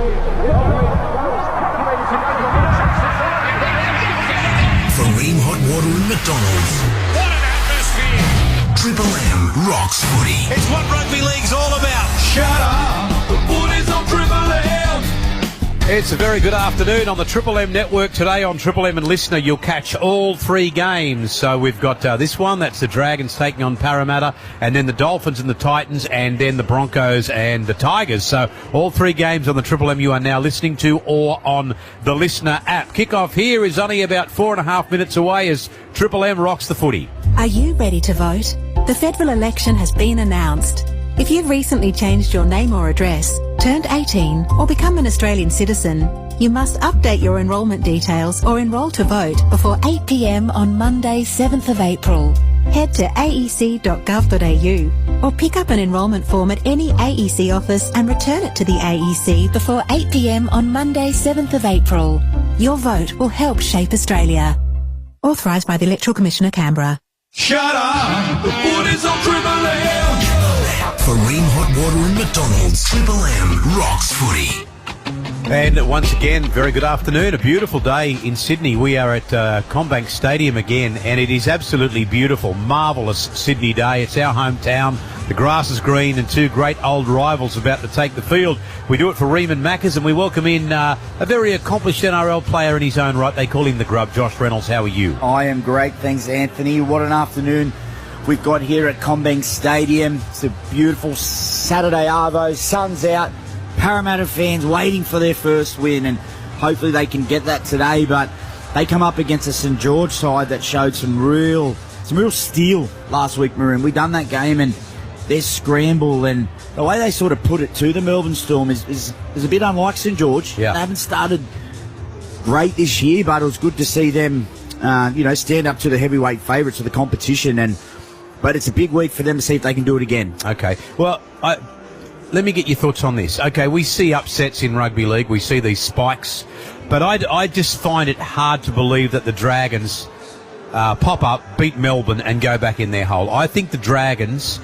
Farine Hot Water and McDonald's. What an atmosphere! Triple M rocks footy. It's what rugby league's all about. Shut up! The footy's on Triple M! It's a very good afternoon on the Triple M network. Today on Triple M and Listener, you'll catch all three games. So we've got this one, that's the Dragons taking on Parramatta, and then the Dolphins and the Titans, and then the Broncos and the Tigers. So all three games on the Triple M you are now listening to or on the Listener app. Kickoff here is only about 4.5 minutes away as Triple M rocks the footy. Are you ready to vote? The federal election has been announced. If you've recently changed your name or address, turned 18 or become an Australian citizen, you must update your enrolment details or enrol to vote before 8 p.m. on Monday 7th of April. Head to aec.gov.au or pick up an enrolment form at any AEC office and return it to the AEC before 8 p.m. on Monday 7th of April. Your vote will help shape Australia. Authorised by the Electoral Commissioner, Canberra. Shut up! The footy's on Triple M! Farine Hot Water and McDonald's. Triple M rocks footy. And once again, very good afternoon. A beautiful day in Sydney. We are at Combank Stadium again, and it is absolutely beautiful. Marvellous Sydney day. It's our hometown. The grass is green, and two great old rivals about to take the field. We do it for Riemann Maccas, and we welcome in a very accomplished NRL player in his own right. They call him the Grub. Josh Reynolds, how are you? I am great, thanks, Anthony. What an afternoon we've got here at Combank Stadium. It's a beautiful Saturday arvo. Sun's out. Parramatta fans waiting for their first win, and hopefully they can get that today. But they come up against a St George side that showed some real steel last week, Maroon. We done that game, and their scramble and the way they sort of put it to the Melbourne Storm is a bit unlike St George. Yeah. They haven't started great this year, but it was good to see them stand up to the heavyweight favourites of the competition. But it's a big week for them to see if they can do it again. Okay. Well, let me get your thoughts on this. Okay, we see upsets in rugby league. We see these spikes. But I just find it hard to believe that the Dragons pop up, beat Melbourne, and go back in their hole. I think the Dragons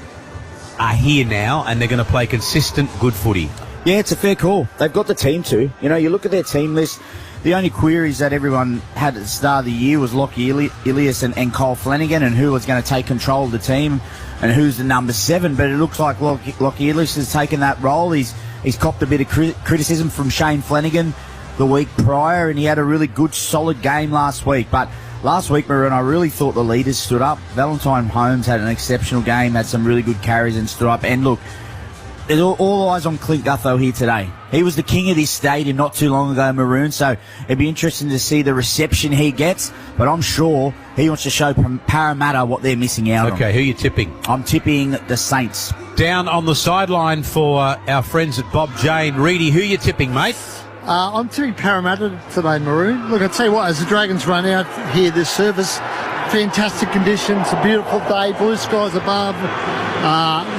are here now, and they're going to play consistent, good footy. Yeah, it's a fair call. They've got the team to. You look at their team list. The only queries that everyone had at the start of the year was Lockie Ilias and Kyle Flanagan, and who was going to take control of the team and who's the number 7. But it looks like Lockie Ilias has taken that role. He's copped a bit of criticism from Shane Flanagan the week prior, and he had a really good, solid game last week. But last week, Maroon, I really thought the leaders stood up. Valentine Holmes had an exceptional game, had some really good carries and stood up. And look, there's all eyes on Clint Gutho here today. He was the king of this stadium not too long ago, Maroon, so it'd be interesting to see the reception he gets, but I'm sure he wants to show Parramatta what they're missing out on. Okay, who are you tipping? I'm tipping the Saints. Down on the sideline for our friends at Bob Jane. Reedy, who are you tipping, mate? I'm tipping Parramatta today, Maroon. Look, I'll tell you what, as the Dragons run out here this service, fantastic conditions, a beautiful day, blue skies above,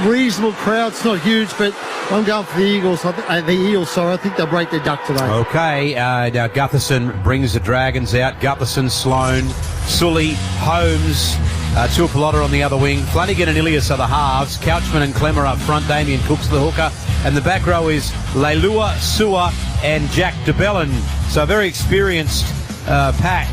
reasonable crowd. It's not huge, but I'm going for the Eagles. I think they'll break their duck today. Okay, now Gutherson brings the Dragons out. Gutherson, Sloan, Sully, Holmes, Tuapolotta on the other wing. Flanagan and Ilias are the halves. Couchman and Clemmer up front. Damien Cook's the hooker. And the back row is Leilua, Sua and Jack DeBellin. So a very experienced pack.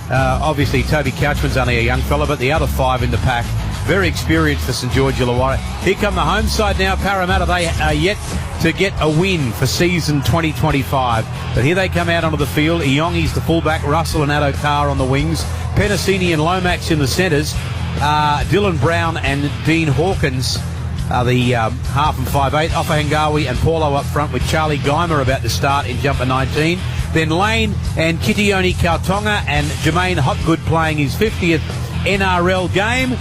Obviously, Toby Couchman's only a young fella, but the other 5 in the pack, very experienced for St George Illawarra. Here come the home side now, Parramatta. They are yet to get a win for season 2025. But here they come out onto the field. Iongi's the fullback, Russell and Addo Carr on the wings, Penasini and Lomax in the centres, Dylan Brown and Dean Hawkins are the half and 5'8", Offahangawi and Paulo up front with Charlie Geimer about to start in jumper 19. Then Lane and Kitione Kautonga and Jermaine Hopgood playing his 50th NRL game.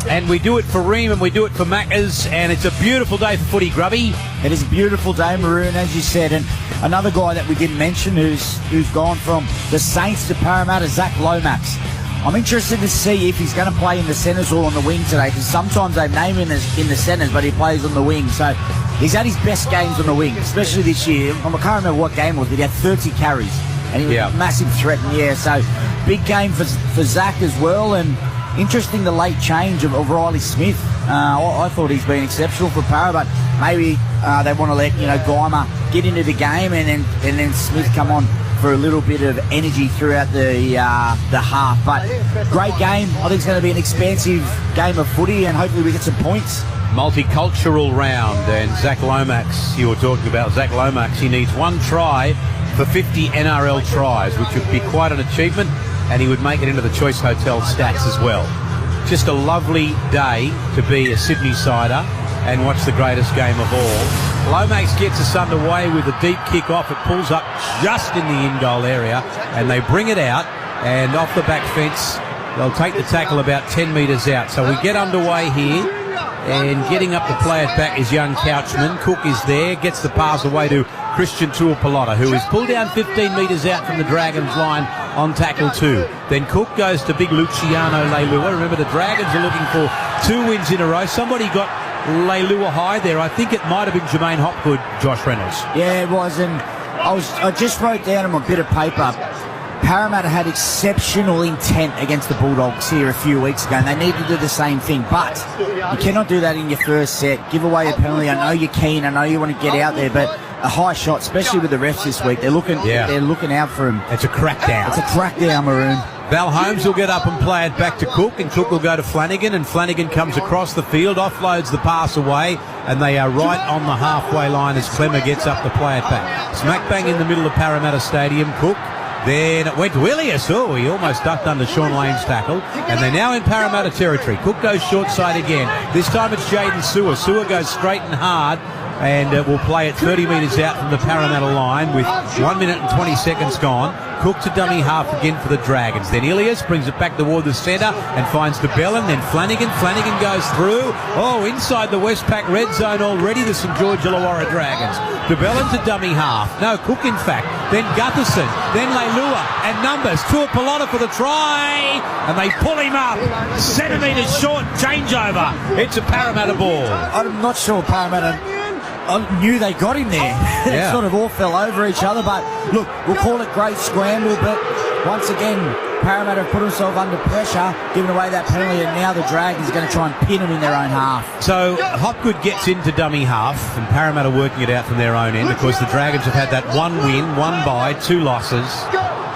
And we do it for Ream and we do it for Maccas, and it's a beautiful day for footy, Grubby. It is a beautiful day, Maroon, as you said. And another guy that we didn't mention who's gone from the Saints to Parramatta, Zach Lomax. I'm interested to see if he's going to play in the centres or on the wing today, because sometimes they name him in the centres, but he plays on the wing. So he's had his best games on the wing, especially this year. I can't remember what game it was, but he had 30 carries. And he was a massive threat in the air. So big game for Zach as well. And interesting the late change of Riley Smith. I thought he's been exceptional for Parra, but maybe they want to let Geimer get into the game, and then Smith come on for a little bit of energy throughout the half. But great game. I think it's going to be an expansive game of footy, and hopefully we get some points. Multicultural round, and Zach Lomax, you were talking about Zach Lomax, he needs 1 try for 50 NRL tries, which would be quite an achievement, and he would make it into the Choice Hotel stats as well. Just a lovely day to be a Sydney-sider and watch the greatest game of all. Lomax gets us underway with a deep kick off. It pulls up just in the in-goal area, and they bring it out, and off the back fence, they'll take the tackle about 10 metres out. So we get underway here, and getting up to play it back is young Couchman. Cook is there, gets the pass away to Christian Tuapolotta, who is pulled down 15 metres out from the Dragons line on tackle 2. Then Cook goes to big Luciano Leilua. Remember, the Dragons are looking for 2 wins in a row. Somebody got Leilua high there. I think it might have been Jermaine Hopgood, Josh Reynolds. Yeah, it was, and I just wrote down on my bit of paper, Parramatta had exceptional intent against the Bulldogs here a few weeks ago, and they need to do the same thing. But you cannot do that in your first set. Give away a penalty. I know you're keen. I know you want to get out there, but a high shot, especially with the refs this week, they're looking out for him. It's a crackdown. It's a crackdown, Maroon. Val Holmes will get up and play it back to Cook, and Cook will go to Flanagan, and Flanagan comes across the field, offloads the pass away, and they are right on the halfway line as Clemmer gets up to play it back. Smack bang in the middle of Parramatta Stadium, Cook. Then it went to Ilias. Oh, he almost ducked under Sean Lane's tackle. And they're now in Parramatta territory. Cook goes short side again. This time it's Jaden Sewer. Sewer goes straight and hard, and will play it 30 metres out from the Parramatta line with 1 minute and 20 seconds gone. Cook to dummy half again for the Dragons. Then Ilias brings it back toward the centre and finds DeBellin. Then Flanagan. Flanagan goes through. Oh, inside the Westpac red zone already, the St George Illawarra Dragons. DeBellin to dummy half. No, Cook in fact. Then Gutherson. Then Leilua. And numbers. Tuapolotta for the try. And they pull him up. Centimetres short. Changeover. It's a Parramatta ball. I'm not sure Parramatta... I knew they got him there. Yeah. It sort of all fell over each other, but look, we'll call it great scramble, but once again, Parramatta have put themselves under pressure, giving away that penalty, and now the Dragons are going to try and pin them in their own half. So Hopgood gets into dummy half, and Parramatta working it out from their own end. Of course, the Dragons have had that 1 win, 1 bye, 2 losses,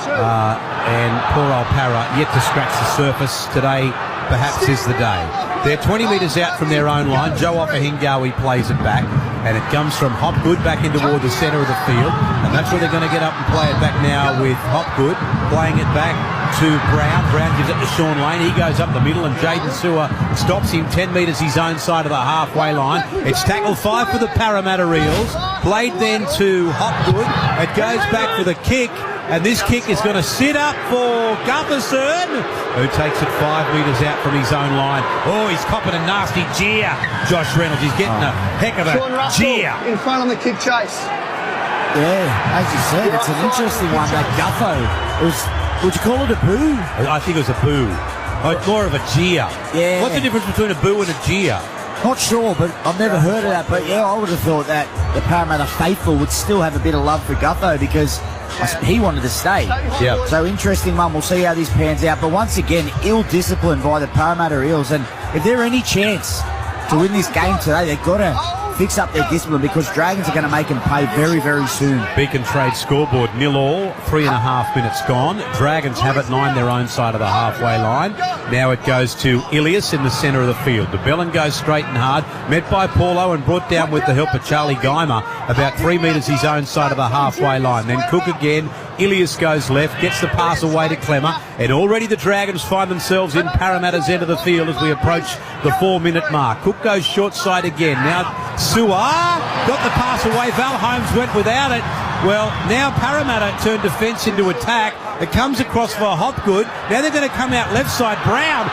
and poor old Parra yet to scratch the surface. Today perhaps is the day. They're 20 metres out from their own line. Joe Ofahingawi plays it back, and it comes from Hopgood back into toward the centre of the field, and that's where they're going to get up and play it back now with Hopgood playing it back to Brown. Brown gives it to Sean Lane. He goes up the middle, and Jaden Sewer stops him 10 metres his own side of the halfway line. It's tackle 5 for the Parramatta Eels. Played then to Hopgood. It goes back for the kick, and this kick is going to sit up for Gutherson, who takes it 5 metres out from his own line. Oh, he's copping a nasty jeer, Josh Reynolds. He's getting a heck of a jeer. In front on the kick chase. Yeah, as you said, it's an interesting one, that Gutho. Would you call it a boo? I think it was a boo. More of a jeer. Yeah. What's the difference between a boo and a jeer? Not sure, but I've never heard of that. But yeah, I would have thought that the Parramatta faithful would still have a bit of love for Gutho because he wanted to stay. Yeah. So interesting one. We'll see how this pans out. But once again, ill-disciplined by the Parramatta Eels. And if there are any chance to win this game today, they've got to fix up their discipline because Dragons are going to make them pay very, very soon. Beacon Trade scoreboard 0-all, 3.5 minutes gone. Dragons have it 9 their own side of the halfway line. Now it goes to Ilias in the centre of the field. DeBellin goes straight and hard, met by Paulo and brought down with the help of Charlie Geimer about 3 metres his own side of the halfway line. Then Cook again. Ilias goes left, gets the pass away to Clemmer, and already the Dragons find themselves in Parramatta's end of the field as we approach the 4-minute mark. Cook goes short side again. Now Sewer got the pass away. Val Holmes went without it. Well, now Parramatta turned defence into attack. It comes across for Hopgood. Now they're going to come out left side. Brown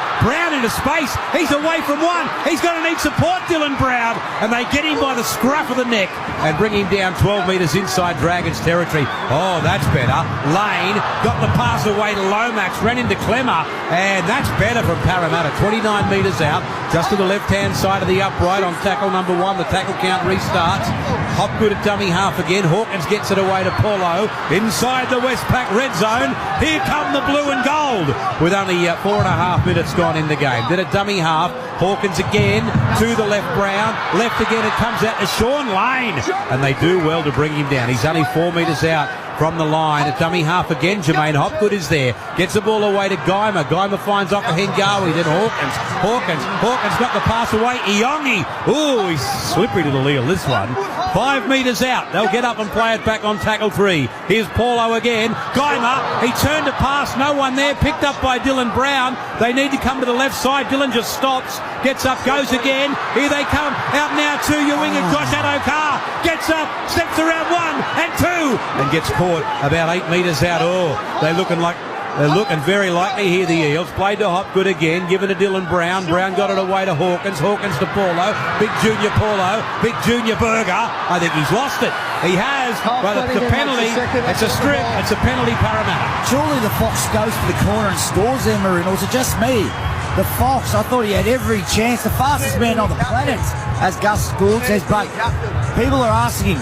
into space. He's away from one. He's going to need support, Dylan Brown. And they get him by the scruff of the neck and bring him down 12 metres inside Dragons territory. Oh, that's better. Lane got the pass away to Lomax, ran into Clemmer, and that's better from Parramatta. 29 metres out, just to the left-hand side of the upright on tackle number 1. The tackle count restarts. Hopgood at dummy half again. Hawkins gets it away to Paulo. Inside the Westpac red zone. Sloan. Here come the blue and gold with only 4.5 minutes gone in the game. Then a dummy half. Hawkins again to the left, Brown. Left again, it comes out to Sean Lane. And they do well to bring him down. He's only 4 metres out from the line. A dummy half again. Jermaine Hopgood is there. Gets the ball away to Geimer. Geimer finds off a Hengawi. Then Hawkins got the pass away. Iongi. Ooh, he's slippery to the Eel, this one. 5 metres out. They'll get up and play it back on tackle 3. Here's Paulo again. Geimer. He turned to pass. No one there. Picked up by Dylan Brown. They need to come to the left side. Dylan just stops. Gets up. Goes again. Here they come. Out now to your winger. Josh Adokar. Gets up. Steps around 1 and 2. And gets caught about 8 metres out. Oh, they're looking very likely here, the Eels. Played to Hopgood again, given to Dylan Brown. Brown got it away to Hawkins. Hawkins to Paulo. Big Junior Paulo. Big Junior Berger. I think he's lost it. He has, but it's a penalty. It's a strip. It's a penalty, Parramatta. Surely the Fox goes for the corner and scores there, Maroon. Or was it just me? The Fox, I thought he had every chance. The fastest man on the planet, as Gus Gould says. But people are asking,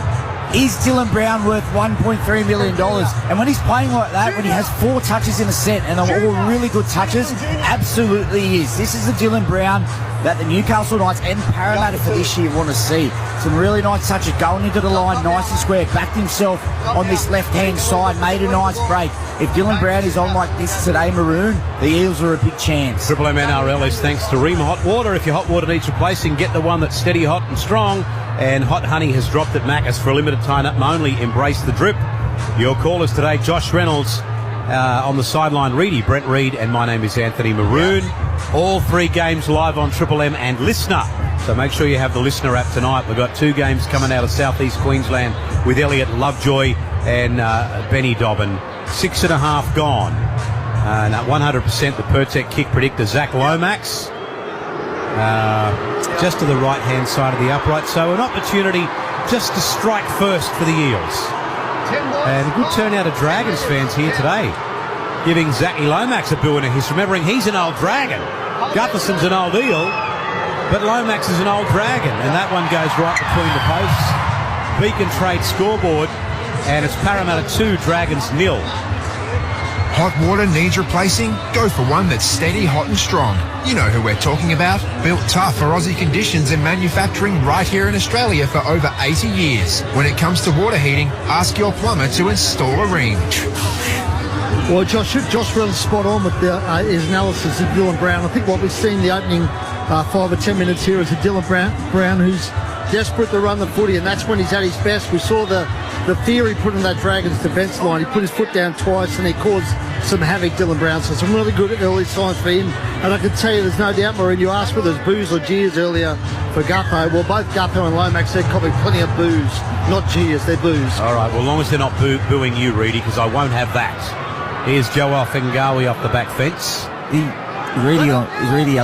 is Dylan Brown worth $1.3 million? And when he's playing like that, when he has 4 touches in a set and they're all really good touches, absolutely he is. This is the Dylan Brown that the Newcastle Knights and Parramatta for this year want to see. Some really nice touches going into the line, nice and square, backed himself on this left-hand side, made a nice break. If Dylan Brown is on like this today, Maroon, the Eels are a big chance. Triple M NRL is thanks to Ream Hot Water. If your hot water needs replacing, get the one that's steady, hot and strong. And Hot Honey has dropped at Macca's for a limited time only. Embrace the drip. Your callers today, Josh Reynolds on the sideline, Reedy, Brent Reed, and my name is Anthony Maroon. All 3 games live on Triple M and Listener. So make sure you have the Listener app tonight. We've got 2 games coming out of Southeast Queensland with Elliot Lovejoy and Benny Dobbin. 6.5 gone. And at 100% the Pertec kick predictor, Zach Lomax. Just to the right-hand side of the upright. So an opportunity just to strike first for the Eels. And a good turnout of Dragons fans here today, giving Zachy Lomax a boo and a hiss. Remembering he's an old Dragon. Gutherson's an old Eel, but Lomax is an old Dragon. And that one goes right between the posts. Beacon Trade scoreboard, and it's Parramatta 2, Dragons 0. Hot water needs replacing? Go for one that's steady, hot and strong. You know who we're talking about. Built tough for Aussie conditions and manufacturing right here in Australia for over 80 years. When it comes to water heating, ask your plumber to install a range. Well, Josh Reynolds spot on with his analysis of Dylan Brown. I think what we've seen the opening 5 or 10 minutes here is a Dylan Brown who's desperate to run the footy, and that's when he's at his best. We saw the theory put in that Dragons defence line. He put his foot down twice and he caused some havoc, Dylan Brown. So some really good early signs for him. And I can tell you there's no doubt, Maureen, you asked whether there's boos or jeers earlier for Guppo. Well, both Guppo and Lomax said probably plenty of boos. Not jeers, they're boos. All right, well, as long as they're not booing you, Reedy, because I won't have that. Here's Joel Fengawi off the back fence. He's really on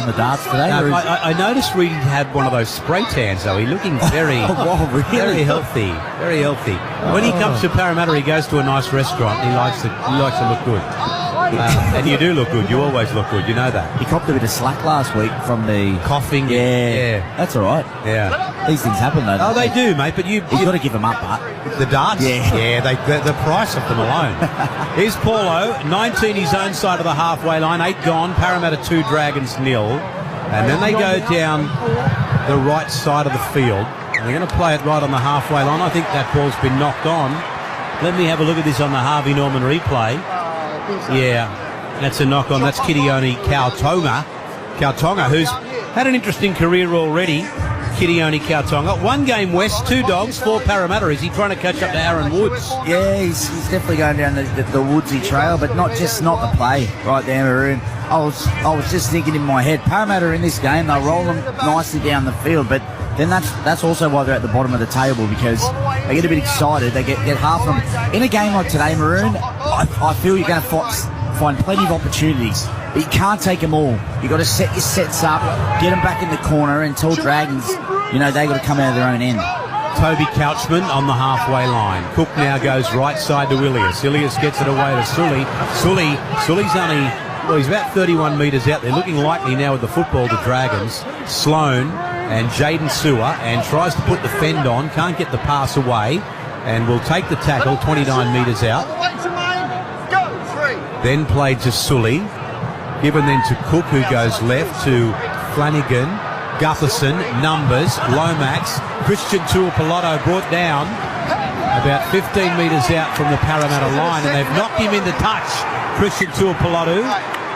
the darts today. No, I noticed Reedy had one of those spray tans, though. He's looking very, really? very healthy. Very healthy. When he comes to Parramatta, he goes to a nice restaurant. He likes to look good. And you do look good. You always look good. You know that. He copped a bit of slack last week from the coughing. Yeah. That's all right. Yeah. These things happen, though. Oh, they do, mate. But you've got to give them up, Bart. The darts? Yeah. The price of them alone. Here's Paulo, 19 his own side of the halfway line, 8 gone, Parramatta 2, Dragons 0. And then they go down the right side of the field. And they're going to play it right on the halfway line. I think that ball's been knocked on. Let me have a look at this on the Harvey Norman replay. Yeah, that's a knock on. That's Kitione Kautonga, who's had an interesting career already. Kitione Kautonga. 1 game west, 2 dogs, 4 Parramatta. Is he trying to catch up to Aaron Woods? Yeah, he's definitely going down the woodsy trail, but not the play right there, Maroon. I was just thinking in my head, Parramatta in this game, they'll roll them nicely down the field, but then that's also why they're at the bottom of the table, because they get a bit excited. They get half of them. In a game like today, Maroon, I feel you're going to find plenty of opportunities, but you can't take them all. You've got to set your sets up, get them back in the corner, and tell Dragons, they got to come out of their own end. Toby Couchman on the halfway line. Cook now goes right side to Ilias. Ilias gets it away to Sully. Sully's only, well, he's about 31 metres out. They're looking likely now with the football to Dragons. Sloan and Jaden Sewer, and tries to put the fend on, can't get the pass away, and will take the tackle 29 metres out. then played to Sully, given then to Cook, who goes left, to Flanagan, Gutherson, Numbers, Lomax, Christian Tuapoloto brought down about 15 metres out from the Parramatta line, and they've knocked him into touch, Christian Tuapoloto.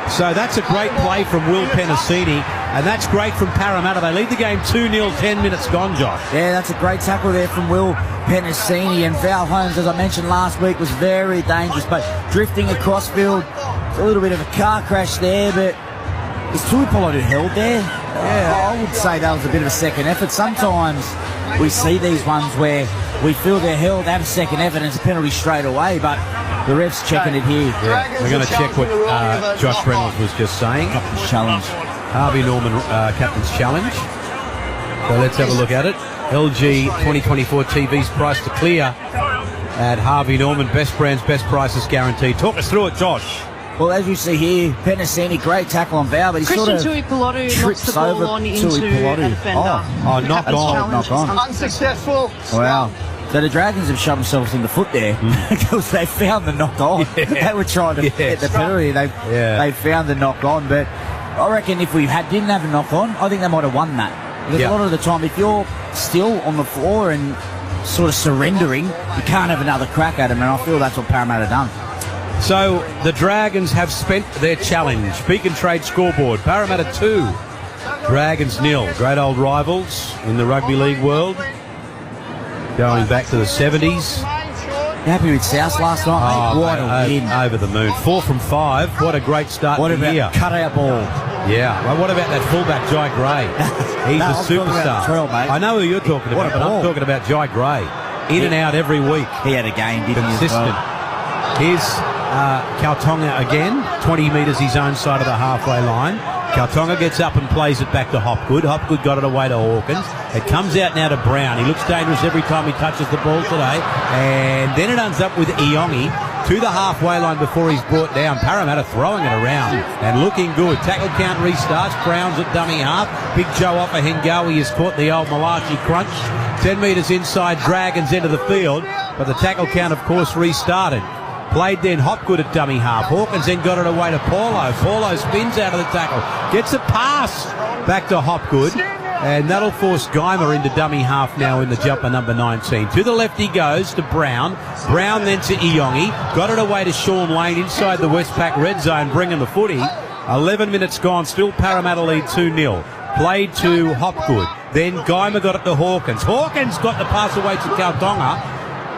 So that's a great play from Will Penasini, and that's great from Parramatta. They lead the game 2-0, 10 minutes gone, Josh. Yeah, that's a great tackle there from Will Penasini, and Val Holmes, as I mentioned last week, was very dangerous, but drifting across field, a little bit of a car crash there, but is Tuapoloto held there? Yeah, I would say that was a bit of a second effort. Sometimes we see these ones where we feel they're held, have a second effort, and it's a penalty straight away, but the ref's checking it here. Yeah. We're going to check what Josh Reynolds was just saying. Captain's challenge. Harvey Norman, Captain's challenge. So let's have a look at it. LG 2024 TV's price to clear at Harvey Norman. Best brands, best prices guaranteed. Talk us through it, Josh. Well, as you see here, Penasini, great tackle on Val, but he sort of Tuapoloto knocks the ball on into a defender. Knock on. Unsuccessful. Wow. So the Dragons have shot themselves in the foot there because they found the knock on. They were trying to get the penalty. They found the knock on, but I reckon if we didn't have a knock on, I think they might have won that. Because a lot of the time, if you're still on the floor and sort of surrendering, you can't have another crack at them, and I feel that's what Parramatta done. So the Dragons have spent their challenge. Beacon Trade scoreboard. Parramatta 2, Dragons 0. Great old rivals in the rugby league world. Going back to the 70s. Happy with South last night, mate? What a win. Over the moon. 4 from 5. What a great start to the year. Cut out ball? Yeah. Well, what about that fullback, Jai Gray? He's a superstar. Trail, mate. I know who you're talking about, but I'm talking about Jai Gray. In and out every week. He had a game, didn't he? Consistent. Here's Kautonga again. 20 metres his own side of the halfway line. Kautonga gets up and plays it back to Hopgood. Hopgood got it away to Hawkins. It comes out now to Brown. He looks dangerous every time he touches the ball today. And then it ends up with Iongi to the halfway line before he's brought down. Parramatta throwing it around and looking good. Tackle count restarts. Brown's at dummy half. Big Joe Offahengawi has caught the old Malachi crunch. 10 metres inside, Dragons into the field. But the tackle count, of course, restarted. Played then Hopgood at dummy half. Hawkins then got it away to Paulo. Paulo spins out of the tackle. Gets a pass back to Hopgood. And that'll force Geimer into dummy half now in the jumper number 19. To the left he goes to Brown. Brown then to Iongi. Got it away to Sean Lane inside the Westpac red zone, bringing the footy. 11 minutes gone. Still Parramatta lead 2-0. Played to Hopgood. Then Geimer got it to Hawkins. Hawkins got the pass away to Kautonga,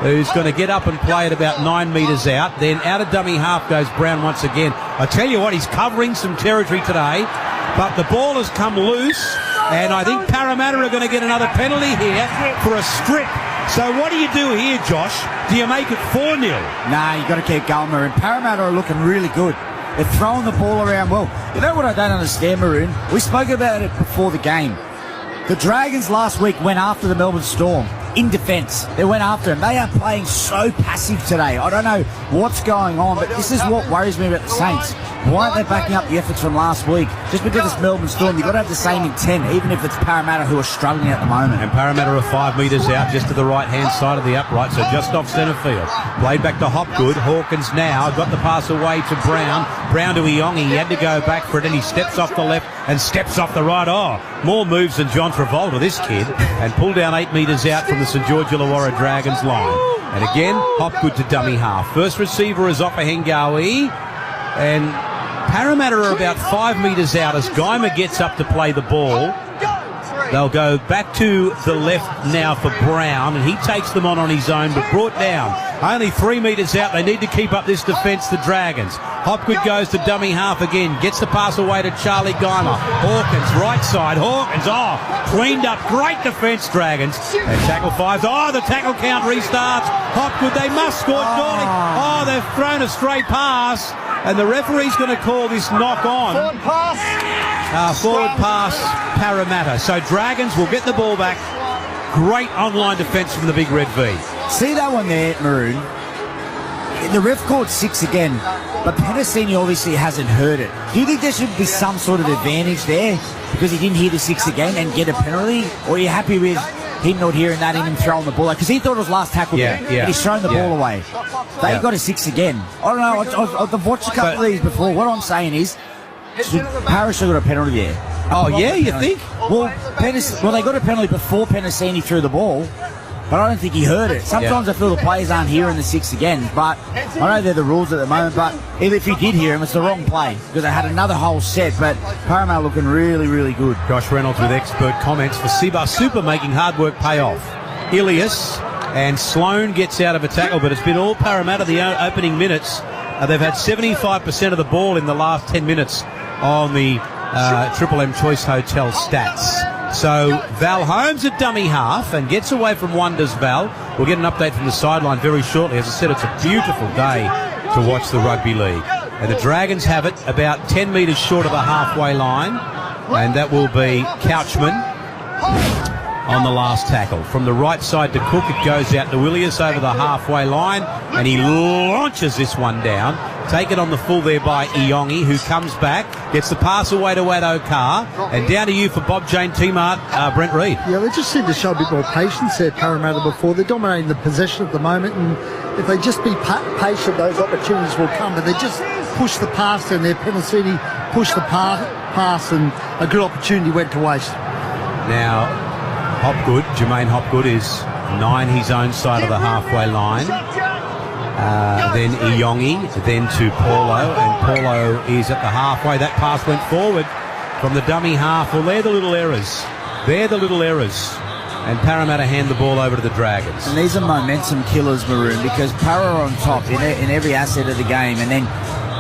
who's going to get up and play it about 9 metres out. Then out of dummy half goes Brown once again. I tell you what, he's covering some territory today, but the ball has come loose, and I think Parramatta are going to get another penalty here for a strip. So what do you do here, Josh? Do you make it 4-0? Nah, you've got to keep going, Maroon. Parramatta are looking really good. They're throwing the ball around well. You know what I don't understand, Maroon? We spoke about it before the game. The Dragons last week went after the Melbourne Storm in defence. They went after them. They are playing so passive today. I don't know what's going on, but this is what worries me about the Saints. Why aren't they backing up the efforts from last week? Just because it's Melbourne Storm, you've got to have the same intent, even if it's Parramatta who are struggling at the moment. And Parramatta are 5 metres out, just to the right-hand side of the upright, so just off centre field. Played back to Hopgood. Hawkins now got the pass away to Brown. Brown to Iongi. He had to go back for it, and he steps off the left and steps off the right. Oh, more moves than John Travolta, this kid, and pulled down 8 metres out from the St George Illawarra Dragons line. And again, Hopgood to dummy half. First receiver is Offahengawi, and Parramatta are about 5 metres out as Geimer gets up to play the ball. They'll go back to the left now for Brown, and he takes them on his own, but brought down. Only 3 metres out. They need to keep up this defence, the Dragons. Hopgood goes to dummy half again. Gets the pass away to Charlie Geimer. Hawkins, right side. Hawkins, cleaned up. Great defence, Dragons. And tackle 5. The tackle count restarts. Hopgood, they must score, surely. They've thrown a straight pass. And the referee's going to call this knock on. Forward pass, Parramatta. So Dragons will get the ball back. Great online defence from the Big Red V. See that one there, Maroon? The ref called 6 again, but Penasini obviously hasn't heard it. Do you think there should be some sort of advantage there because he didn't hear the 6 again and get a penalty? Or are you happy with him not hearing that and him throwing the ball out because he thought it was last tackle. And he's thrown the ball away. They got a 6 again. I don't know. I've watched a couple of these before. What I'm saying is, Parrish got a penalty there. Oh, yeah, you think? Well, they got a penalty before Penasini threw the ball, but I don't think he heard it. Sometimes I feel the players aren't hearing the 6 again, but I know they're the rules at the moment, but if he did hear him, it's the wrong play because they had another whole set, but Parramatta looking really, really good. Josh Reynolds with expert comments for Siba Super making hard work pay off. Ilias and Sloan gets out of a tackle, but it's been all Parramatta the opening minutes. They've had 75% of the ball in the last 10 minutes on the Triple M Choice Hotel stats. So Val Holmes at dummy half and gets away from Wonders Val. We'll get an update from the sideline very shortly. As I said, it's a beautiful day to watch the rugby league. And the Dragons have it about 10 metres short of the halfway line, and that will be Couchman on the last tackle. From the right side to Cook, it goes out to Ilias over the halfway line, and he launches this one down. Taken on the full there by Iongi, who comes back, gets the pass away to Addo Carr, and down to you for Bob Jane T-Mart, Brent Reid. Yeah, they just seem to show a bit more patience there, Parramatta, before. They're dominating the possession at the moment, and if they just be patient, those opportunities will come, but they just push the pass, and their Penasini pushed the pass, and a good opportunity went to waste. Now, Hopgood, Jermaine Hopgood is 9 his own side of the halfway line. Then Iongi, then to Paulo, and Paulo is at the halfway. That pass went forward from the dummy half. Well, they're the little errors. And Parramatta hand the ball over to the Dragons. And these are momentum killers, Maroon, because Para are on top in every asset of the game. And then,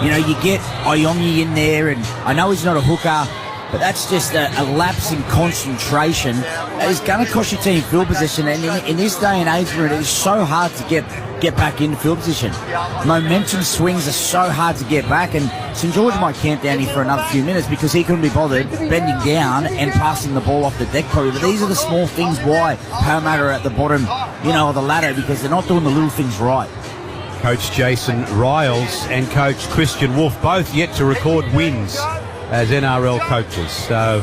you get Iongi in there, and I know he's not a hooker, but that's just a lapse in concentration. It's going to cost your team field position, and in this day and age, it is so hard to get back in field position. Momentum swings are so hard to get back, and St George might camp down here for another few minutes because he couldn't be bothered bending down and passing the ball off the deck probably. But these are the small things why Parramatta are at the bottom, of the ladder, because they're not doing the little things right. Coach Jason Riles and Coach Christian Wolf both yet to record wins as NRL coaches. So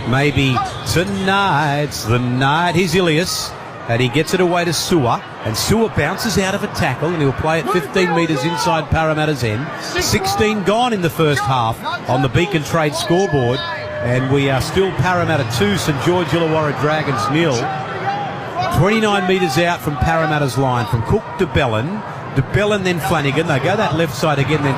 maybe tonight's the night. Here's Ilias, and he gets it away to Sewer, and Sewer bounces out of a tackle, and he'll play it 15 metres inside Parramatta's end. 16 gone in the first half on the Beacon Trade scoreboard, and we are still Parramatta 2, St George Illawarra Dragons 0. 29 metres out from Parramatta's line, from Cook to Bellin. DeBellin, then Flanagan. They go that left side again. Then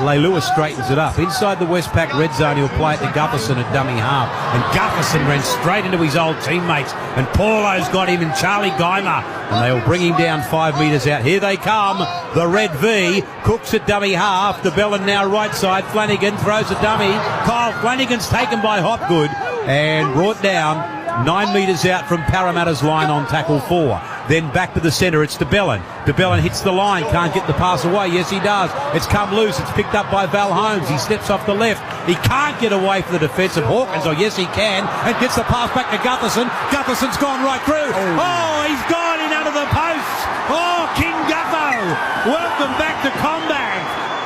Leigh Lewis straightens it up. Inside the Westpac red zone, he'll play it to Gutherson at dummy half. And Gutherson ran straight into his old teammates. And Paulo's got him, and Charlie Geimer. And they'll bring him down 5 metres out. Here they come. The red V. Cooks at dummy half. DeBellin now right side. Flanagan throws a dummy. Kyle Flanagan's taken by Hopgood and brought down 9 metres out from Parramatta's line on tackle 4. Then back to the centre, it's DeBellin. DeBellin hits the line, can't get the pass away. Yes, he does. It's come loose. It's picked up by Val Holmes. He steps off the left. He can't get away from the defence of Hawkins. Oh, yes, he can. And gets the pass back to Gutherson. Gutherson's gone right through. Oh, he's gone in under the post. Oh, King Gutho. Welcome back to combat.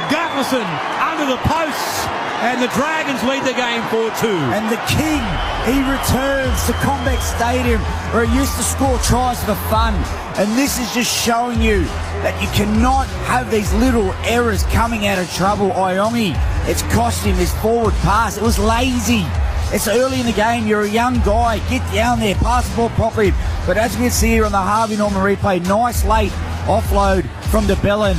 Gutherson under the posts. And the Dragons lead the game 4-2. And the King, he returns to Combank Stadium, where he used to score tries for fun. And this is just showing you that you cannot have these little errors coming out of trouble. Iongi, it's cost him his forward pass. It was lazy. It's early in the game. You're a young guy. Get down there. Pass the ball properly. But as we can see here on the Harvey Norman replay, nice late offload from DeBellin.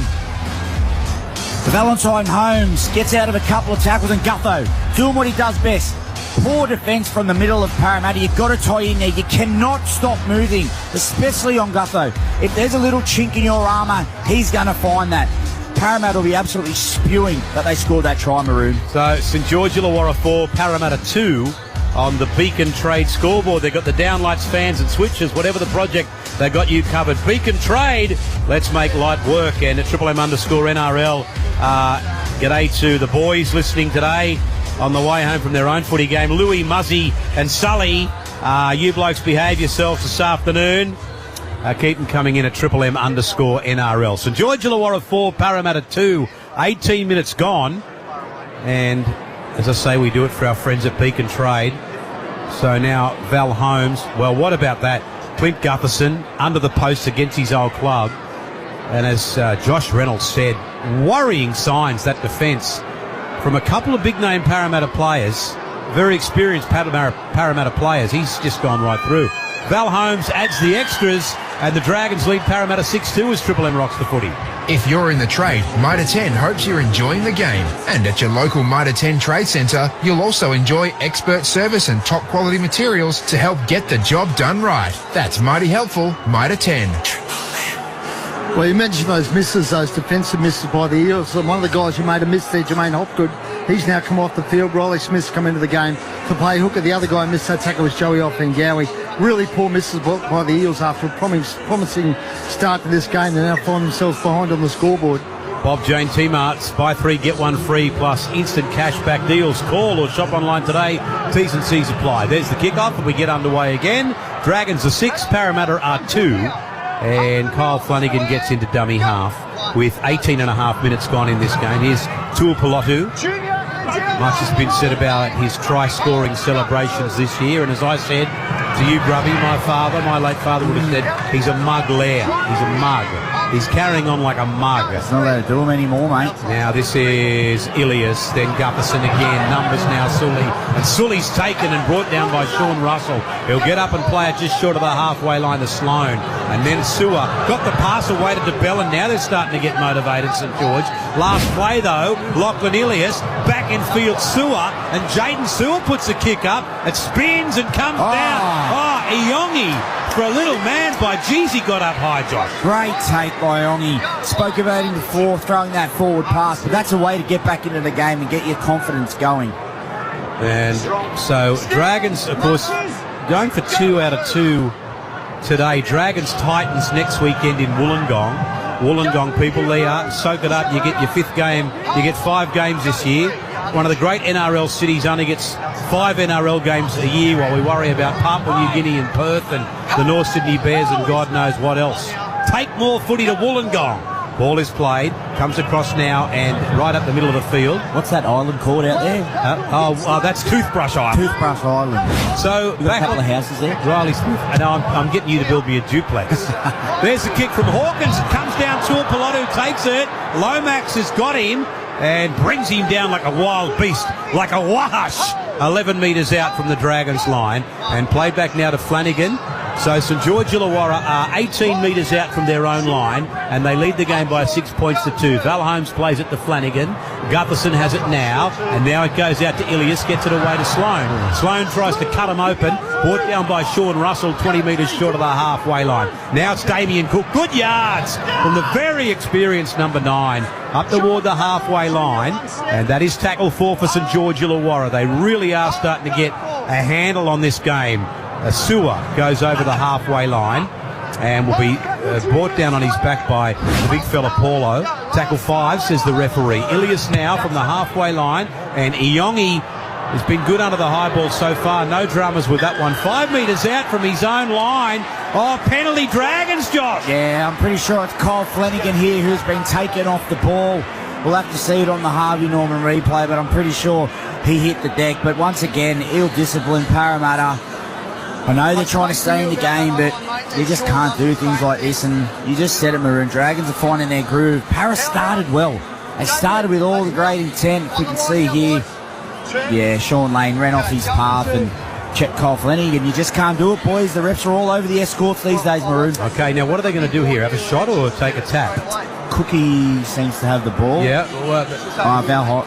Valentine Holmes gets out of a couple of tackles, and Gutho doing what he does best. Poor defence from the middle of Parramatta. You've got to tie in there. You cannot stop moving, especially on Gutho. If there's a little chink in your armour, he's going to find that. Parramatta will be absolutely spewing that they scored that try, Maroon. So St George Illawarra 4, Parramatta 2 on the Beacon Trade scoreboard. They've got the downlights, fans and switches. Whatever the project, they got you covered. Beacon Trade, let's make light work. And at @NRL, g'day to the boys listening today on the way home from their own footy game. Louis, Muzzy and Sully, you blokes behave yourselves this afternoon. Keep them coming in at @NRL. St George Illawarra 4, Parramatta 2, 18 minutes gone. And as I say, we do it for our friends at Beacon Trade. So now Val Holmes. Well, what about that? Clint Gutherson under the post against his old club. And as Josh Reynolds said, worrying signs, that defence, from a couple of big-name Parramatta players, very experienced Parramatta players. He's just gone right through. Val Holmes adds the extras, and the Dragons lead Parramatta 6-2 as Triple M rocks the footy. If you're in the trade, Mitre 10 hopes you're enjoying the game. And at your local Mitre 10 Trade Centre, you'll also enjoy expert service and top quality materials to help get the job done right. That's mighty helpful, Mitre 10. Well, you mentioned those misses, those defensive misses by the Eels. One of the guys who made a miss there, Jermaine Hopgood, he's now come off the field. Riley Smith's come into the game to play hooker. The other guy who missed that tackle was Joey Offengowie. Really poor misses by the Eels after a promising start to this game. They now find themselves behind on the scoreboard. Bob Jane T-Marts, buy 3, get 1 free, plus instant cashback deals. Call or shop online today. T's and C's apply. There's the kickoff, and we get underway again. Dragons are 6, Parramatta are 2. And Kyle Flanagan gets into dummy half with 18 and a half minutes gone in this game. Here's Tuipulotu. Much has been said about his try-scoring celebrations this year, and as I said to you, Grubby, my late father would have said, he's a mug lair. He's a mug. He's carrying on like a mug. It's not allowed to do him anymore, mate. Now this is Ilias, then Gutherson again. Numbers now Sully. And Sully's taken and brought down by Sean Russell. He'll get up and play it just short of the halfway line to Sloane. And then Sewer got the pass away to DeBell, and now they're starting to get motivated, St George. Last play though, Lachlan Ilias, back in field Sewer, and Jaden Sewer puts a kick up. It spins and comes down. Iongi for a little man by Jeez, he got up high, Josh. Great take by Iongi. Spoke about him before, throwing that forward pass, but that's a way to get back into the game and get your confidence going. And so Dragons, of course, going for 2 out of 2 today. Dragons Titans next weekend in Wollongong. Wollongong people, they are. Soak it up. You get your 5th game. You get 5 games this year. One of the great NRL cities only gets 5 NRL games a year while we worry about Papua New Guinea and Perth and the North Sydney Bears and God knows what else. Take more footy to Wollongong. Ball is played, comes across now and right up the middle of the field. What's that island called out there? That's Toothbrush Island. Toothbrush Island. So You've got a couple of houses there. Riley Smith. And I'm getting you to build me a duplex. There's the kick from Hawkins. It comes down to Tuipulotu, takes it. Lomax has got him and brings him down like a wild beast, like a wash. 11 metres out from the Dragons line, and played back now to Flanagan. So St George Illawarra are 18 metres out from their own line, and they lead the game by 6 points to 2. Val Holmes plays it to Flanagan. Gutherson has it now, and now it goes out to Ilias, gets it away to Sloane. Sloane tries to cut him open, brought down by Sean Russell, 20 metres short of the halfway line. Now it's Damien Cook. Good yards from the very experienced number 9 up toward the halfway line, and that is tackle 4 for St George Illawarra. They really are starting to get a handle on this game. Sewer goes over the halfway line and will be brought down on his back by the big fella Paulo. Tackle 5, says the referee. Ilias now from the halfway line, and Iongi has been good under the high ball so far. No dramas with that one. 5 metres out from his own line. Oh, penalty Dragons, Josh. Yeah, I'm pretty sure it's Kyle Flanagan here who's been taken off the ball. We'll have to see it on the Harvey Norman replay, but I'm pretty sure he hit the deck. But once again, ill-disciplined Parramatta. I know they're trying to stay in the game, but you just can't do things like this. And you just said it, Maroon. Dragons are finding their groove. Para started well. They started with all the great intent. We can see here, yeah, Sean Lane ran off his path and checked Kyle Flanagan. You just can't do it, boys. The refs are all over the escorts these days, Maroon. Okay, now what are they going to do here? Have a shot or take a tap? Cookie seems to have the ball. Yeah. Well,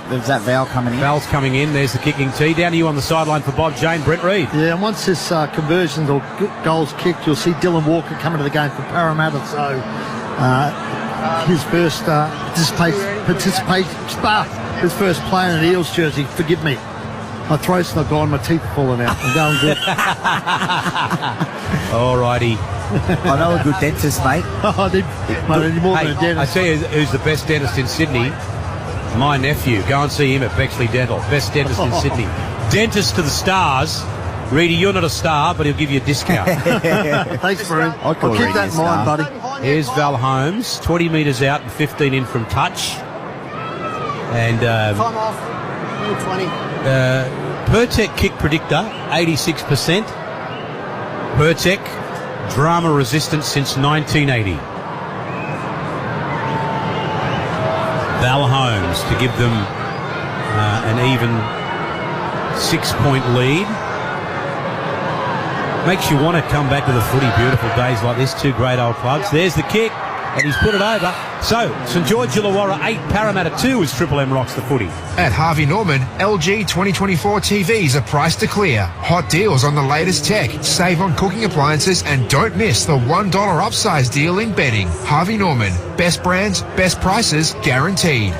there's that Val coming in. Val's coming in. There's the kicking tee. Down to you on the sideline for Bob Jane. Brent Reid. Yeah, and once this conversions or goals kicked, you'll see Dylan Walker coming to the game for Parramatta. So his first his first play in an Eels jersey. Forgive me. My throat's not gone. My teeth are falling out. I'm going good. All righty. I know a good dentist, mate. I need more than a dentist. I tell you who's the best dentist in Sydney. My nephew. Go and see him at Bexley Dental. Best dentist in Sydney. Dentist to the stars. Reedy, you're not a star, but he'll give you a discount. Thanks, Maroon. I'll keep that in mind, buddy. Here's Val Holmes, 20 metres out and 15 in from touch. And time off. 20. Pertec kick predictor, 86%. Pertec, drama resistant since 1980. Val Holmes to give them an even 6-point lead. Makes you want to come back to the footy. Beautiful days like this. Two great old clubs. There's the kick, and he's put it over. So, St George Illawarra 8, Parramatta 2 as Triple M rocks the footy. At Harvey Norman, LG 2024 TVs are priced to clear. Hot deals on the latest tech. Save on cooking appliances and don't miss the $1 upsize deal in bedding. Harvey Norman. Best brands, best prices, guaranteed.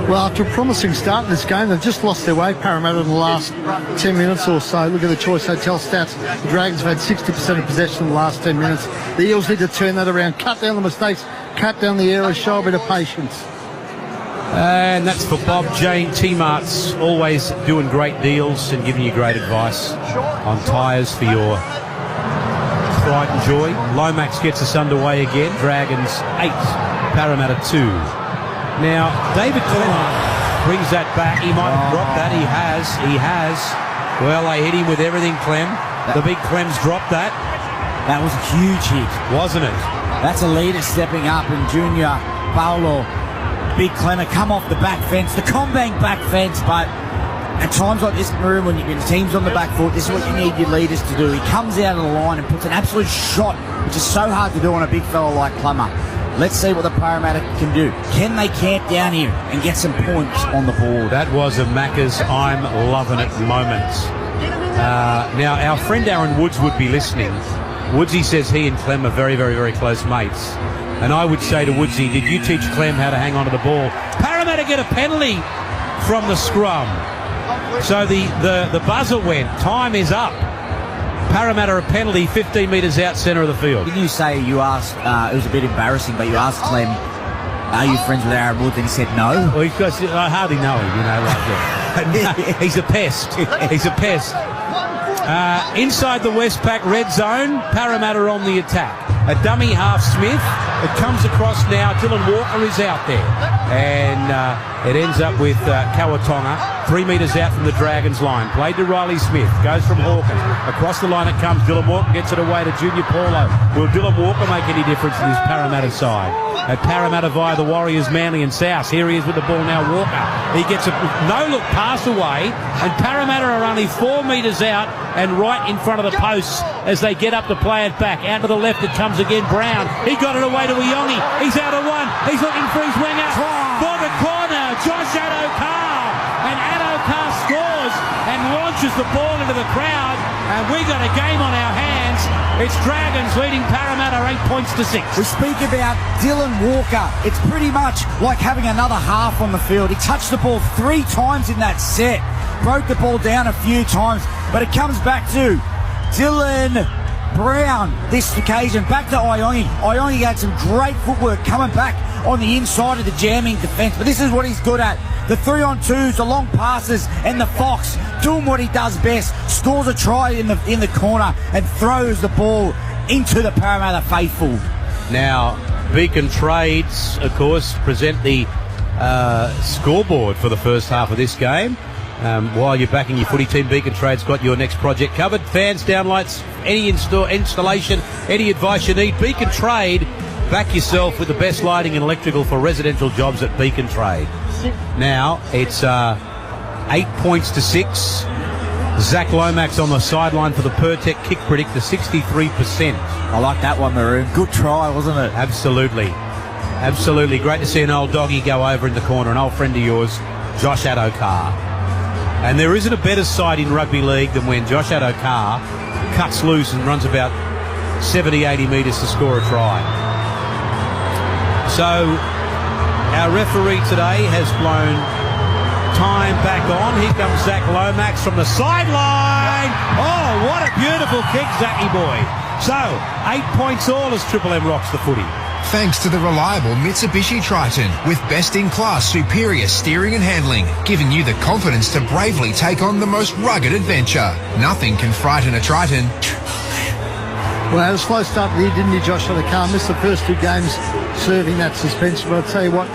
Well, after a promising start in this game, they've just lost their way, Parramatta, in the last 10 minutes or so. Look at the Choice Hotel stats. The Dragons have had 60% of possession in the last 10 minutes. The Eels need to turn that around, cut down the mistakes, cut down the errors, show a bit of patience. And that's for Bob Jane T-Mart's, always doing great deals and giving you great advice on tyres for your pride and joy. Lomax gets us underway again. Dragons 8, Parramatta 2. Now, David Clemmer brings that back. He might have dropped that. He has. Well, they hit him with everything, Clem. The big Clem's dropped that. That was a huge hit. Wasn't it? That's a leader stepping up, and Junior Paolo, big Clemmer, come off the back fence, the Combank back fence, but at times like this, Maroon, when the team's on the back foot, this is what you need your leaders to do. He comes out of the line and puts an absolute shot, which is so hard to do on a big fella like Clemmer. Let's see what the Parramatta can do. Can they camp down here and get some points on the board? That was a Macca's I'm loving it moment. Now, our friend Aaron Woods would be listening. Woodsy says he and Clem are very, very, very close mates. And I would say to Woodsy, did you teach Clem how to hang on to the ball? Parramatta get a penalty from the scrum. So the buzzer went. Time is up. Parramatta a penalty 15 metres out centre of the field. Didn't you say you asked, it was a bit embarrassing, but you asked Clem, are you friends with Aaron Woods? And he said no. Well, because I hardly know him, you know. Like, he's a pest. He's a pest. Inside the Westpac red zone, Parramatta on the attack. A dummy half Smith. It comes across now. Dylan Walker is out there. And it ends up with Kawatonga 3 metres out from the Dragons line. Played to Riley Smith. Goes from Hawkins. Across the line it comes. Dylan Walker gets it away to Junior Paulo. Will Dylan Walker make any difference in his Parramatta side? At Parramatta via the Warriors, Manly and South. Here he is with the ball now. Walker. He gets a no-look pass away. And Parramatta are only 4 metres out and right in front of the posts as they get up to play it back. Out to the left it comes again. Brown. He got it away to Iongi. He's out of one. He's looking for his winger. For the corner. Josh Addo-Carr. And Addo-Carr scores and launches the ball into the crowd. And we got a game on our hands. It's Dragons leading Parramatta 8 points to 6. We speak about Dylan Walker. It's pretty much like having another half on the field. He touched the ball 3 times in that set. Broke the ball down a few times. But it comes back to Dylan Brown this occasion. Back to Iongi. Iongi had some great footwork coming back on the inside of the jamming defence. But this is what he's good at. The 3-on-2s, the long passes, and the Fox doing what he does best. Scores a try in the corner and throws the ball into the Parramatta faithful. Now, Beacon Trades, of course, present the scoreboard for the first half of this game. While you're backing your footy team, Beacon Trades got your next project covered. Fans, downlights, any installation, any advice you need, Beacon Trade. Back yourself with the best lighting and electrical for residential jobs at Beacon Trade. Now, it's 8 points to 6. Zach Lomax on the sideline for the Pertec kick predictor, 63%. I like that one, Maroon. Good try, wasn't it? Absolutely. Absolutely. Great to see an old doggy go over in the corner, an old friend of yours, Josh Addo-Carr. And there isn't a better sight in rugby league than when Josh Addo-Carr cuts loose and runs about 70, 80 metres to score a try. So our referee today has blown time back on. Here comes Zach Lomax from the sideline. Oh, what a beautiful kick, Zachy boy. So 8 points all as Triple M rocks the footy. Thanks to the reliable Mitsubishi Triton with best-in-class superior steering and handling, giving you the confidence to bravely take on the most rugged adventure. Nothing can frighten a Triton Well, had a slow start to the year, didn't he, Josh Adokar? Missed the first 2 games serving that suspension. But I'll tell you what,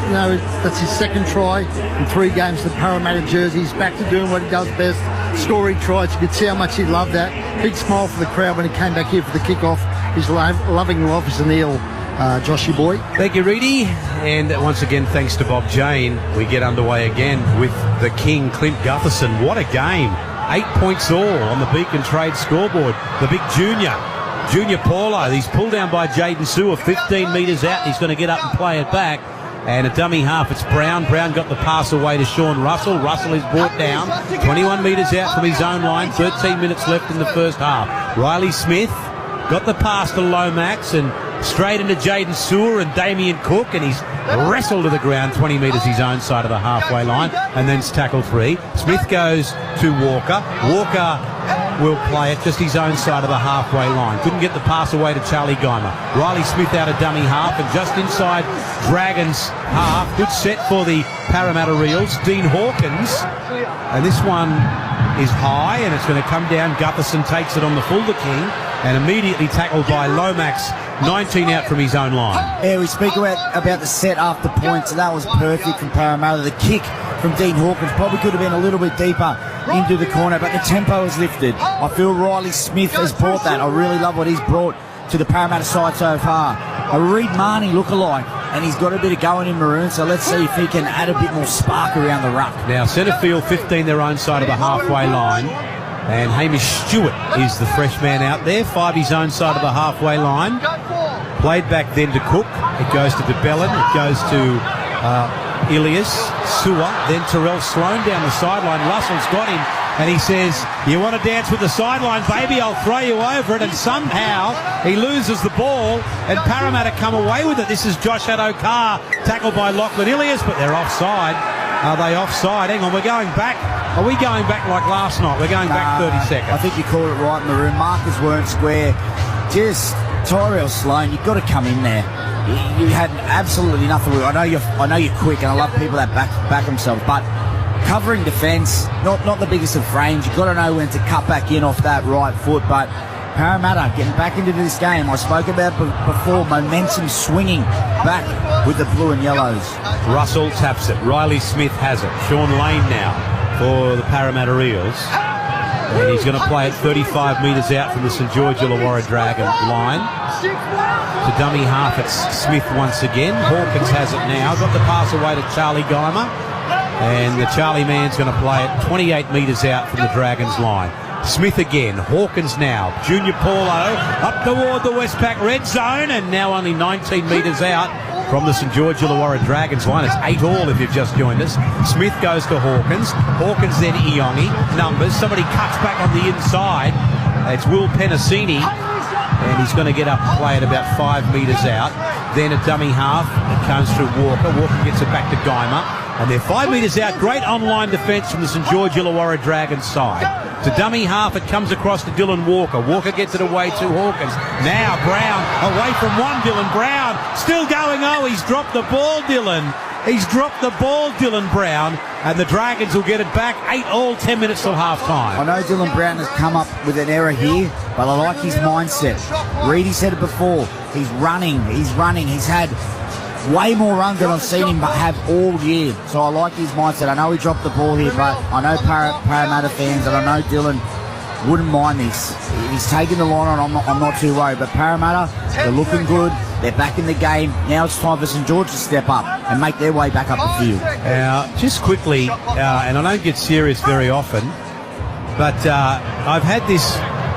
that's his second try in 3 games to Parramatta jersey. He's back to doing what he does best, scoring tries. You could see how much he loved that. Big smile for the crowd when he came back here for the kick-off. He's loving life as an Eel, Joshy boy. Thank you, Reedy. And once again, thanks to Bob Jane, we get underway again with the King, Clint Gutherson. What a game. 8 points all on the Beacon Trade scoreboard. The big Junior Paulo, he's pulled down by Jaden Sewer, 15 metres out. He's going to get up and play it back. And a dummy half, it's Brown. Brown got the pass away to Sean Russell. Russell is brought down, 21 metres out from his own line, 13 minutes left in the first half. Riley Smith got the pass to Lomax and straight into Jaden Sewer and Damien Cook, and he's wrestled to the ground 20 metres his own side of the halfway line, and then's tackle 3. Smith goes to Walker. Walker will play it just his own side of the halfway line. Couldn't get the pass away to Charlie Geimer. Riley Smith out of dummy half, and just inside Dragons half. Good set for the Parramatta Eels. Dean Hawkins, and this one is high, and it's going to come down. Gutherson takes it on the full, the King, and immediately tackled by Lomax, 19 out from his own line. Yeah, we speak about the set after points, and that was perfect from Parramatta. The kick from Dean Hawkins probably could have been a little bit deeper into the corner, but the tempo is lifted. I feel Riley Smith has brought that. I really love what he's brought to the Parramatta side so far. A Reed Marnie lookalike, and he's got a bit of going in maroon, so let's see if he can add a bit more spark around the ruck. Now, centre field, 15 their own side of the halfway line. And Hamish Stewart is the fresh man out there. 5 his own side of the halfway line. Played back then to Cook. It goes to DeBellin. It goes to Ilias, Sewer, then Terrell Sloan down the sideline. Russell's got him, and he says, "You want to dance with the sideline, baby? I'll throw you over it." And somehow he loses the ball, and Parramatta come away with it. This is Josh Adokar, tackled by Lachlan Ilias, but they're offside. Are they offside? Hang on, we're going back. Are we going back like last night? We're going back 30 seconds. I think you called it right, Maroon. Markers weren't square. Just Tyrell Sloan, you've got to come in there. You had absolutely nothing. I know you're quick, and I love people that back themselves, but covering defence, not the biggest of frames. You've got to know when to cut back in off that right foot. But Parramatta getting back into this game. I spoke about before, momentum swinging back with the blue and yellows. Russell taps it. Riley Smith has it. Sean Lane now for the Parramatta Eels. And he's going to play it 35 metres out from the St George Illawarra Dragon line. To dummy half, it's Smith once again. Hawkins has it now. Got the pass away to Charlie Geimer. And the Charlie man's going to play it 28 metres out from the Dragons line. Smith again. Hawkins now. Junior Paulo up toward the Westpac red zone, and now only 19 metres out from the St George Illawarra Dragons line. It's 8 all if you've just joined us. Smith goes to Hawkins. Hawkins then Iongi. Numbers. Somebody cuts back on the inside. It's Will Penasini, and he's going to get up and play it about 5 metres out. Then a dummy half. It comes through Walker. Walker gets it back to Geimer. And they're 5 metres out. Great online defence from the St George Illawarra Dragons side. To dummy half, it comes across to Dylan Walker. Walker gets it away to Hawkins. Now Brown away from one. Dylan Brown still going. Oh, he's dropped the ball, Dylan. He's dropped the ball, Dylan Brown. And the Dragons will get it back. 8 all, 10 minutes till half time. I know Dylan Brown has come up with an error here, but I like his mindset. Reedy said it before. He's running. He's had way more runs than I've seen him have all year. So I like his mindset. I know he dropped the ball here, but I know Parramatta fans, and I know Dylan wouldn't mind this. He's taking the line on. I'm not too worried. But Parramatta, they're looking good. They're back in the game. Now it's time for St George to step up and make their way back up the field. Now, just quickly, and I don't get serious very often, but I've had this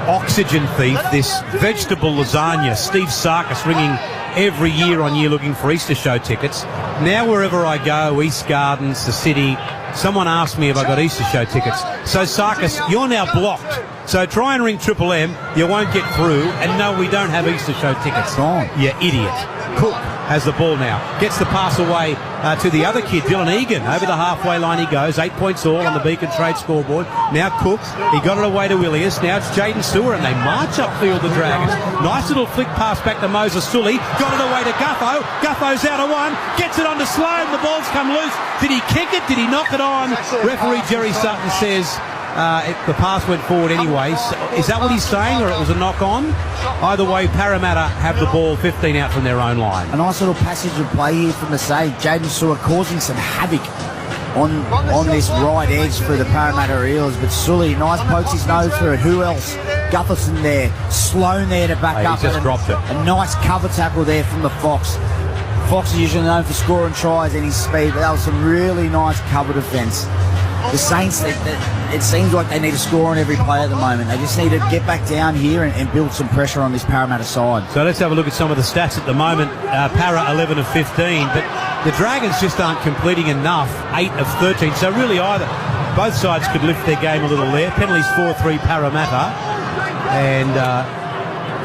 oxygen thief, this vegetable lasagna, Steve Sarkis, ringing every year on year looking for Easter show tickets. Now wherever I go, East Gardens, the city, someone asked me if I got Easter show tickets. So Sarkis, you're now blocked. So try and ring Triple M, you won't get through. And no, we don't have Easter show tickets. Gone. You idiot. Cook has the ball now. Gets the pass away to the other kid, Dylan Egan. Over the halfway line he goes. 8 points all on the Beacon Trade scoreboard. Now Cook. He got it away to Ilias. Now it's Jaden Sewer, and they march upfield, the Dragons. Nice little flick pass back to Moses Sully. Got it away to Gutho. Gutho's out of one. Gets it onto Sloan. The ball's come loose. Did he kick it? Did he knock it on? Referee Jerry Sutton says the pass went forward anyway. So is that what he's saying, or it was a knock-on? Either way, Parramatta have the ball 15 out from their own line. A nice little passage of play here from the save. Jaden Sewer causing some havoc on this right edge for the Parramatta Eels. But Sully, nice pokes his nose through it. Who else? Gutherson there. Sloan there to back up. He just dropped it. A nice cover tackle there from the Fox. Fox is usually known for scoring tries and his speed, but that was some really nice cover defence. The Saints, it seems like they need to score on every play at the moment. They just need to get back down here and build some pressure on this Parramatta side. So let's have a look at some of the stats at the moment. Para 11 of 15, but the Dragons just aren't completing enough. 8 of 13. So really both sides could lift their game a little there. Penalties 4-3 Parramatta. And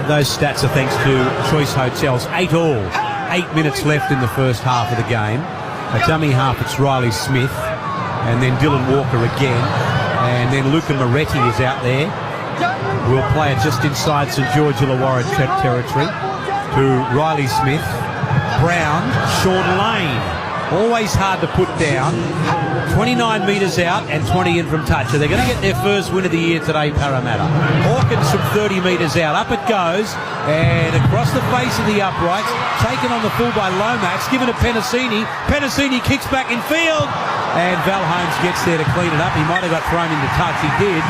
those stats are thanks to Choice Hotels. 8 all. 8 minutes left in the first half of the game. A dummy half, it's Riley Smith. And then Dylan Walker again. And then Luca Moretti is out there. We'll play it just inside St George Illawarra territory to Riley Smith. Brown, Sean Lane. Always hard to put down. 29 metres out and 20 in from touch. So they're going to get their first win of the year today, Parramatta. Hawkins from 30 metres out. Up it goes. And across the face of the uprights. Taken on the full by Lomax. Given to Penasini. Penasini kicks back in field. And Val Holmes gets there to clean it up. He might have got thrown into touch. He did.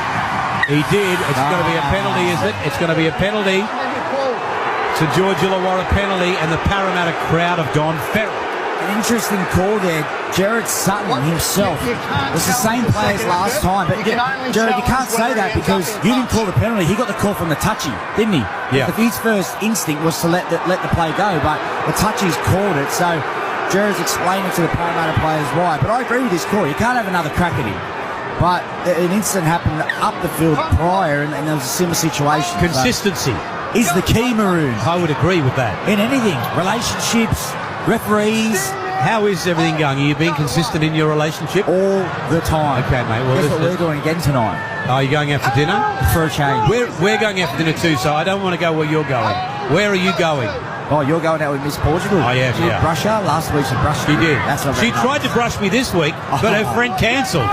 It's going to be a penalty, is it? It's going to be a penalty. St George Illawarra penalty. And the Parramatta crowd have gone feral. An interesting call there. Jared Sutton himself was the same play as last time, but Jared, you can't say that because you didn't call the penalty. He got the call from the touchy, didn't he? Yeah. His first instinct was to let the play go, but the touchy's called it, so Jared's explaining to the Parramatta players why. But I agree with his call. You can't have another crack at him. But an incident happened up the field prior, and there was a similar situation. Consistency is the key, Maroon. I would agree with that. In anything, relationships, referees. How is everything going? Are you being consistent in your relationship? All the time. Okay, mate. Well, guess what we're doing again tonight? Are you going out for dinner? For a change. We're going out for dinner too, so I don't want to go where you're going. Where are you going? Oh, you're going out with Miss Portugal. Oh, yeah. Did you brush her? Last week she brushed you. She did. That's not she tried to brush me this week, but her friend cancelled.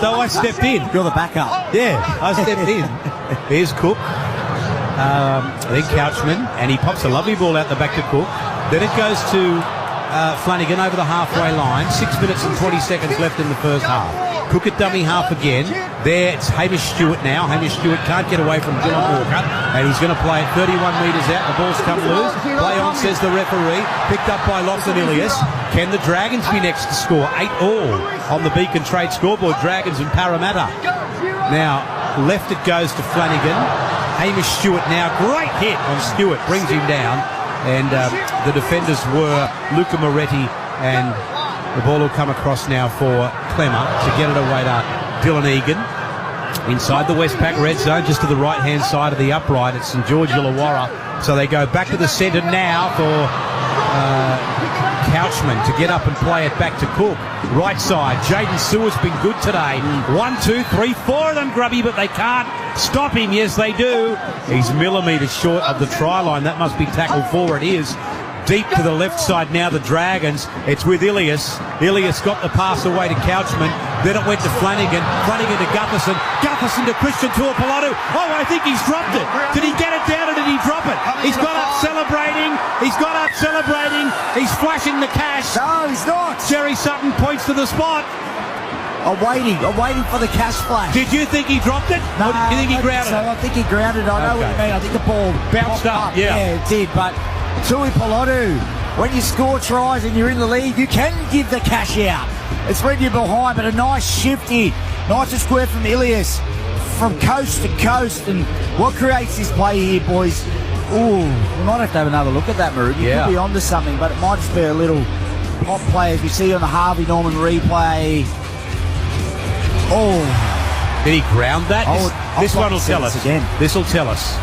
So I stepped in. You're the backup. Yeah, I stepped in. Here's Cook. Then Couchman, and he pops a lovely ball out the back to Cook. Then it goes to Flanagan over the halfway line. 6 minutes and 20 seconds left in the first half. Cook at dummy half again. There, it's Hamish Stewart now. Hamish Stewart can't get away from Dylan Walker, and he's going to play it 31 metres out. The ball's come loose. Play on, says the referee. Picked up by Lachlan Ilias. Can the Dragons be next to score? 8 all on the Beacon Trade scoreboard. Dragons and Parramatta. Now, left it goes to Flanagan. Hamish Stewart now. Great hit on Stewart. Brings him down. And the defenders were Luca Moretti, and the ball will come across now for Clemmer to get it away to Dylan Egan. Inside the Westpac red zone, just to the right-hand side of the upright, it's St George Illawarra. So they go back to the centre now for Couchman to get up and play it back to Cook. Right side, Jaden Sewer's been good today. 1, 2, 3, 4 of them, Grubby, but they can't stop him. Yes, they do. He's millimetres short of the try line. That must be tackled for. It is. Deep to the left side now, the Dragons. It's with Ilias. Ilias got the pass away to Couchman. Then it went to Flanagan. Flanagan to Gutherson. Gutherson to Christian Tuapolatu. Oh, I think he's dropped it. Did he get it down or did he drop it? He's got up celebrating. He's got up celebrating. He's flashing the cash. No, he's not. Jerry Sutton points to the spot. I'm waiting for the cash flash. Did you think he dropped it? No, or do you think he grounded it? I think he grounded it. I know what you mean. I think the ball bounced up. Yeah, it did. But Tuapolatu, when you score tries and you're in the lead, you can give the cash out. It's when you're behind, but a nice shift here. Nice and square from Ilias, from coast to coast. And what creates this play here, boys? Ooh, we might have to have another look at that, Maroon. You could be onto something, but it might just be a little pop play as we see on the Harvey Norman replay. Oh. Did he ground that? This one will tell us. Again. This will tell us.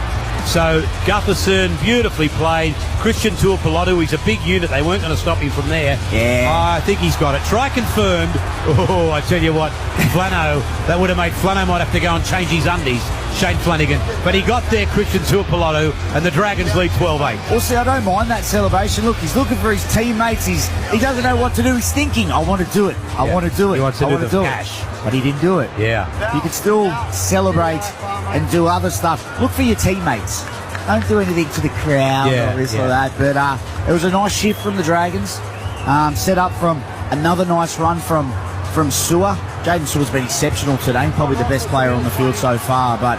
So, Gutherson, beautifully played. Christian Tuapolatu, he's a big unit. They weren't going to stop him from there. Yeah. I think he's got it. Try confirmed. Oh, I tell you what, Flano, that would have made Flano might have to go and change his undies. Shane Flanagan. But he got there, Christian Tuipulotu, and the Dragons lead 12-8. Well, see, I don't mind that celebration. Look, he's looking for his teammates. He doesn't know what to do. He's thinking, I want to do it. I want to do it. He wants to do the cash. But he didn't do it. Yeah. You can still celebrate and do other stuff. Look for your teammates. Don't do anything to the crowd or this or that. But it was a nice shift from the Dragons. Set up from another nice run from Sewer. Jaden Sewer's been exceptional today. Probably the best player on the field so far. But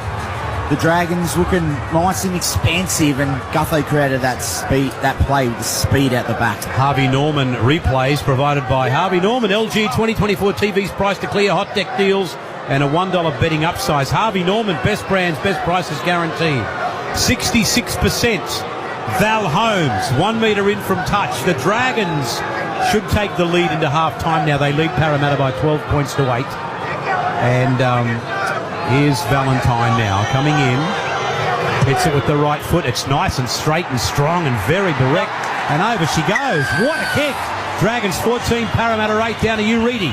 the Dragons looking nice and expansive, and Gutho created that play with the speed out the back. Harvey Norman replays provided by Harvey Norman. LG 2024 TVs priced to clear, hot deck deals, and a $1 betting upsize. Harvey Norman, best brands, best prices guaranteed. 66%. Val Holmes, 1 metre in from touch. The Dragons should take the lead into half-time now. They lead Parramatta by 12 points to 8. And here's Valentine now coming in. Hits it with the right foot. It's nice and straight and strong and very direct. And over she goes. What a kick. Dragons 14, Parramatta 8. Down to you, Reedy.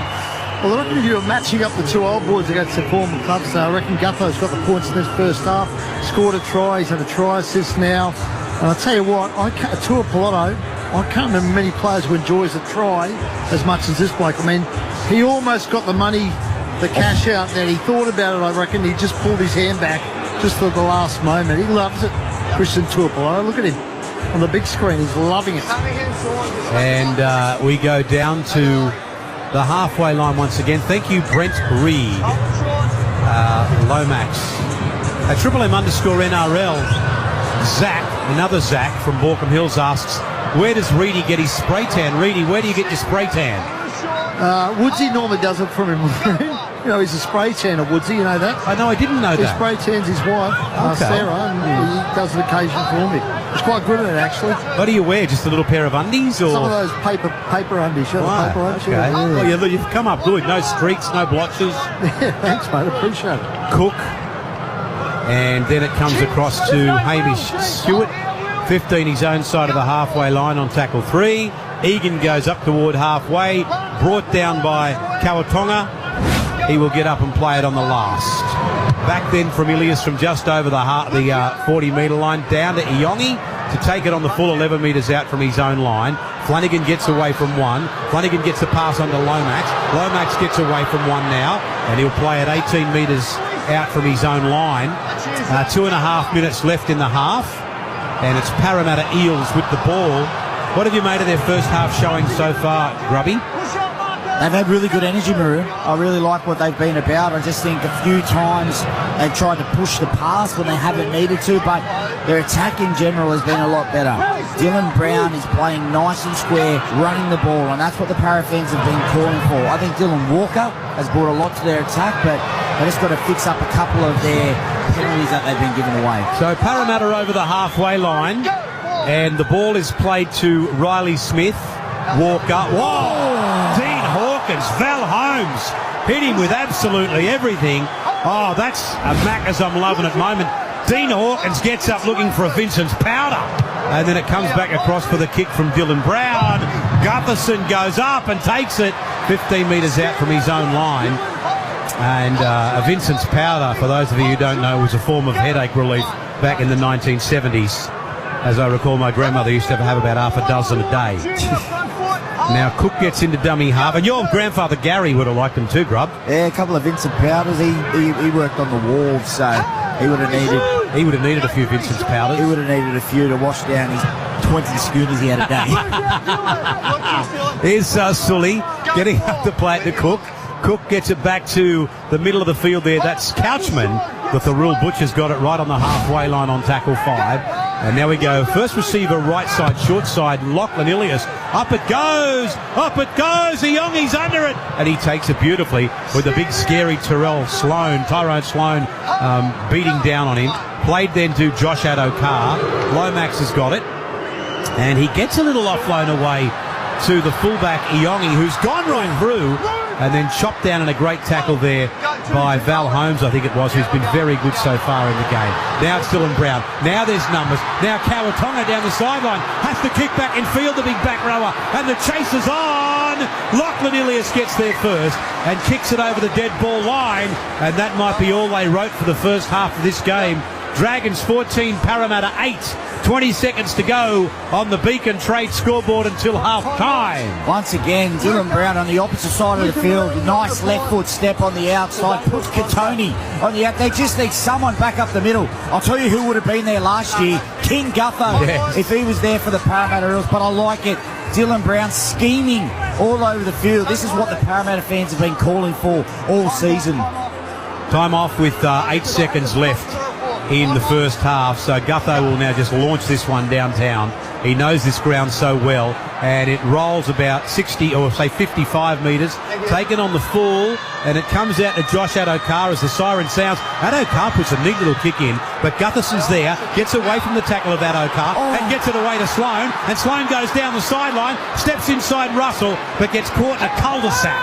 Well, I reckon if you were matching up the two old boys against the former clubs, so I reckon Gutho's got the points in this first half. Scored a try. He's had a try assist now. And I'll tell you what, Tuipulotu, I can't remember many players who enjoys a try as much as this bloke. I mean, he almost got the money, the cash out, and he thought about it, I reckon. He just pulled his hand back just at the last moment. He loves it, Christian Tuipulotu. Look at him on the big screen. He's loving it. And we go down to the halfway line once again. Thank you, Brent Reed. Lomax. Triple M _ NRL. Zach, another Zach from Borkham Hills asks, where does Reedy get his spray tan? Reedy, where do you get your spray tan? Woodsy normally does it from him. You know, he's a spray tanner, Woodsy, you know that? I know, I didn't know he that. He spray tans his wife, Sarah, and he does it occasionally for me. He's quite good at it, actually. What do you wear, just a little pair of undies? Or? Some of those paper undies, paper undies. Okay. Yeah. Well, you've come up good. No streaks, no blotches. Yeah, thanks, mate, appreciate it. Cook. And then it comes across to Hamish Stewart. 15 his own side of the halfway line on tackle 3. Egan goes up toward halfway, brought down by Kawatonga. He will get up and play it on the last. Back then from Ilias from just over the 40-metre line down to Iongi to take it on the full 11 metres out from his own line. Flanagan gets away from one. Flanagan gets the pass on to Lomax. Lomax gets away from one now, and he'll play at 18 metres out from his own line. 2.5 minutes left in the half, and it's Parramatta Eels with the ball. What have you made of their first half showing so far, Grubby? They've had really good energy, Maroon. I really like what they've been about. I just think a few times they've tried to push the pass when they haven't needed to, but their attack in general has been a lot better. Dylan Brown is playing nice and square, running the ball, and that's what the Para fans have been calling for. I think Dylan Walker has brought a lot to their attack, but they just got to fix up a couple of their penalties that they've been giving away. So Parramatta over the halfway line, and the ball is played to Riley Smith. Walker. Whoa! Dean Hawkins. Val Holmes hit him with absolutely everything. Oh, that's a Macca's I'm loving at the moment. Dean Hawkins gets up looking for a Vincent's powder. And then it comes back across for the kick from Dylan Brown. Gutherson goes up and takes it 15 metres out from his own line. And a Vincent's powder, for those of you who don't know, was a form of headache relief back in the 1970s. As I recall, my grandmother used to have about half a dozen a day. Now Cook gets into dummy half, and your grandfather Gary would have liked him too, Grub. Yeah, a couple of Vincent Powders. He worked on the Wolves, so he would have needed a few Vincent's Powders. He would have needed a few to wash down his 20 schooners he had a day. Here's Sully getting up to play it to Cook. Cook gets it back to the middle of the field there. That's Couchman. The Thurul Butcher's got it right on the halfway line on tackle 5. And now we go. First receiver, right side, short side, Lachlan Ilias. Up it goes! Iongi's under it! And he takes it beautifully with the big scary Tyrone Sloan beating down on him. Played then to Josh Addo-Carr. Lomax has got it. And he gets a little offload away to the fullback Iongi, who's gone right through, and then chopped down in a great tackle there by Val Holmes, I think it was, who's been very good so far in the game. Now it's Dylan Brown. Now there's numbers. Now Kawatonga down the sideline. Has to kick back in field, the big back rower. And the chase is on. Lachlan Ilias gets there first and kicks it over the dead ball line. And that might be all they wrote for the first half of this game. Dragons 14, Parramatta 8. 20 seconds to go on the Beacon Trade scoreboard until half-time. Once again, Dylan Brown on the opposite side of the field. Nice left foot step on the outside. Puts Katoni on the out. They just need someone back up the middle. I'll tell you who would have been there last year. King Gutho, if he was there for the Parramatta Eels. But I like it. Dylan Brown scheming all over the field. This is what the Parramatta fans have been calling for all season. Time off with 8 seconds left in the first half, so Gutho will now just launch this one downtown. He knows this ground so well, and it rolls about 60 or say 55 metres, taken on the full, and it comes out to Josh Adokar as the siren sounds. Adokar puts a neat little kick in, but Gutherson's there, gets away from the tackle of Adokar and gets it away to Sloan, and Sloan goes down the sideline, steps inside Russell, but gets caught in a cul-de-sac,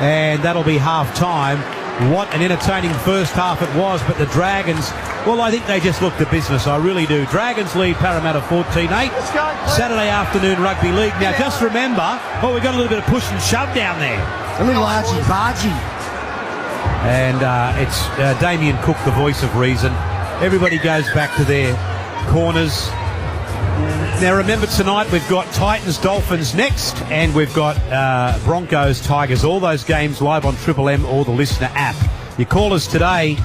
and that'll be half-time. What an entertaining first half it was, but the Dragons, well, I think they just looked the business. I really do. Dragons lead Parramatta 14-8. Saturday afternoon rugby league. Now, just remember, we've got a little bit of push and shove down there. A little argy-bargy. And it's Damien Cook, the voice of reason. Everybody goes back to their corners. Now, remember, tonight we've got Titans-Dolphins next, and we've got Broncos-Tigers. All those games live on Triple M or the Listener app. Your callers today,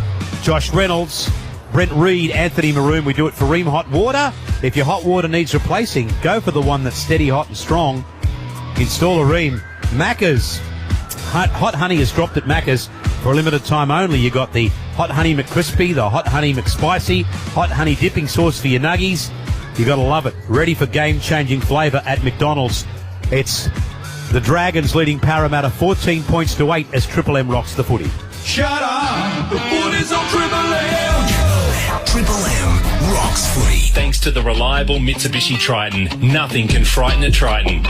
Josh Reynolds, Brent Reed, Anthony Maroon. We do it for Ream Hot Water. If your hot water needs replacing, go for the one that's steady, hot and strong. Install a Ream. Macca's. Hot Honey is dropped at Macca's for a limited time only. You got the Hot Honey McCrispy, the Hot Honey McSpicy, Hot Honey dipping sauce for your nuggies. You got to love it. Ready for game-changing flavour at McDonald's. It's the Dragons leading Parramatta 14 points to 8 as Triple M rocks the footy. Shut up! The footy's on Triple M! Triple M rocks footy. Thanks to the reliable Mitsubishi Triton, nothing can frighten a Triton.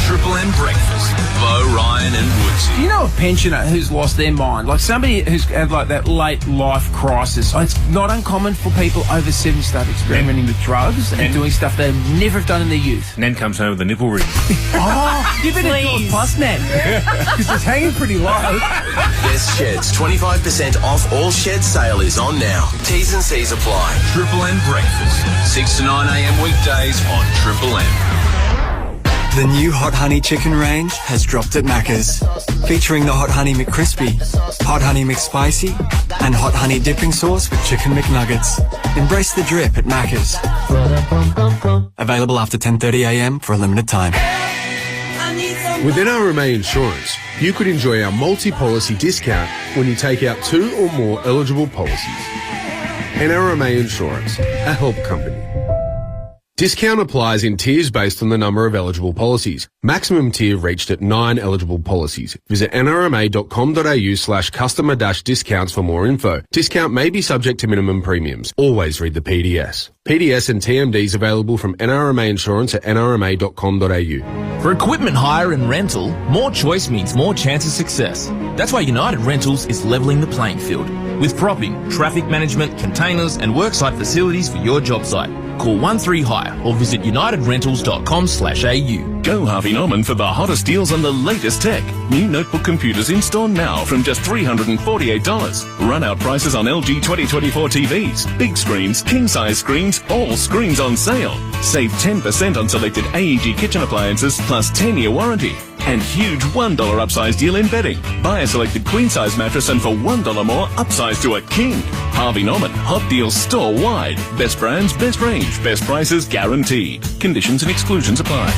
Triple M breakfast. Bo, Ryan and Woodsy. Do you know a pensioner who's lost their mind? Like somebody who's had like that late life crisis. It's not uncommon for people over 70 start experimenting with drugs and doing stuff they've never done in their youth. And then comes home with a nipple ring. Give it a Jaws Plus, man. Because it's hanging pretty low. Best Sheds 25% off all shed sale is on now. T's and C's apply. Triple M breakfast. 6 to 9 a.m. weekdays on Triple M. The new Hot Honey Chicken range has dropped at Macca's, featuring the Hot Honey McCrispy, Hot Honey McSpicy, and Hot Honey dipping sauce with Chicken McNuggets. Embrace the drip at Macca's. Available after 10:30 a.m. for a limited time. With NRMA Insurance, you could enjoy our multi-policy discount when you take out 2 or more eligible policies. NRMA Insurance, a help company. Discount applies in tiers based on the number of eligible policies. Maximum tier reached at 9 eligible policies. Visit nrma.com.au/customer-discounts for more info. Discount may be subject to minimum premiums. Always read the PDS. PDS and TMDs available from NRMA Insurance at nrma.com.au. For equipment hire and rental, more choice means more chance of success. That's why United Rentals is levelling the playing field with propping, traffic management, containers and worksite facilities for your job site. Call 13-HIRE or visit unitedrentals.com/au. Go Harvey Norman for the hottest deals on the latest tech. New notebook computers in store now from just $348. Run out prices on LG 2024 TVs. Big screens, king-size screens, all screens on sale. Save 10% on selected AEG kitchen appliances plus 10-year warranty. And huge $1 upsize deal in bedding. Buy a selected queen-size mattress and for $1 more, upsize to a king. Harvey Norman, hot deals store-wide. Best brands, best range, best prices guaranteed. Conditions and exclusions apply.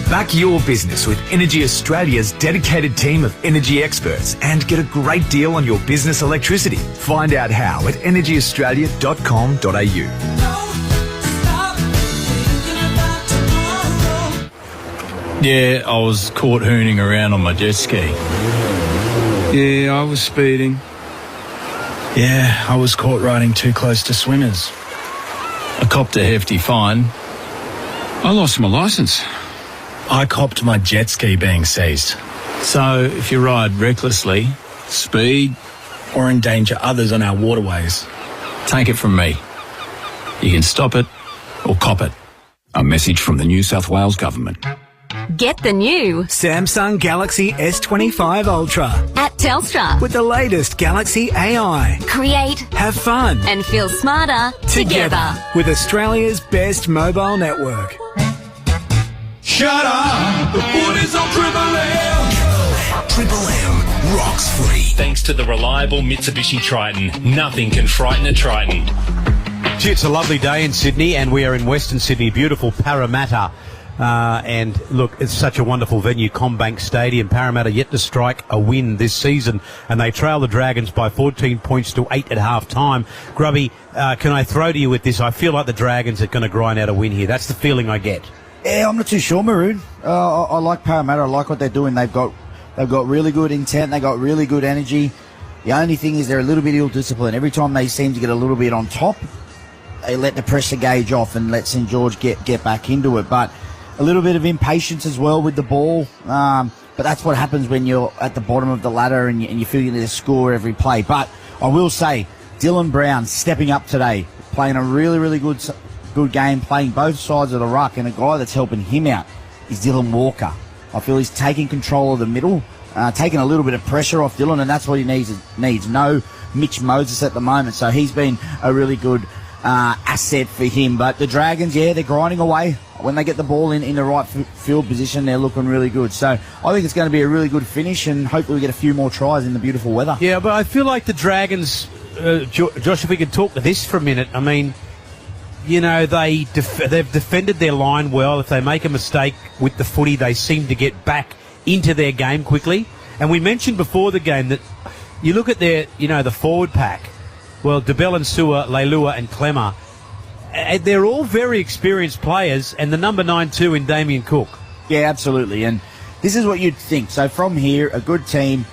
Back your business with Energy Australia's dedicated team of energy experts and get a great deal on your business electricity. Find out how at energyaustralia.com.au. Yeah, I was caught hooning around on my jet ski. Yeah, I was speeding. Yeah, I was caught riding too close to swimmers. I copped a hefty fine. I lost my licence. I copped my jet ski being seized. So if you ride recklessly, speed, or endanger others on our waterways. Take it from me. You can stop it or cop it. A message from the New South Wales Government. Get the new Samsung Galaxy S25 Ultra at Telstra with the latest Galaxy AI. Create, have fun, and feel smarter together with Australia's best mobile network. Shut up! The footy's on Triple M! Triple M rocks footy. Thanks to the reliable Mitsubishi Triton, nothing can frighten a Triton. Gee, it's a lovely day in Sydney, and we are in Western Sydney, beautiful Parramatta. And look, it's such a wonderful venue, CommBank Stadium. Parramatta yet to strike a win this season, and they trail the Dragons by 14 points to 8 at half time. Grubby, can I throw to you with this? I feel like the Dragons are going to grind out a win here. That's the feeling I get. Yeah, I'm not too sure, Maroon. I like Parramatta. I like what they're doing. They've got really good intent. They got really good energy. The only thing is they're a little bit ill-disciplined. Every time they seem to get a little bit on top, they let the pressure gauge off and let St George get back into it. But a little bit of impatience as well with the ball. But that's what happens when you're at the bottom of the ladder and you feel you need to score every play. But I will say, Dylan Brown stepping up today, playing a really, really good game, playing both sides of the ruck, and a guy that's helping him out is Dylan Walker. I feel he's taking control of the middle, taking a little bit of pressure off Dylan, and that's what he needs. No Mitch Moses at the moment, so he's been a really good asset for him. But the Dragons, they're grinding away. When they get the ball in the right field position, they're looking really good. So I think it's going to be a really good finish, and hopefully we get a few more tries in the beautiful weather. Yeah, but I feel like the Dragons, Josh, if we could talk to this for a minute, I mean, you know, they've defended their line well. If they make a mistake with the footy, they seem to get back into their game quickly. And we mentioned before the game that you look at their, the forward pack. Well, DeBell and Sewer, Leilua and Clemmer, they're all very experienced players, and the number 9-2 in Damien Cook. Yeah, absolutely. And this is what you'd think. So from here, a good team,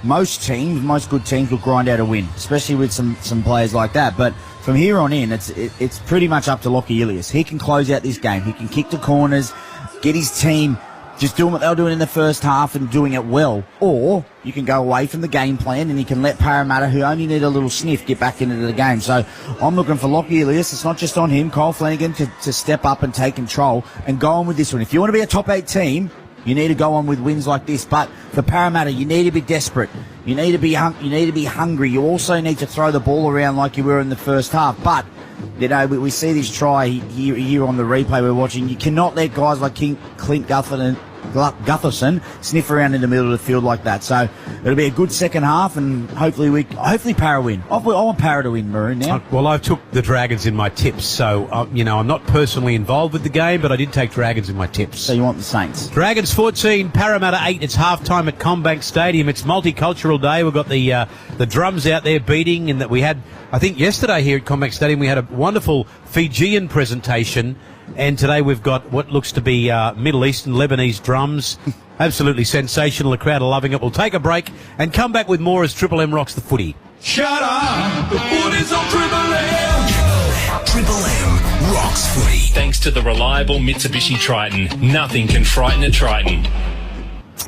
most good teams will grind out a win, especially with some players like that. But from here on in, it's pretty much up to Lockie Ilias. He can close out this game. He can kick the corners, get his team just doing what they were doing in the first half and doing it well. Or you can go away from the game plan and you can let Parramatta, who only need a little sniff, get back into the game. So I'm looking for Lockie Ilias. It's not just on him, Kyle Flanagan, to step up and take control and go on with this one. If you want to be a top 8 team, you need to go on with wins like this. But for Parramatta, you need to be desperate. You need to be hungry. You also need to throw the ball around like you were in the first half. But we see this try here on the replay we're watching. You cannot let guys like Clint Gutherson sniff around in the middle of the field like that. So it'll be a good second half, and hopefully Para win. I want Para to win, Maroon, now. Well, I took the Dragons in my tips, so I'm not personally involved with the game, but I did take Dragons in my tips. So you want the Saints? Dragons 14, Parramatta 8. It's halftime at CommBank Stadium. It's multicultural day. We've got the drums out there beating, and that we had, I think yesterday here at CommBank Stadium, we had a wonderful Fijian presentation. And today we've got what looks to be Middle Eastern, Lebanese drums. Absolutely sensational. The crowd are loving it. We'll take a break and come back with more as Triple M rocks the footy. Shut up! The footy's on Triple M! Triple M rocks footy. Thanks to the reliable Mitsubishi Triton, nothing can frighten a Triton.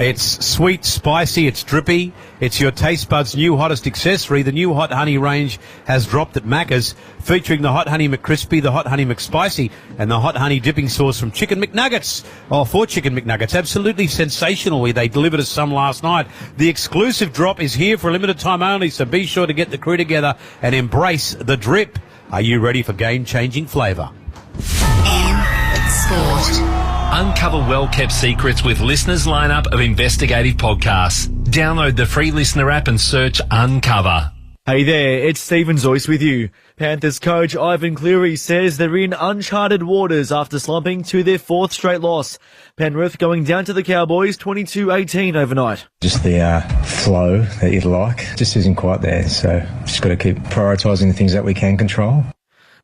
It's sweet, spicy, it's drippy. It's your taste buds' new hottest accessory. The new Hot Honey range has dropped at Macca's, featuring the Hot Honey McCrispy, the Hot Honey McSpicy, and the Hot Honey dipping sauce from Chicken McNuggets. Oh, for Chicken McNuggets. Absolutely sensational. They delivered us some last night. The exclusive drop is here for a limited time only, so be sure to get the crew together and embrace the drip. Are you ready for game-changing flavour? Sport. Uncover well-kept secrets with Listener's lineup of investigative podcasts. Download the free Listener app and search Uncover. Hey there, it's Stephen Zoyce with you. Panthers coach Ivan Cleary says they're in uncharted waters after slumping to their 4th straight loss. Penrith going down to the Cowboys 22-18 overnight. Just the flow that you'd like just isn't quite there, so just got to keep prioritising the things that we can control.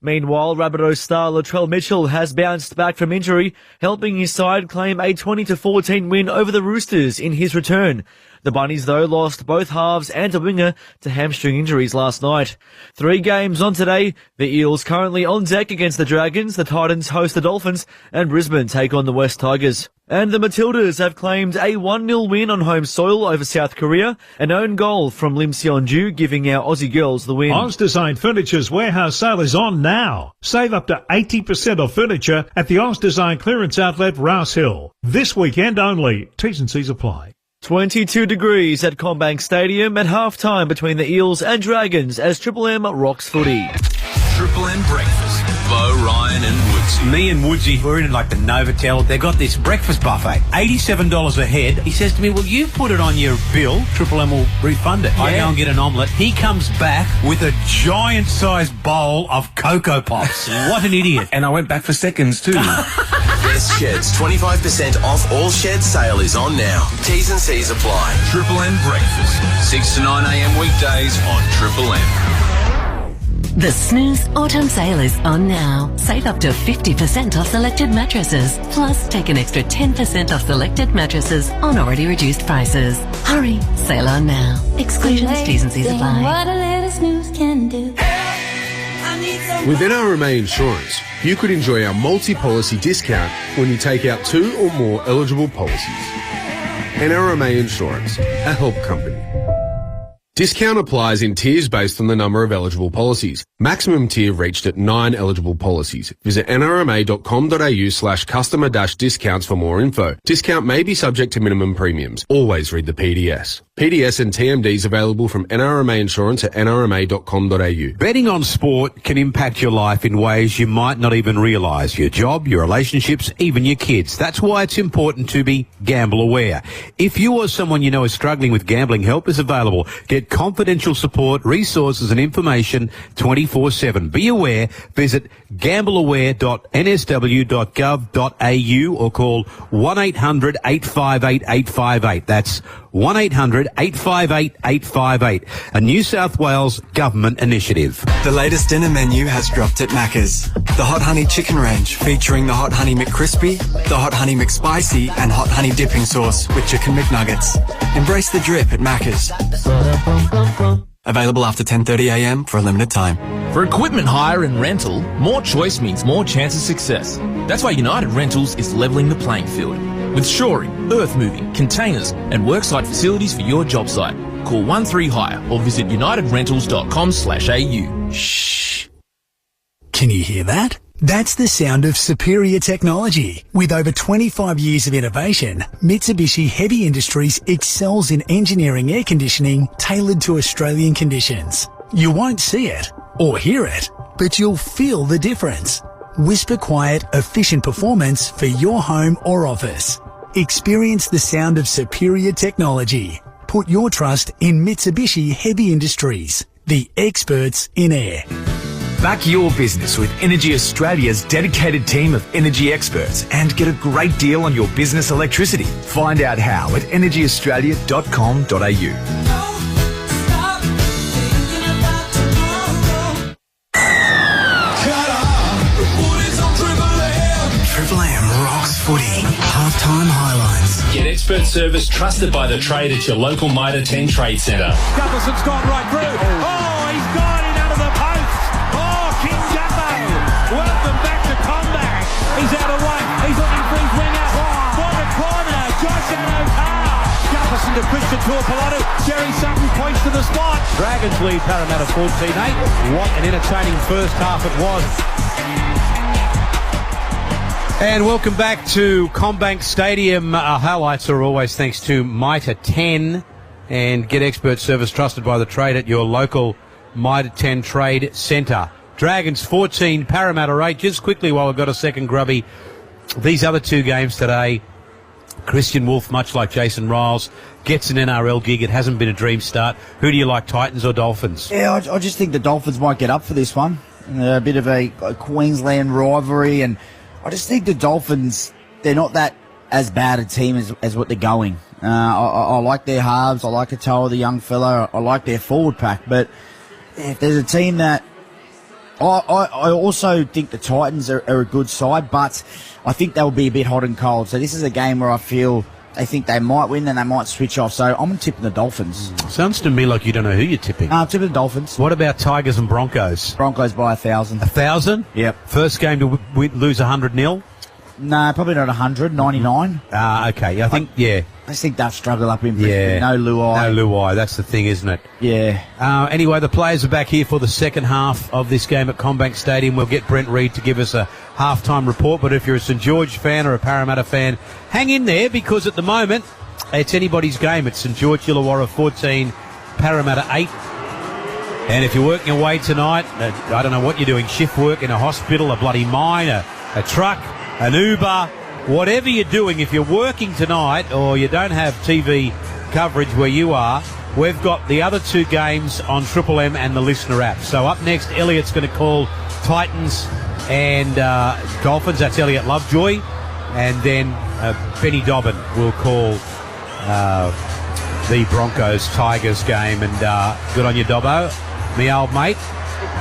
Meanwhile, Rabbitohs star Latrell Mitchell has bounced back from injury, helping his side claim a 20-14 win over the Roosters in his return. The Bunnies, though, lost both halves and a winger to hamstring injuries last night. 3 games on today. The Eels currently on deck against the Dragons, the Titans host the Dolphins, and Brisbane take on the West Tigers. And the Matildas have claimed a 1-0 win on home soil over South Korea, an own goal from Lim Seon-ju giving our Aussie girls the win. Oz Design Furniture's warehouse sale is on now. Save up to 80% off furniture at the Oz Design clearance outlet Rouse Hill. This weekend only. T's and C's apply. 22 degrees at CommBank Stadium at half-time between the Eels and Dragons as Triple M rocks footy. Triple M Breakfast. Bo, Ryan and Woodsy. Me and Woodsy, we're in like the Novotel. They've got this breakfast buffet, $87 a head. He says to me, well, you put it on your bill. Triple M will refund it. Yeah. I go and get an omelette. He comes back with a giant-sized bowl of Cocoa Pops. What an idiot. And I went back for seconds too. Best Sheds 25% off all shed sale is on now. T's and C's apply. Triple M Breakfast. 6 to 9 a.m. weekdays on Triple M. The Snooze Autumn Sale is on now. Save up to 50% off selected mattresses. Plus, take an extra 10% off selected mattresses on already reduced prices. Hurry, sale on now. Exclusions, T's and C's apply. What a little snooze can do. With NRMA Insurance, you could enjoy our multi-policy discount when you take out 2 or more eligible policies. NRMA Insurance, a help company. Discount applies in tiers based on the number of eligible policies. Maximum tier reached at 9 eligible policies. Visit nrma.com.au/customer-discounts for more info. Discount may be subject to minimum premiums. Always read the PDS. PDS and TMDs available from NRMA Insurance at nrma.com.au. Betting on sport can impact your life in ways you might not even realise. Your job, your relationships, even your kids. That's why it's important to be gamble aware. If you or someone you know is struggling with gambling, help is available. Get confidential support, resources and information 24/7. Be aware. Visit gambleaware.nsw.gov.au or call 1-800-858-858. That's 1-800-858-858. A New South Wales government initiative. The latest dinner menu has dropped at Macca's. The Hot Honey Chicken Range featuring the Hot Honey McCrispy, the Hot Honey McSpicy and Hot Honey Dipping Sauce with Chicken McNuggets. Embrace the drip at Macca's. Available after 10:30am for a limited time. For equipment hire and rental, more choice means more chance of success. That's why United Rentals is levelling the playing field. With shoring, earth moving, containers and worksite facilities for your job site. Call 13Hire or visit unitedrentals.com/au. Shh. Can you hear that? That's the sound of superior technology. With over 25 years of innovation, Mitsubishi Heavy Industries excels in engineering air conditioning tailored to Australian conditions. You won't see it or hear it, but you'll feel the difference. Whisper quiet, efficient performance for your home or office. Experience the sound of superior technology. Put your trust in Mitsubishi Heavy Industries, the experts in air. Back your business with Energy Australia's dedicated team of energy experts and get a great deal on your business electricity. Find out how at energyaustralia.com.au. Triple M rocks footy. Halftime highlights. Get expert service trusted by the trade at your local Mitre 10 Trade Centre. Gutherson's gone right through. Oh, he's gone in under the post. Oh, King Gutho. Welcome back to combat. He's out of one. He's looking for his winger. For the corner, Josh Adokar. Gutherson to Christian Tuapolotu. Jerry Sutton points to the spot. Dragons lead Parramatta 14-8. What an entertaining first half it was. And welcome back to CommBank Stadium. Our highlights are always thanks to Mitre 10 and get expert service trusted by the trade at your local Mitre 10 Trade Centre. Dragons 14, Parramatta 8. Just quickly while we've got a second, Grubby, these other two games today, Christian Wolf, much like Jason Riles, gets an NRL gig. It hasn't been a dream start. Who do you like, Titans or Dolphins? Yeah, I just think the Dolphins might get up for this one. A bit of a Queensland rivalry, and I just think the Dolphins, they're not that as bad a team as what they're going. I like their halves. I like Atoa, the young fella. I like their forward pack. But if there's a team that... I also think the Titans are a good side, but I think they'll be a bit hot and cold. So this is a game where I feel they think they might win, then they might switch off. So I'm tipping the Dolphins. Sounds to me like you don't know who you're tipping. I'm tipping the Dolphins. What about Tigers and Broncos? Broncos by 1,000. 1,000? Yep. First game to lose 100-0? No, probably not 100, 99. Okay. I think, I just think they've struggled up in Brisbane. Yeah. No Luai. No Luai. That's the thing, isn't it? Yeah. Anyway, the players are back here for the second half of this game at CommBank Stadium. We'll get Brent Reid to give us a halftime report, but if you're a St George fan or a Parramatta fan, hang in there, because at the moment it's anybody's game. It's St George Illawarra 14, Parramatta 8. And if you're working away tonight, I don't know what you're doing, shift work in a hospital, a bloody mine, a truck, an Uber, whatever you're doing, if you're working tonight or you don't have TV coverage where you are, we've got the other two games on Triple M and the Listener app. So up next, Elliot's going to call Titans and Dolphins. That's Elliot Lovejoy. And then Benny Dobbin will call the Broncos-Tigers game. And good on you, Dobbo, me old mate.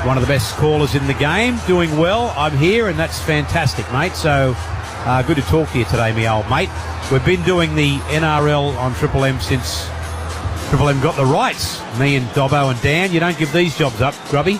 One of the best callers in the game, doing well. I'm here, and that's fantastic, mate. So good to talk to you today, me old mate. We've been doing the NRL on Triple M since Triple M got the rights. Me and Dobbo and Dan. You don't give these jobs up, Grubby.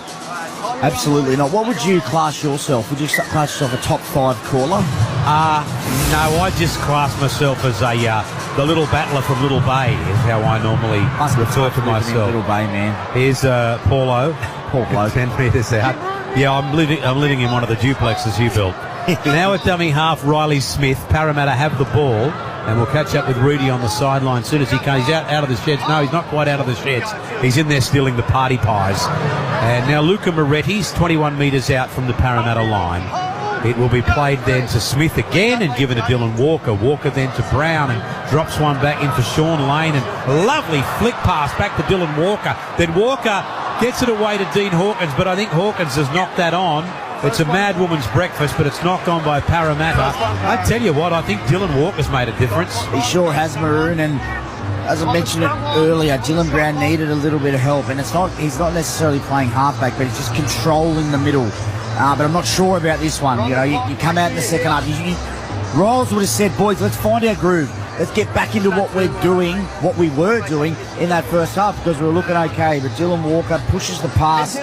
Absolutely not. What would you class yourself? Would you class yourself a top 5 caller? No, I just class myself as the little battler from Little Bay is how I normally refer to myself. Little Bay, man. Here's Paulo. Paul bloke. 10 metres out. Yeah, I'm living in one of the duplexes you built. Now at dummy half, Riley Smith. Parramatta have the ball, and we'll catch up with Rudy on the sideline as soon as he comes. He's out of the sheds. No, he's not quite out of the sheds. He's in there stealing the party pies. And now Luca Moretti's 21 metres out from the Parramatta line. It will be played then to Smith again and given to Dylan Walker. Walker then to Brown and drops one back in for Sean Lane. And a lovely flick pass back to Dylan Walker. Then Walker gets it away to Dean Hawkins, but I think Hawkins has knocked that on. It's a mad woman's breakfast, but it's knocked on by Parramatta. I tell you what, I think Dylan Walker's made a difference. He sure has, Maroon, and as I mentioned it earlier, Dylan Brown needed a little bit of help, and he's not necessarily playing halfback, but he's just controlling the middle. But I'm not sure about this one. You know, you come out in the second half. Riles would have said, boys, let's find our groove. Let's get back into what we were doing in that first half, because we were looking okay. But Dylan Walker pushes the pass,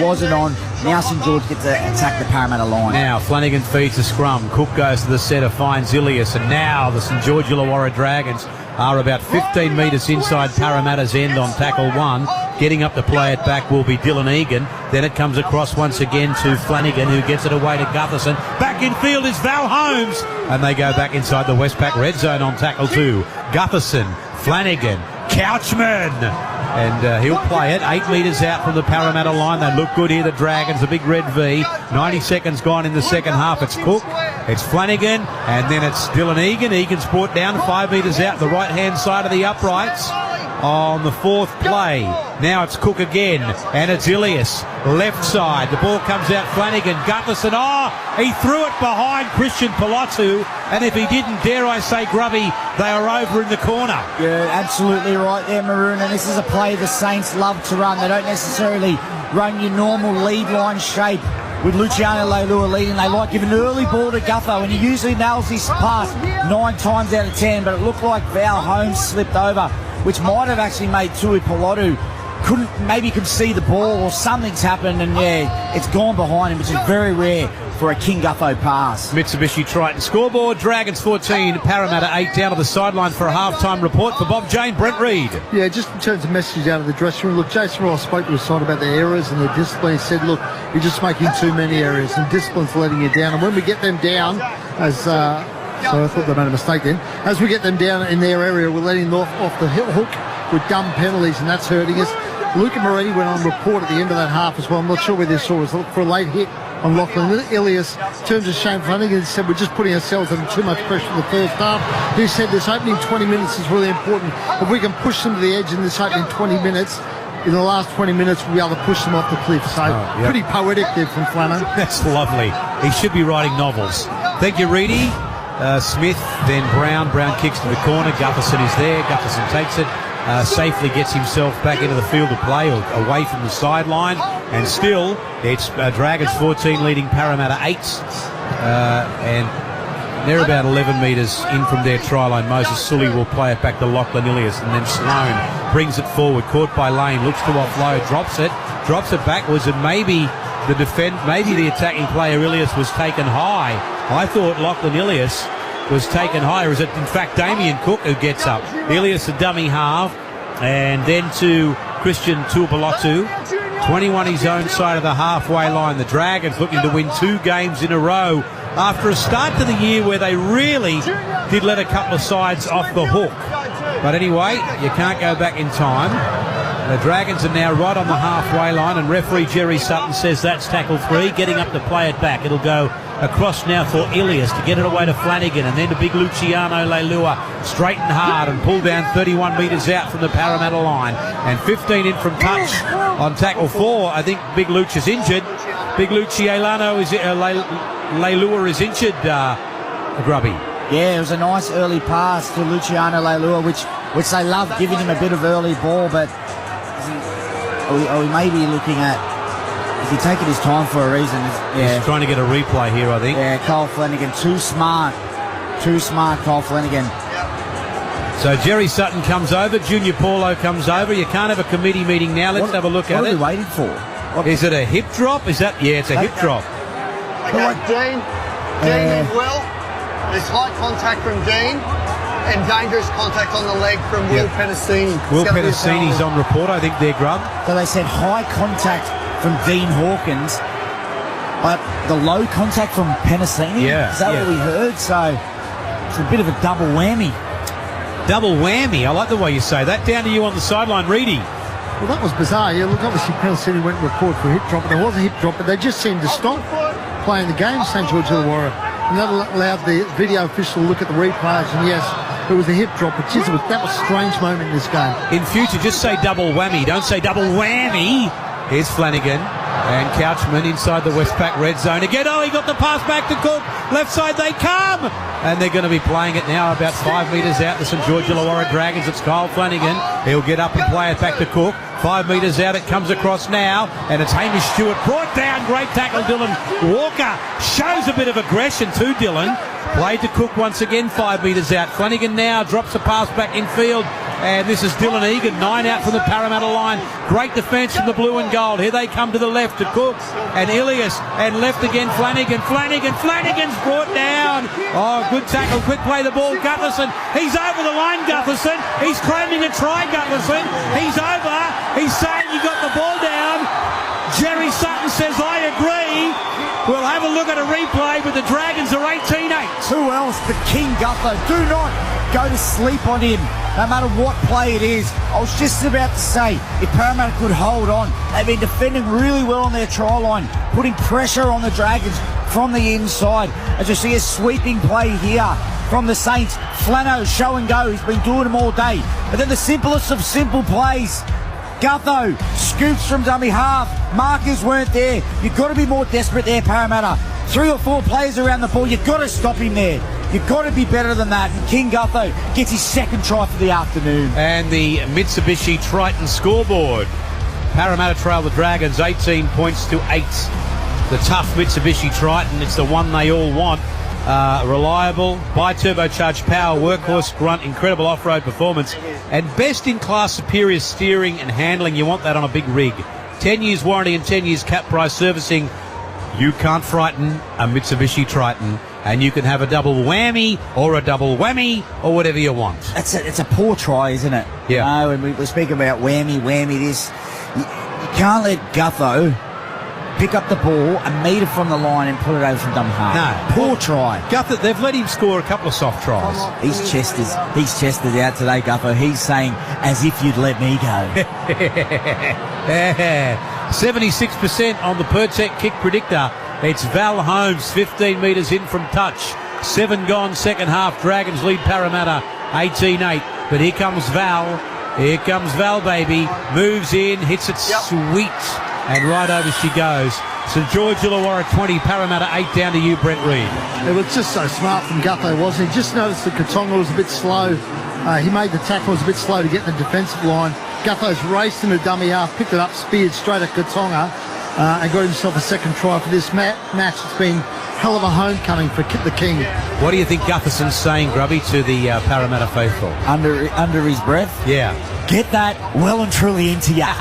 wasn't on. Now St George gets to attack the Parramatta line. Now Flanagan feeds the scrum. Cook goes to the centre, finds Ilias, and now the St George Illawarra Dragons are about 15 metres inside Parramatta's end on tackle 1. Getting up to play it back will be Dylan Egan. Then it comes across once again to Flanagan, who gets it away to Gutherson. Back in field is Val Holmes. And they go back inside the Westpac red zone on tackle 2. Gutherson, Flanagan, Couchman. And he'll play it 8 metres out from the Parramatta line. They look good here, the Dragons, the big red V. 90 seconds gone in the second half. It's Cook, it's Flanagan, and then it's Dylan Egan. Egan's brought down 5 metres out the right-hand side of the uprights on the 4th play. Now it's Cook again, and it's Ilias, left side. The ball comes out, Flanagan, Gutherson. Oh, he threw it behind Christian Pilotu, and if he didn't, dare I say, Grubby, they are over in the corner. Yeah, absolutely right there, Maroon, and this is a play the Saints love to run. They don't necessarily run your normal lead line shape. With Luciano Leilua leading, they like giving an early ball to Gutho, and he usually nails this pass 9 times out of 10, but it looked like Val Holmes slipped over, which might have actually made Tui Pilotu could see the ball, or something's happened, and yeah, it's gone behind him, which is very rare for a King Gutho pass. Mitsubishi Triton scoreboard, Dragons 14, Parramatta 8, down to the sideline for a halftime report for Bob Jane, Brent Reid. Yeah, just in terms of messages out of the dressing room, look, Jason Ross spoke to his side about the errors and the discipline. He said, look, you're just making too many errors and discipline's letting you down, and when we get them down, so I thought they made a mistake then. As we get them down in their area, we're letting them off the hook with dumb penalties, and that's hurting us. Luca Moretti went on report at the end of that half as well. I'm not sure whether you saw it, was for a late hit on Lachlan Ilias. In terms of Shane Flanagan, he said we're just putting ourselves under too much pressure in the first half. He said this opening 20 minutes is really important. If we can push them to the edge in this opening 20 minutes, in the last 20 minutes, we'll be able to push them off the cliff. So pretty poetic there from Flanagan. That's lovely. He should be writing novels. Thank you, Reedy. Smith, then Brown. Brown kicks to the corner. Gutherson is there. Gutherson takes it. Safely gets himself back into the field of play, or away from the sideline, and still it's Dragons 14 leading Parramatta 8, and They're about 11 metres in from their try line. Moses Sully will play it back to Lachlan Ilias, and then Sloan brings it forward. Caught by Lane, looks to offload, drops it backwards, and maybe the attacking player Ilias was taken high. I thought Lachlan Ilias was taken high. Or is it in fact Damien Cook who gets up? Ilias a dummy half, and then to Christian Tuipulotu. 21 his own side of the halfway line. The Dragons looking to win 2 games in a row after a start to the year where they really did let a couple of sides off the hook. But anyway, you can't go back in time. The Dragons are now right on the halfway line, and referee Jerry Sutton says that's tackle 3, getting up to play it back. It'll go across now for Ilias to get it away to Flanagan, and then to big Luciano Leilua, straight and hard, and pull down 31 metres out from the Parramatta line, and 15 in from touch on tackle 4. I think big Luch is injured. Big Luciano Leilua is injured, Grubby. Yeah, it was a nice early pass to Luciano Leilua, which they love giving him a bit of early ball, but we may be looking at, is he taking his time for a reason? Yeah. He's trying to get a replay here, I think. Yeah, Cole Flanagan, too smart, Cole Flanagan. So Jerry Sutton comes over, Junior Paulo comes over. You can't have a committee meeting now. Let's have a look at it. What are we waiting for? Is it a hip drop? Is that? Yeah, it's a hip drop. Okay, Dean and Will. There's high contact from Dean and dangerous contact on the leg from Will Penasini. Will Penasini's on report, I think they're Grub. So they said high contact from Dean Hawkins, but the low contact from Penasini? Yeah. Is that what we heard? So it's a bit of a double whammy. Double whammy. I like the way you say that. Down to you on the sideline, Reedy. Well, that was bizarre. Yeah, look, obviously Penasini went and recorded for a hip drop, and there was a hip drop, but they just seemed to stop playing the game, St. George Illawarra. And that allowed the video official to look at the replays, and yes, it was a hip drop, but geez, that was a strange moment in this game. In future, just say double whammy. Don't say double whammy. Here's Flanagan and Couchman inside the Westpac red zone again. Oh, he got the pass back to Cook. Left side they come. And they're going to be playing it now about 5 metres out. The St. George Illawarra Dragons. It's Kyle Flanagan. He'll get up and play it back to Cook. 5 metres out, it comes across now, and it's Hamish Stewart brought down. Great tackle, Dylan Walker shows a bit of aggression too, Dylan. Played to Cook once again, 5 metres out. Flanagan now drops the pass back in field, and this is Dylan Egan, 9 out from the Parramatta line. Great defence from the blue and gold. Here they come to the left to Cook and Ilias, and left again Flanagan's brought down. Oh, good tackle, quick play the ball, Gutherson. He's over the line, Gutherson. He's claiming a try, Gutherson. He's over. He's saying you got the ball down. Jerry Sutton says, I agree. We'll have a look at a replay, but the Dragons are 18-8. Who else but King Gutho? Do not go to sleep on him, no matter what play it is. I was just about to say, if Parramatta could hold on, they've been defending really well on their try line, putting pressure on the Dragons from the inside. As you see a sweeping play here from the Saints. Flano, show and go. He's been doing them all day. But then the simplest of simple plays, Gutho scoops from dummy half. Markers weren't there. You've got to be more desperate there, Parramatta. 3 or 4 players around the ball. You've got to stop him there. You've got to be better than that. And King Gutho gets his second try for the afternoon. And the Mitsubishi Triton scoreboard. Parramatta trail the Dragons 18 points to 8. The tough Mitsubishi Triton. It's the one they all want. Reliable, bi-turbocharged power, workhorse grunt, incredible off-road performance, and best-in-class superior steering and handling. You want that on a big rig. 10 years warranty and 10 years cap price servicing. You can't frighten a Mitsubishi Triton, and you can have a double whammy or a double whammy or whatever you want. It's a poor try, isn't it? Yeah. When we speak about whammy this, you can't let Gutho pick up the ball a metre from the line and put it over from dumb half. No. Poor try. Gutho, they've let him score a couple of soft tries. He's chested out today, Gutho. He's saying, as if you'd let me go. 76% on the Pertec kick predictor. It's Val Holmes, 15 metres in from touch. 7 gone, second half. Dragons lead Parramatta 18-8. But here comes Val. Here comes Val, baby. Moves in, hits it sweet. And right over she goes. St. George Illawarra 20, Parramatta 8. Down to you, Brent Reid. It was just so smart from Gutho, wasn't he? Just noticed that Katonga was a bit slow. He made the tackle, was a bit slow to get in the defensive line. Gutho's raced in the dummy half, picked it up, speared straight at Katonga, and got himself a second try for this match. It's been hell of a homecoming for the King. What do you think Gutherson's saying, Grubby, to the Parramatta faithful? Under his breath? Yeah. Get that well and truly into ya.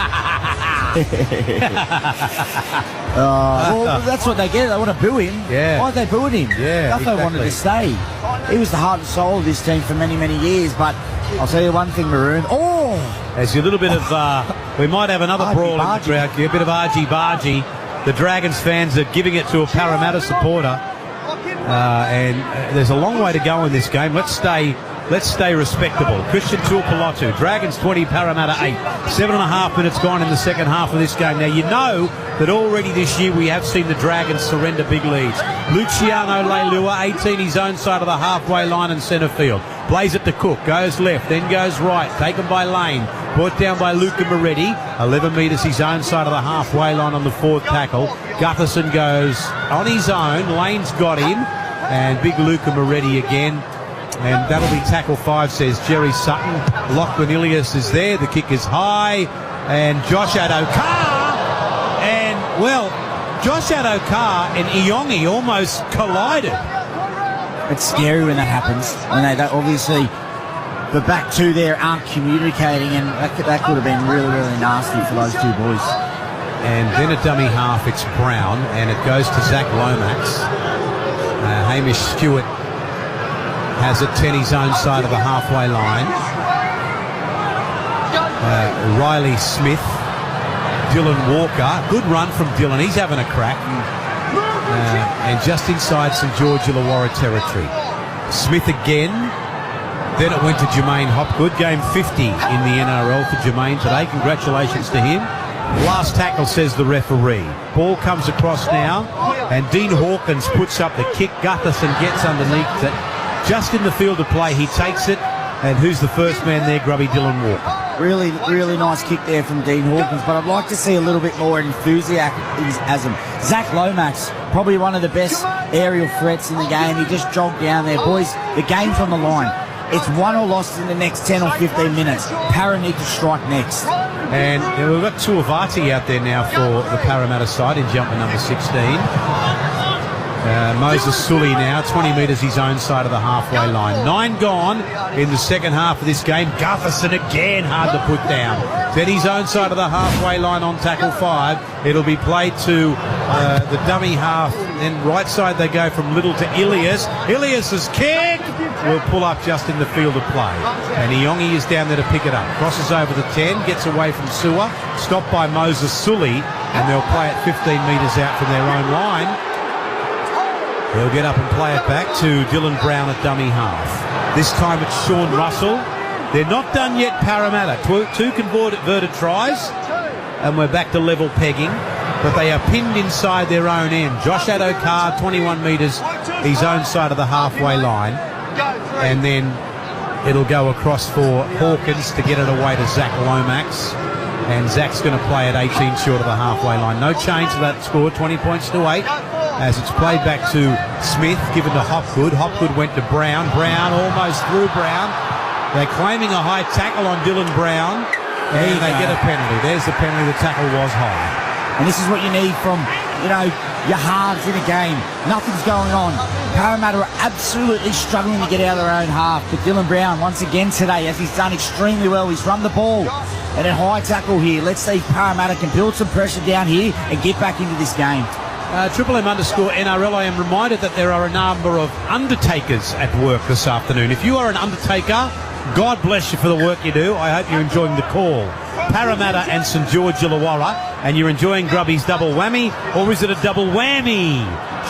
Well, that's what they get. They want to boo him. Yeah. Why are they booing him? Yeah, Gutho exactly. wanted to stay. He was the heart and soul of this team for many, many years. But I'll tell you one thing, Maroon. There's a little bit of... we might have another brawl in the crowd here. A bit of argy-bargy. The Dragons fans are giving it to a Parramatta supporter. And there's a long way to go in this game. Let's stay respectable. Christian Tuipulotu, Dragons 20, Parramatta 8. 7.5 minutes gone in the second half of this game. Now, you know that already this year we have seen the Dragons surrender big leads. Luciano Leilua, 18, his own side of the halfway line and centre field. Plays it to Cook, goes left, then goes right. Taken by Lane. Brought down by Luca Moretti. 11 metres his own side of the halfway line on the fourth tackle. Gutherson goes on his own. Lane's got him. And big Luca Moretti again. And that'll be tackle 5, says Jerry Sutton. Lachlan Ilias is there. The kick is high. And Josh Adokar. And, well, Josh Adokar and Iongi almost collided. It's scary when that happens. When they don't, obviously, the back two there aren't communicating, and that could have been really, really nasty for those two boys. And then a dummy half, it's Brown, and it goes to Zach Lomax. Hamish Stewart has it 10 his own side of the halfway line. Riley Smith, Dylan Walker, good run from Dylan, he's having a crack. And just inside St George Illawarra territory. Smith again. Then it went to Jermaine Hopgood. Game 50 in the NRL for Jermaine today. Congratulations to him. Last tackle, says the referee. Ball comes across now, and Dean Hawkins puts up the kick. Gutherson gets underneath it. Just in the field of play, he takes it. And who's the first man there? Grubby Dylan Walker. Really, really nice kick there from Dean Hawkins, but I'd like to see a little bit more enthusiasm. Zach Lomax, probably one of the best aerial threats in the game. He just jogged down there. Boys, the game's on the line. It's won or lost in the next 10 or 15 minutes. Para need to strike next. And we've got Tuivati out there now for the Parramatta side in jumper number 16. Moses Sully now, 20 metres his own side of the halfway line. 9 gone in the second half of this game. Gutherson again hard to put down. Then his own side of the halfway line on tackle 5. It'll be played to the dummy half. Then right side they go from Little to Ilias. Ilias's kick will pull up just in the field of play. And Iongi is down there to pick it up. Crosses over the 10, gets away from Sewer. Stopped by Moses Sully. And they'll play it 15 metres out from their own line. He'll get up and play it back to Dylan Brown at dummy half. This time it's Sean Russell. They're not done yet, Parramatta. Two converted tries, and we're back to level pegging. But they are pinned inside their own end. Josh Adokar, 21 metres, his own side of the halfway line. And then it'll go across for Hawkins to get it away to Zach Lomax. And Zach's going to play at 18 short of the halfway line. No change to that score, 20 points to 8. As it's played back to Smith, given to Hopgood. Hopgood went to Brown. Brown almost through Brown. They're claiming a high tackle on Dylan Brown. And they get a penalty. There's the penalty. The tackle was high. And this is what you need from, your halves in a game. Nothing's going on. Parramatta are absolutely struggling to get out of their own half. But Dylan Brown, once again today, as he's done extremely well, he's run the ball. And a high tackle here. Let's see if Parramatta can build some pressure down here and get back into this game. _NRL, I am reminded that there are a number of undertakers at work this afternoon. If you are an undertaker, God bless you for the work you do. I hope you're enjoying the call. Parramatta and St George Illawarra, and you're enjoying Grubby's double whammy, or is it a double whammy?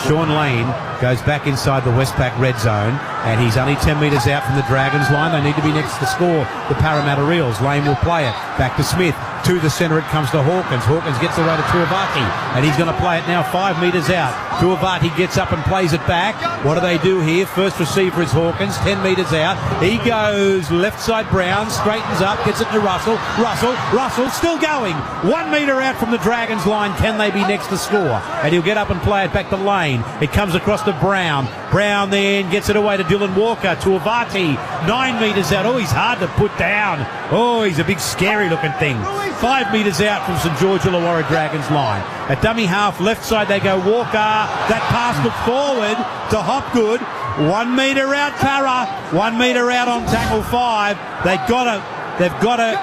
Sean Lane goes back inside the Westpac red zone, and he's only 10 metres out from the Dragons line. They need to be next to score the Parramatta Eels. Lane will play it back to Smith. To the centre it comes to Hawkins. Hawkins gets away to Tuivati, and he's going to play it now 5 metres out. Tuivati gets up and plays it back. What do they do here? First receiver is Hawkins, 10 metres out. He goes left side Brown, straightens up, gets it to Russell. Russell still going. 1 metre out from the Dragons line. Can they be next to score? And he'll get up and play it back to Lane. It comes across to Brown. Brown then gets it away to Dylan Walker. Tuivati, 9 metres out. Oh, he's hard to put down. Oh, he's a big scary looking thing. 5 metres out from St George Illawarra Dragons line. At dummy half, left side, they go Walker. That pass looks forward to Hopgood. 1 metre out, Para. 1 metre out on tackle 5. They've got to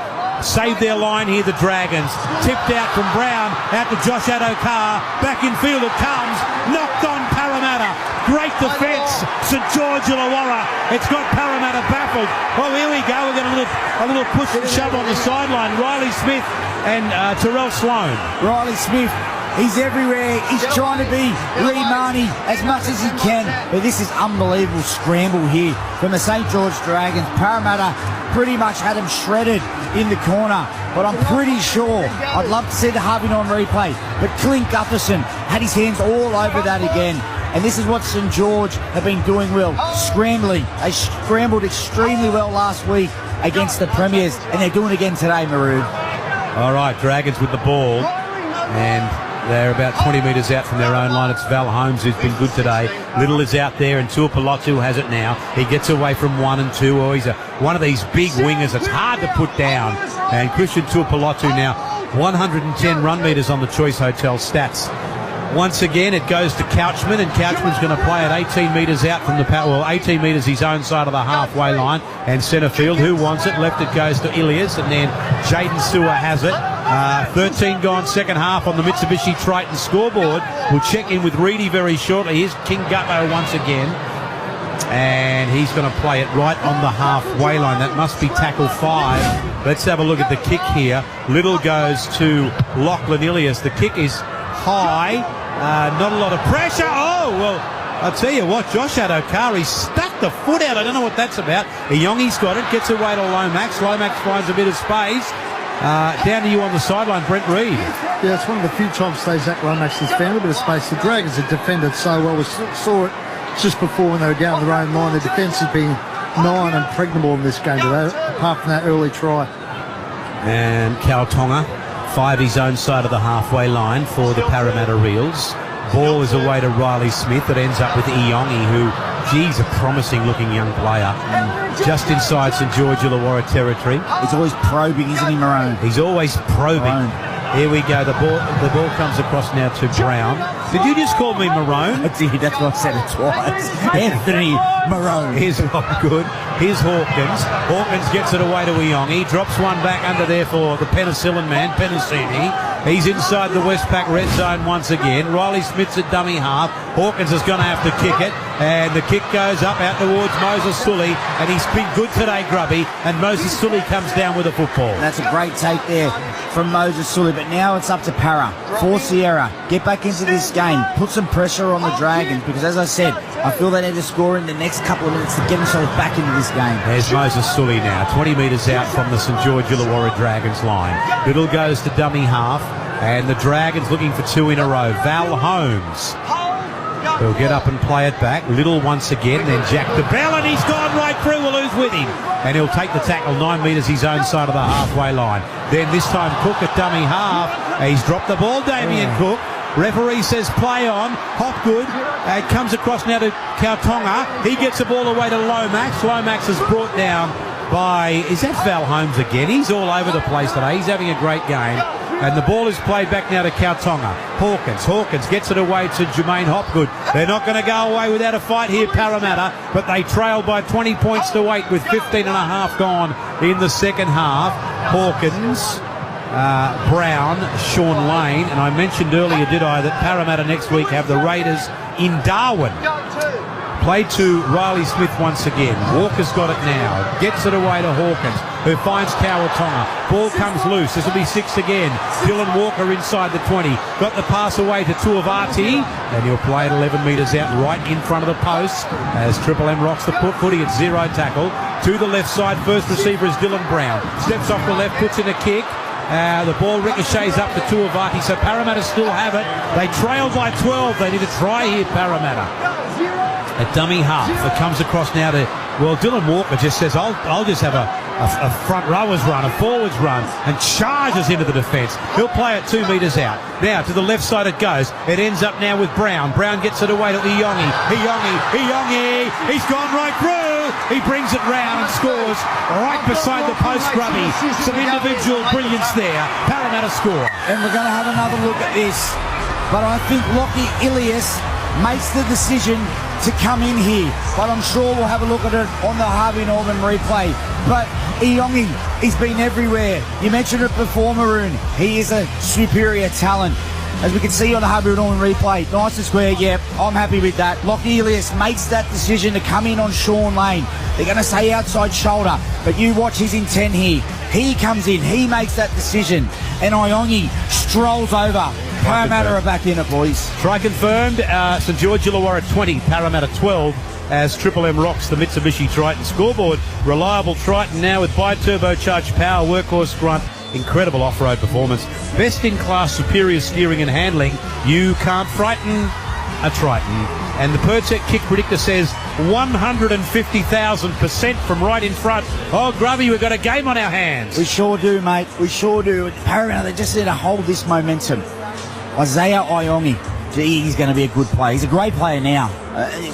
save their line here, the Dragons. Tipped out from Brown, out to Josh Adokar. Back in field it comes. Knocked on Parramatta. Great defence, St George Illawarra. It's got Parramatta baffled. Oh, here we go. We're getting a little push and shove on the sideline. Riley Smith and Terrell Sloan. Riley Smith, he's everywhere. He's trying to be Lee Marnie as much as he can. But this is unbelievable scramble here from the St George Dragons. Parramatta pretty much had him shredded in the corner. But I'm pretty sure, I'd love to see the Harvey on replay, but Clint Gutherson had his hands all over that again. And this is what St George have been doing well, scrambling. They scrambled extremely well last week against the Premiers, and they're doing it again today, Maroon. All right, Dragons with the ball, and they're about 20 metres out from their own line. It's Val Holmes who's been good today. Little is out there, and Tuapolotu has it now. He gets away from 1 and 2. Oh, he's one of these big wingers that's hard to put down. And Christian Tuapolotu now 110 run metres on the Choice Hotel stats. Once again, it goes to Couchman, and Couchman's going to play at 18 metres out from the 18 metres his own side of the halfway line, and centre field. Who wants it? Left it goes to Ilias, and then Jaden Stewart has it. 13 gone second half on the Mitsubishi Triton scoreboard. We'll check in with Reedy very shortly. Here's King Gutto once again, and he's going to play it right on the halfway line. That must be tackle 5. Let's have a look at the kick here. Little goes to Lachlan Ilias. The kick is high, not a lot of pressure. Oh, well, I'll tell you what, Josh Adokar, he stuck the foot out. I don't know what that's about. Iyongi's got it, gets away to Lomax. Lomax finds a bit of space. Down to you on the sideline, Brent Reid. Yeah, it's one of the few times today Zach Lomax has found a bit of space. The Dragons have defended so well. We saw it just before when they were down their own line. The defence has been nigh and impregnable in this game today, apart from that early try. And Kautonga, 5 his own side of the halfway line for the Parramatta Eels. Ball is away to Riley Smith. It ends up with Iyongi, who, geez, a promising looking young player. Just inside St George Illawarra territory. He's always probing, isn't he, Maroon? He's always probing. Here we go. The ball comes across now to Brown. Did you just call me Maroon? I did. That's why I said it twice. Anthony Maroon. Here's Hopgood. Here's Hawkins. Hawkins gets it away to Iyongi. Drops one back under there for the penicillin man, Penasini. He's inside the Westpac red zone once again. Riley Smith's at dummy half. Hawkins is going to have to kick it. And the kick goes up out towards Moses Sully. And he's been good today, Grubby. And Moses Sully comes down with a football. And that's a great take there from Moses Sully. But now it's up to Para. Force the error. Get back into this game. Put some pressure on the Dragons. Because as I said, I feel they need to score in the next couple of minutes to get themselves back into this game. There's Moses Sully now. 20 metres out from the St George Illawarra Dragons line. Little goes to dummy half. And the Dragons looking for 2 in a row. Val Holmes. He'll get up and play it back. Little once again, then Jack the Bell, and he's gone right through. Well, who's with him? And he'll take the tackle 9 metres his own side of the halfway line. Then this time Cook at dummy half. He's dropped the ball, Damien Cook. Referee says play on. Hopgood comes across now to Kautonga. He gets the ball away to Lomax. Lomax is brought down by, is that Val Holmes again? He's all over the place today. He's having a great game. And the ball is played back now to Kautonga. Hawkins gets it away to Jermaine Hopgood. They're not going to go away without a fight here, Parramatta, but they trail by 20 points to 8 with 15 and a half gone in the second half. Hawkins, Brown, Sean Lane, and I mentioned earlier, did I, that Parramatta next week have the Raiders in Darwin. Played to Riley Smith once again. Walker's got it now. Gets it away to Hawkins, who finds Kautonga. Ball comes loose. This will be 6 again. Dylan Walker inside the 20. Got the pass away to Tuavati, and he'll play it 11 metres out right in front of the post as Triple M rocks the footy at 0 tackle. To the left side, first receiver is Dylan Brown. Steps off the left, puts in a kick. The ball ricochets up to Tuavati, so Parramatta still have it. They trail by 12. They need a try here, Parramatta. A dummy half that comes across now to, well, Dylan Walker just says, I'll just have a front rowers run, a forwards run, and charges into the defence. He'll play it 2 metres out. Now to the left side it goes. It ends up now with Brown. Brown gets it away to Iyongi. He's gone right through. He brings it round and scores right beside the post, Grubby. Some individual brilliance there. Parramatta score. And we're going to have another look at this. but I think Lockie Ilias makes the decision to come in here. But I'm sure we'll have a look at it on the Harvey Norman replay. But Iongi, he's been everywhere. You mentioned it before, Maroon. He is a superior talent. As we can see on the Harvey Norman replay, nice and square, yep, I'm happy with that. Lockie Ilias makes that decision to come in on Sean Lane. They're going to say outside shoulder, but you watch his intent here. He comes in, he makes that decision, and Iongi strolls over. Parramatta are back in it, boys. Try confirmed, St George Illawarra 20, Parramatta 12, as Triple M rocks the Mitsubishi Triton scoreboard. Reliable Triton now with bi-turbocharged power, workhorse grunt, incredible off-road performance, best-in-class superior steering and handling. You can't frighten a Triton. And the Pertec kick predictor says 150,000% from right in front. Oh, Grubby, we've got a game on our hands. We sure do, mate. We sure do. Parramatta, they just need to hold this momentum. Isaiah Iongi, gee, he's going to be a good player. He's a great player now.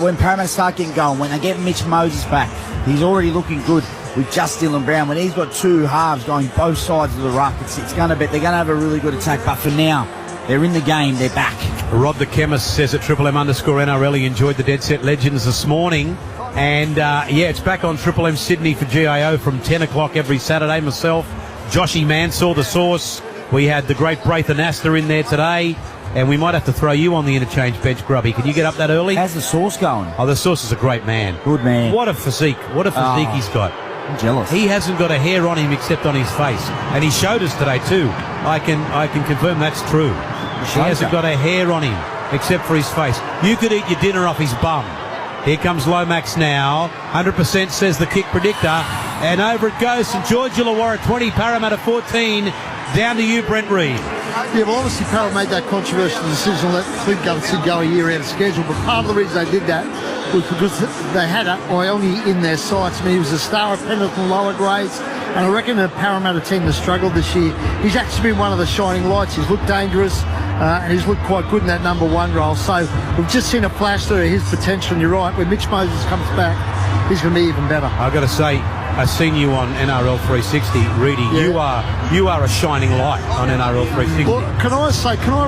When Parramatta start getting going, when they get Mitch Moses back, he's already looking good with just Dylan Brown. When he's got two halves going both sides of the ruck, it's going to be, they're going to have a really good attack. But for now, they're in the game. They're back. Rod the Chemist says at _NRL he enjoyed the Dead Set Legends this morning. And, it's back on Triple M Sydney for GIO from 10 o'clock every Saturday. Myself, Joshy Mansell, the Source. We had the great Braithen Astor in there today. And we might have to throw you on the interchange bench, Grubby. Can you get up that early? How's the Source going? Oh, the Source is a great man. Good man. What a physique. What a physique he's got. I'm jealous. He hasn't got a hair on him except on his face. And he showed us today too. I can confirm that's true. He hasn't got a hair on him except for his face. You could eat your dinner off his bum. Here comes Lomax now. 100% says the kick predictor. And over it goes. St George Illawarra 20, Parramatta 14. Down to you, Brent Reid. Yeah, well, obviously Parramatta made that controversial decision to let Clint Gutherson go a year out of schedule, but part of the reason they did that was because they had Iongi in their sights. I mean, he was a star at Pendleton lower grades, and I reckon the Parramatta team has struggled this year. He's actually been one of the shining lights. He's looked dangerous, and he's looked quite good in that number one role. So we've just seen a flash through his potential, and you're right, when Mitch Moses comes back, he's going to be even better. I've got to say, I've seen you on NRL 360, Reedy. Yeah. You are a shining light on NRL 360. Well, can I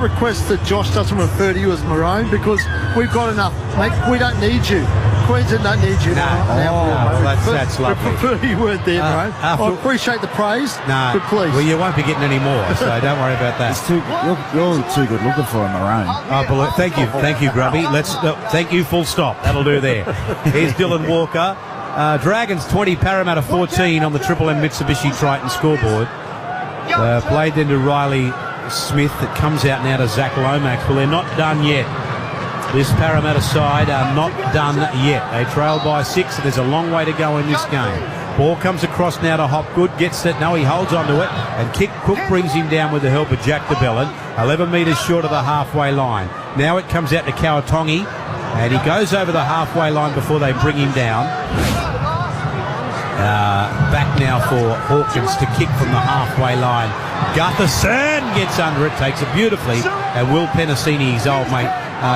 request that Josh doesn't refer to you as Maroon, because we've got enough, mate. We don't need you. Queensland don't need you. That's lovely. I prefer you weren't there, Maroon. I appreciate the praise, but please. Well, you won't be getting any more, so don't worry about that. You're too good looking for a Maroon. Oh, thank you, Grubby. Thank you, full stop. That'll do there. Here's Dylan Walker. Dragons 20, Parramatta 14 on the Triple M Mitsubishi Triton scoreboard. Played then to Riley Smith. That comes out now to Zach Lomax. Well, they're not done yet. This Parramatta side are not done yet. They trail by 6, and there's a long way to go in this game. Ball comes across now to Hopgood. Gets it. No, he holds onto it. And Cook brings him down with the help of Jack DeBellin. 11 metres short of the halfway line. Now it comes out to Kawatongi. And he goes over the halfway line before they bring him down. Back now for Hawkins to kick from the halfway line. Gutherson gets under it, takes it beautifully, and Will Penasini, his old mate,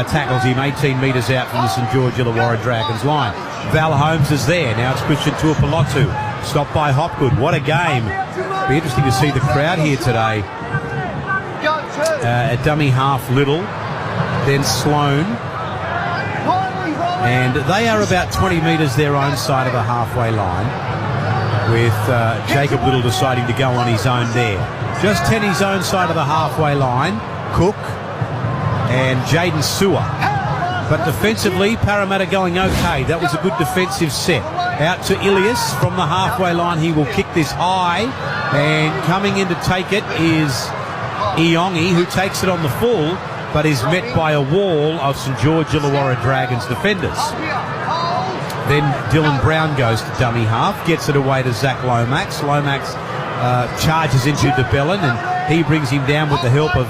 tackles him 18 metres out from the St George Illawarra Dragons line. Val Holmes is there. Now it's Christian Tuipulotu. Stopped by Hopgood. What a game. Be interesting to see the crowd here today. At dummy half Little, then Sloane. And they are about 20 metres their own side of the halfway line, with Jacob Little deciding to go on his own there. Just 10 his own side of the halfway line, Cook and Jaden Sewer. But defensively, Parramatta going okay. That was a good defensive set. Out to Ilias from the halfway line. He will kick this high, and coming in to take it is Iongi, who takes it on the full, but is met by a wall of St George Illawarra Dragons defenders. Then Dylan Brown goes to dummy half, gets it away to Zach Lomax. Lomax charges into DeBellin, and he brings him down with the help of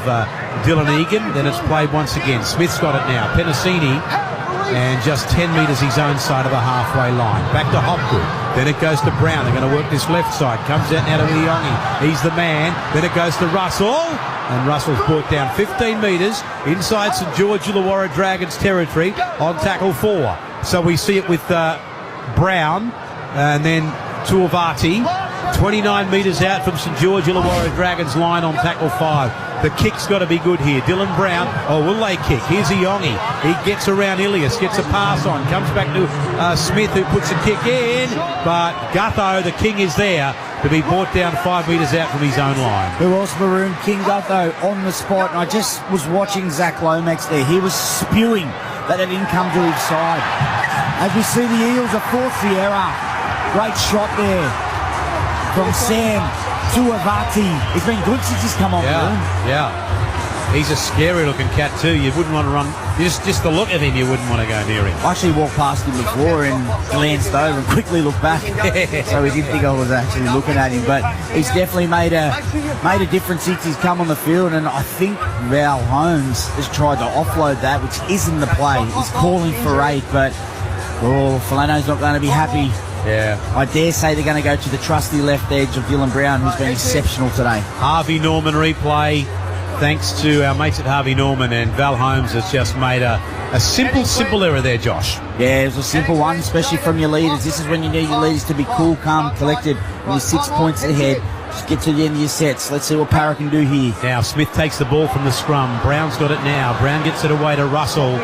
Dylan Egan. Then it's played once again. Smith's got it now. Penasini, and just 10 metres his own side of the halfway line. Back to Hopgood. Then it goes to Brown. They're going to work this left side. Comes out now to Iongi. He's the man. Then it goes to Russell. And Russell's brought down 15 metres inside St George Illawarra Dragons territory on tackle 4. So we see it with Brown and then Tuivati. 29 metres out from St George Illawarra Dragons line on tackle 5. The kick's got to be good here. Dylan Brown, will they kick? Here's Iongi. He gets around Ilias, gets a pass on, comes back to Smith, who puts a kick in, but Gutho, the king, is there to be brought down 5 metres out from his own line. Who else, Maroon? King Gutho on the spot, and I just was watching Zach Lomax there. He was spewing that it didn't come to his side. As we see the Eels are forced the error. Great shot there from Sam Tuavati. He's been good since he's come on. Yeah. He's a scary-looking cat too. You wouldn't want to run. Just the look at him, you wouldn't want to go near him. I actually walked past him before and glanced over and quickly looked back. So he didn't think I was actually looking at him. But he's definitely made a difference since he's come on the field. And I think Val Holmes has tried to offload that, which isn't the play. He's calling for 8, but Falano's not going to be happy. Yeah. I dare say they're going to go to the trusty left edge of Dylan Brown, who's been exceptional today. Harvey Norman replay. Thanks to our mates at Harvey Norman, and Val Holmes has just made a simple error there, Josh. Yeah, it was a simple one, especially from your leaders. This is when you need your leaders to be cool, calm, collected. When you're 6 points ahead, just get to the end of your sets. Let's see what Parra can do here. Now, Smith takes the ball from the scrum. Brown's got it now. Brown gets it away to Russell.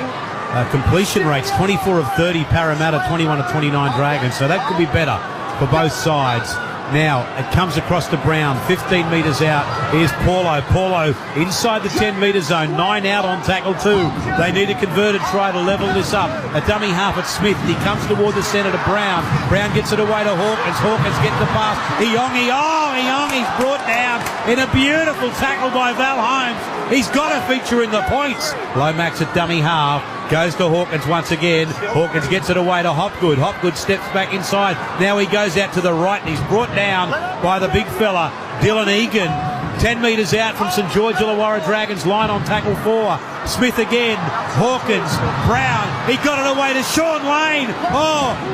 Completion rates, 24 of 30 Parramatta, 21 of 29 Dragons. So that could be better for both sides. Now, it comes across to Brown, 15 metres out. Here's Paulo. Paulo inside the 10-metre zone, 9 out on tackle 2. They need a converted try to level this up. A dummy half at Smith. He comes toward the centre to Brown. Brown gets it away to Hawkins. Hawkins gets the pass. Iongi. Iongi's brought down in a beautiful tackle by Val Holmes. He's got a feature in the points. Lomax at dummy half. Goes to Hawkins once again. Hawkins gets it away to Hopgood. Hopgood steps back inside. Now he goes out to the right and he's brought down by the big fella, Dylan Egan. 10 metres out from St George Illawarra Dragons line on tackle 4. Smith again. Hawkins. Brown. He got it away to Sean Lane.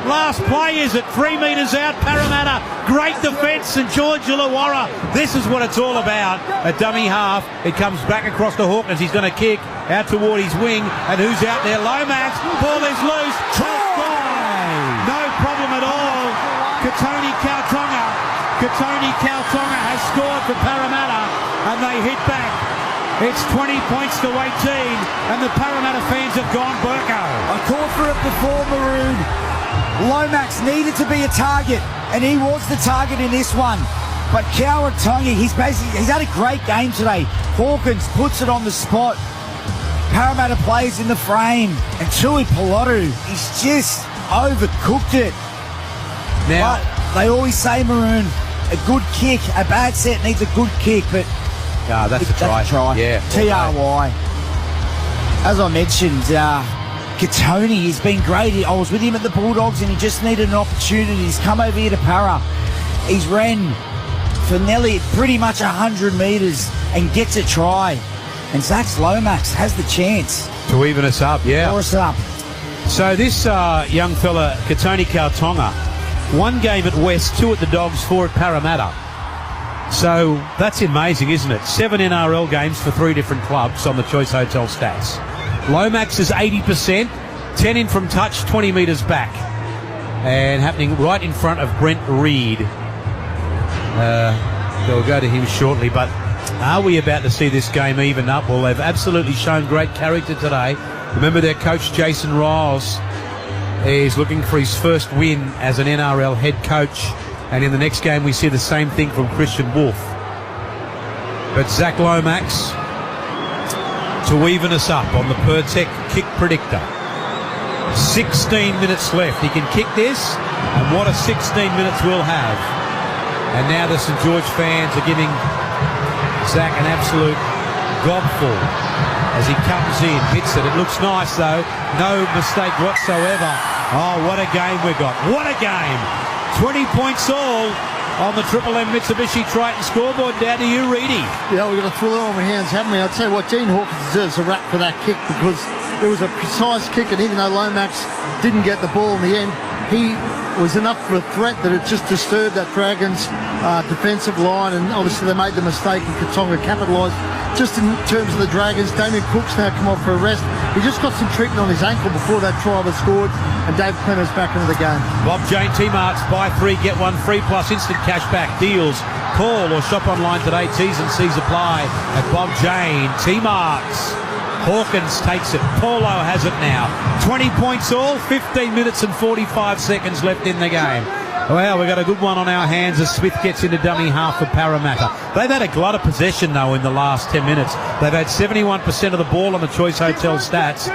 Last play is at 3 metres out. Parramatta. Great defence, St George Illawarra. This is what it's all about. A dummy half. It comes back across to Hawkins. He's going to kick out toward his wing. And who's out there? Lomax. Ball is loose. Try! No problem at all. Katoni Kautonga has scored for Parramatta, and they hit back. It's 20 points to 18, and the Parramatta fans have gone Burko. I called for it before, Maroon. Lomax needed to be a target, and he was the target in this one. But Kautonga, he's had a great game today. Hawkins puts it on the spot. Parramatta plays in the frame, and Tui Pilotu, he's just overcooked it. Now, but they always say, Maroon, a good kick, a bad set needs a good kick, but that's a try. Yeah. TRY. As I mentioned, Katoni has been great. I was with him at the Bulldogs and he just needed an opportunity. He's come over here to Parra. He's ran for nearly pretty much 100 metres and gets a try. And Zach Lomax has the chance to even us up, Pour us up. So this young fella, Katoni Kautonga, 1 game at West, 2 at the Dogs, 4 at Parramatta. So that's amazing, isn't it? 7 NRL games for 3 different clubs on the Choice Hotel stats. Lomax is 80%, 10 in from touch, 20 metres back. And happening right in front of Brent Reed. They'll go to him shortly, but are we about to see this game even up? Well, they've absolutely shown great character today. Remember their coach, Jason Riles, is looking for his first win as an NRL head coach. And in the next game, we see the same thing from Christian Wolf. But Zach Lomax to even us up on the Pertec kick predictor. 16 minutes left. He can kick this, and what a 16 minutes we'll have. And now the St George fans are giving Zach an absolute gobful as he comes in, hits it. It looks nice, though. No mistake whatsoever. Oh, what a game we've got. What a game. 20 points all on the Triple M Mitsubishi Triton scoreboard. Down to you, Reedy. Yeah, we've got a thriller on our hands, haven't we? I'd tell you what, Dean Hawkins deserves a rap for that kick because it was a precise kick, and even though Lomax didn't get the ball in the end, he was enough of a threat that it just disturbed that Dragons defensive line, and obviously they made the mistake and Kautonga capitalised. Just in terms of the Dragons, Damien Cook's now come off for a rest. He just got some treatment on his ankle before that try was scored, and Dave Clemmer's back into the game. Bob Jane T-Marts, buy 3, get 1 free plus instant cash back deals call or shop online today. T's and C's apply at Bob Jane. T-Marks. Hawkins takes it. Paulo has it now. 20 points all, 15 minutes and 45 seconds left in the game. Well, we've got a good one on our hands as Smith gets into dummy half for Parramatta. They've had a glut of possession, though, in the last 10 minutes. They've had 71% of the ball on the Choice Hotel stats.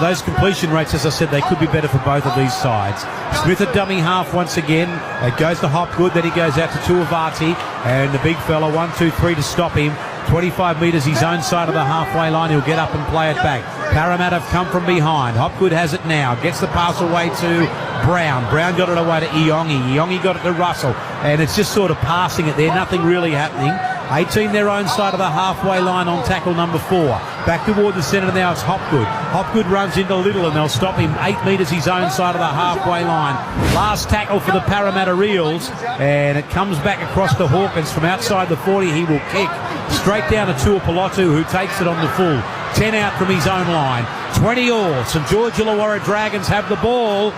Those completion rates, as I said, they could be better for both of these sides. Smith at dummy half once again. It goes to Hopgood, then he goes out to Tuivasa, and the big fella, 1-2-3 to stop him. 25 metres his own side of the halfway line. He'll get up and play it back. Parramatta have come from behind. Hopgood has it now. Gets the pass away to Brown. Brown got it away to Iongi. Iongi got it to Russell. And it's just sort of passing it there. Nothing really happening. 18 their own side of the halfway line on tackle number 4. Back toward the centre now, it's Hopgood. Hopgood runs into Little and they'll stop him 8 metres his own side of the halfway line. Last tackle for the Parramatta Eels, and it comes back across to Hawkins from outside the 40. He will kick straight down to Tuipolotu, who takes it on the full. 10 out from his own line. 20 all. St George Illawarra Dragons have the ball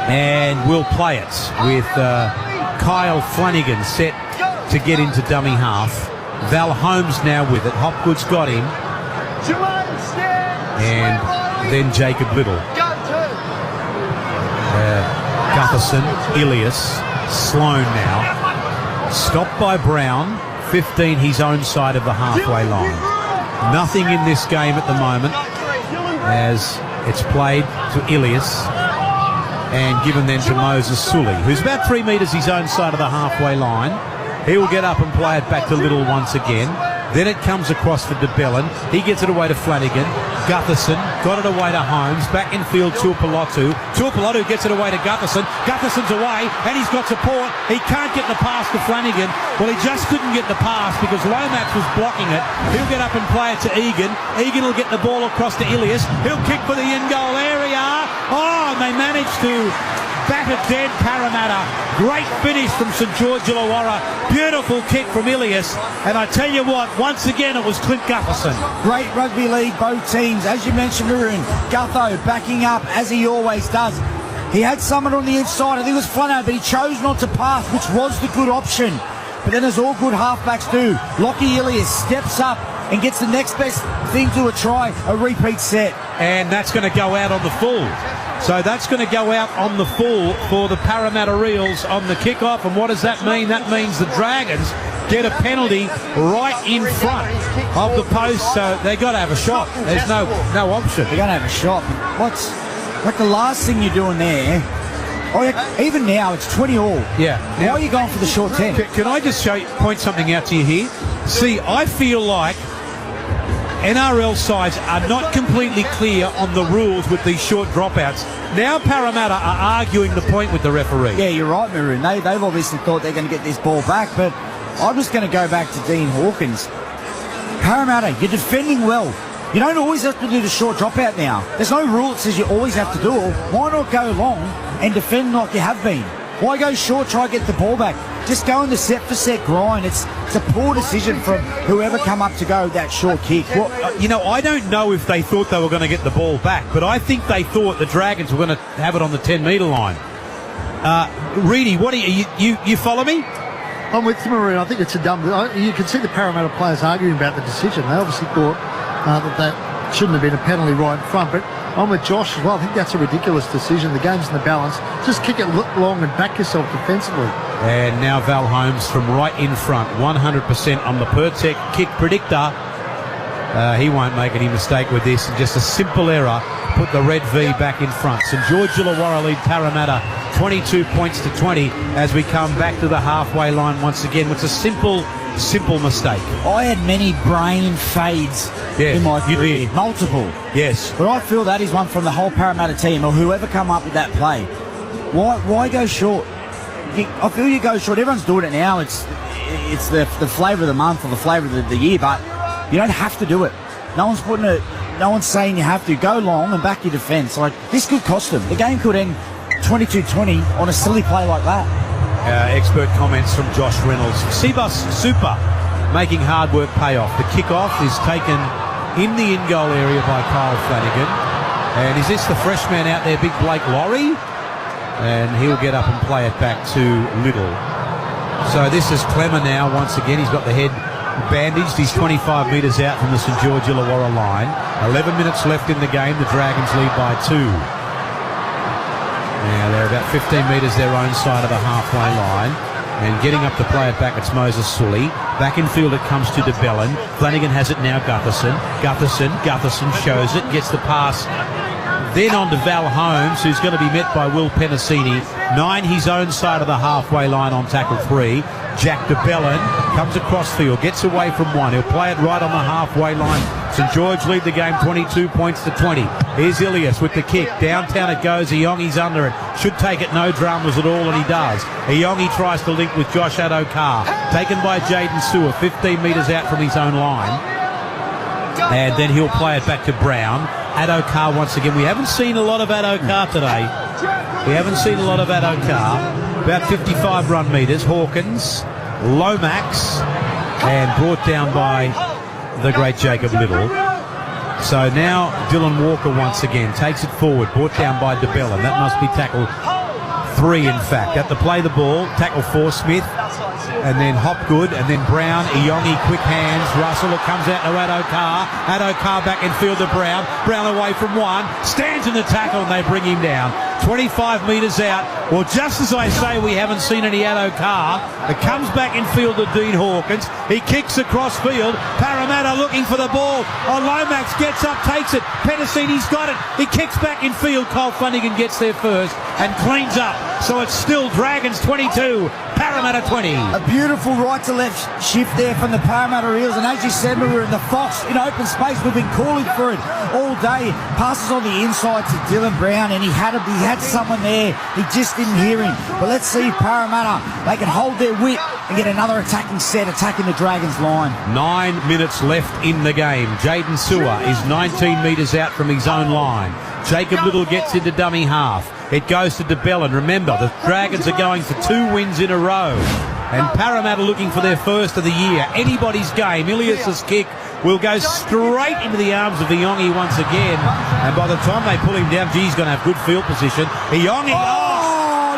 and will play it with Kyle Flanagan set to get into dummy half. Val Holmes now with it. Hopgood's got him. And then Jacob Little. Gutherson, Ilias, Sloan now. Stopped by Brown. 15 his own side of the halfway line. Nothing in this game at the moment as it's played to Ilias and given then to Moses Sully, who's about 3 metres his own side of the halfway line. He will get up and play it back to Little once again. Then it comes across to DeBellin. He gets it away to Flanagan. Gutherson got it away to Holmes. Back in field, Tuipolotu. Tuipolotu gets it away to Gutherson. Gutherson's away, and he's got support. He can't get the pass to Flanagan. Well, he just couldn't get the pass because Lomax was blocking it. He'll get up and play it to Egan. Egan will get the ball across to Ilias. He'll kick for the in-goal area. Oh, and they managed to batter dead Parramatta. Great finish from St George Illawarra. Beautiful kick from Ilias. And I tell you what, once again it was Clint Gutherson. Great rugby league, both teams. As you mentioned, Maroon, Gutho backing up as he always does. He had someone on the inside. I think it was Flanagan, but he chose not to pass, which was the good option. But then as all good halfbacks do, Lockie Ilias steps up and gets the next best thing to a try, a repeat set. And that's going to go out on the full. So that's going to go out on the full for the Parramatta Eels on the kickoff. And what does that mean? That means the Dragons get a penalty right in front of the post. So they've got to have a shot. There's no option. They're going to have a shot. What's like the last thing you're doing there? Oh, yeah, even now it's 20 all. Yeah. Why are you going for the short 10? Can I just point something out to you here? See, I feel like NRL sides are not completely clear on the rules with these short dropouts. Now Parramatta are arguing the point with the referee. Yeah, you're right, Maroon. They've obviously thought they're going to get this ball back, but I'm just going to go back to Dean Hawkins. Parramatta, you're defending well. You don't always have to do the short dropout now. There's no rule that says you always have to do it. Why not go long and defend like you have been? Why go short, try to get the ball back? Just go in the set-for-set grind. It's a poor decision from whoever come up to go that short kick. Well, I don't know if they thought they were going to get the ball back, but I think they thought the Dragons were going to have it on the 10-metre line. Reedy, what do you follow me? I'm with you, Maroon. I think it's a dumb... You can see the Parramatta players arguing about the decision. They obviously thought that shouldn't have been a penalty right in front, but I'm with Josh as well. I think that's a ridiculous decision. The game's in the balance. Just kick it long and back yourself defensively. And now Val Holmes from right in front, 100% on the Pertec kick predictor. He won't make any mistake with this. Just a simple error put the red V back in front. St George Illawarra lead Parramatta 22 points to 20 as we come back to the halfway line once again. It's a simple mistake. I had many brain fades in my career. Multiple. Yes. But I feel that is one from the whole Parramatta team or whoever come up with that play. Why go short? I feel you go short. Everyone's doing it now. It's the flavour of the month or the flavour of the year, but you don't have to do it. No one's saying you have to. Go long and back your defence. Like, this could cost them. The game could end 22-20 on a silly play like that. Expert comments from Josh Reynolds. Seabus Super making hard work pay off. The kickoff is taken in the in-goal area by Kyle Flanagan. And is this the fresh man out there, big Blake Laurie? And he'll get up and play it back to Little. So this is Clemmer now once again. He's got the head bandaged. He's 25 metres out from the St George Illawarra line. 11 minutes left in the game. The Dragons lead by 2. Now they're about 15 metres their own side of the halfway line. And getting up to play it back, it's Moses Sully. Back in field it comes to DeBellin. Flanagan has it now, Gutherson shows it, gets the pass. Then on to Val Holmes, who's going to be met by Will Penasini. 9 his own side of the halfway line on tackle 3. Jack DeBellin comes across field, gets away from 1. He'll play it right on the halfway line. St George lead the game 22 points to 20. Here's Ilias with the kick. Downtown it goes. Iongi's under it. Should take it, no dramas at all, and he does. Iongi tries to link with Josh Addo-Carr. Taken by Jaden Sewer, 15 metres out from his own line. And then he'll play it back to Brown. Addo-Carr once again. We haven't seen a lot of Addo-Carr today. About 55 run metres. Hawkins, Lomax, and brought down by the great Jacob Little. So now Dylan Walker once again takes it forward, brought down by DeBellin. That must be tackle 3, in fact. At the play the ball, tackle 4, Smith, and then Hopgood, and then Brown. Iongi, quick hands. Russell, it comes out to Addo-Carr. Addo-Carr back in field to Brown. Brown away from 1, stands in the tackle, and they bring him down. 25 metres out. Well, just as I say, we haven't seen any Addo-Carr. It comes back in field to Dean Hawkins. He kicks across field. Parramatta looking for the ball. Lomax gets up, takes it. Penasini's got it. He kicks back in field. Cole Flanagan gets there first and cleans up. So it's still Dragons 22, Parramatta 20. A beautiful right-to-left shift there from the Parramatta Eels. And as you said, we were in the Fox in open space. We've been calling for it all day. Passes on the inside to Dylan Brown, and he had someone there. He just didn't hear him. But let's see if Parramatta, they can hold their wit and get another attacking set, attacking the Dragons line. 9 minutes left in the game. Jaden Sewer is 19 metres out from his own line. Jacob Little gets into dummy half. It goes to DeBellin. Remember, the Dragons are going for 2 wins in a row. And Parramatta looking for their first of the year. Anybody's game. Ilias's kick will go straight into the arms of Iongi once again. And by the time they pull him down, he's going to have good field position. Iongi,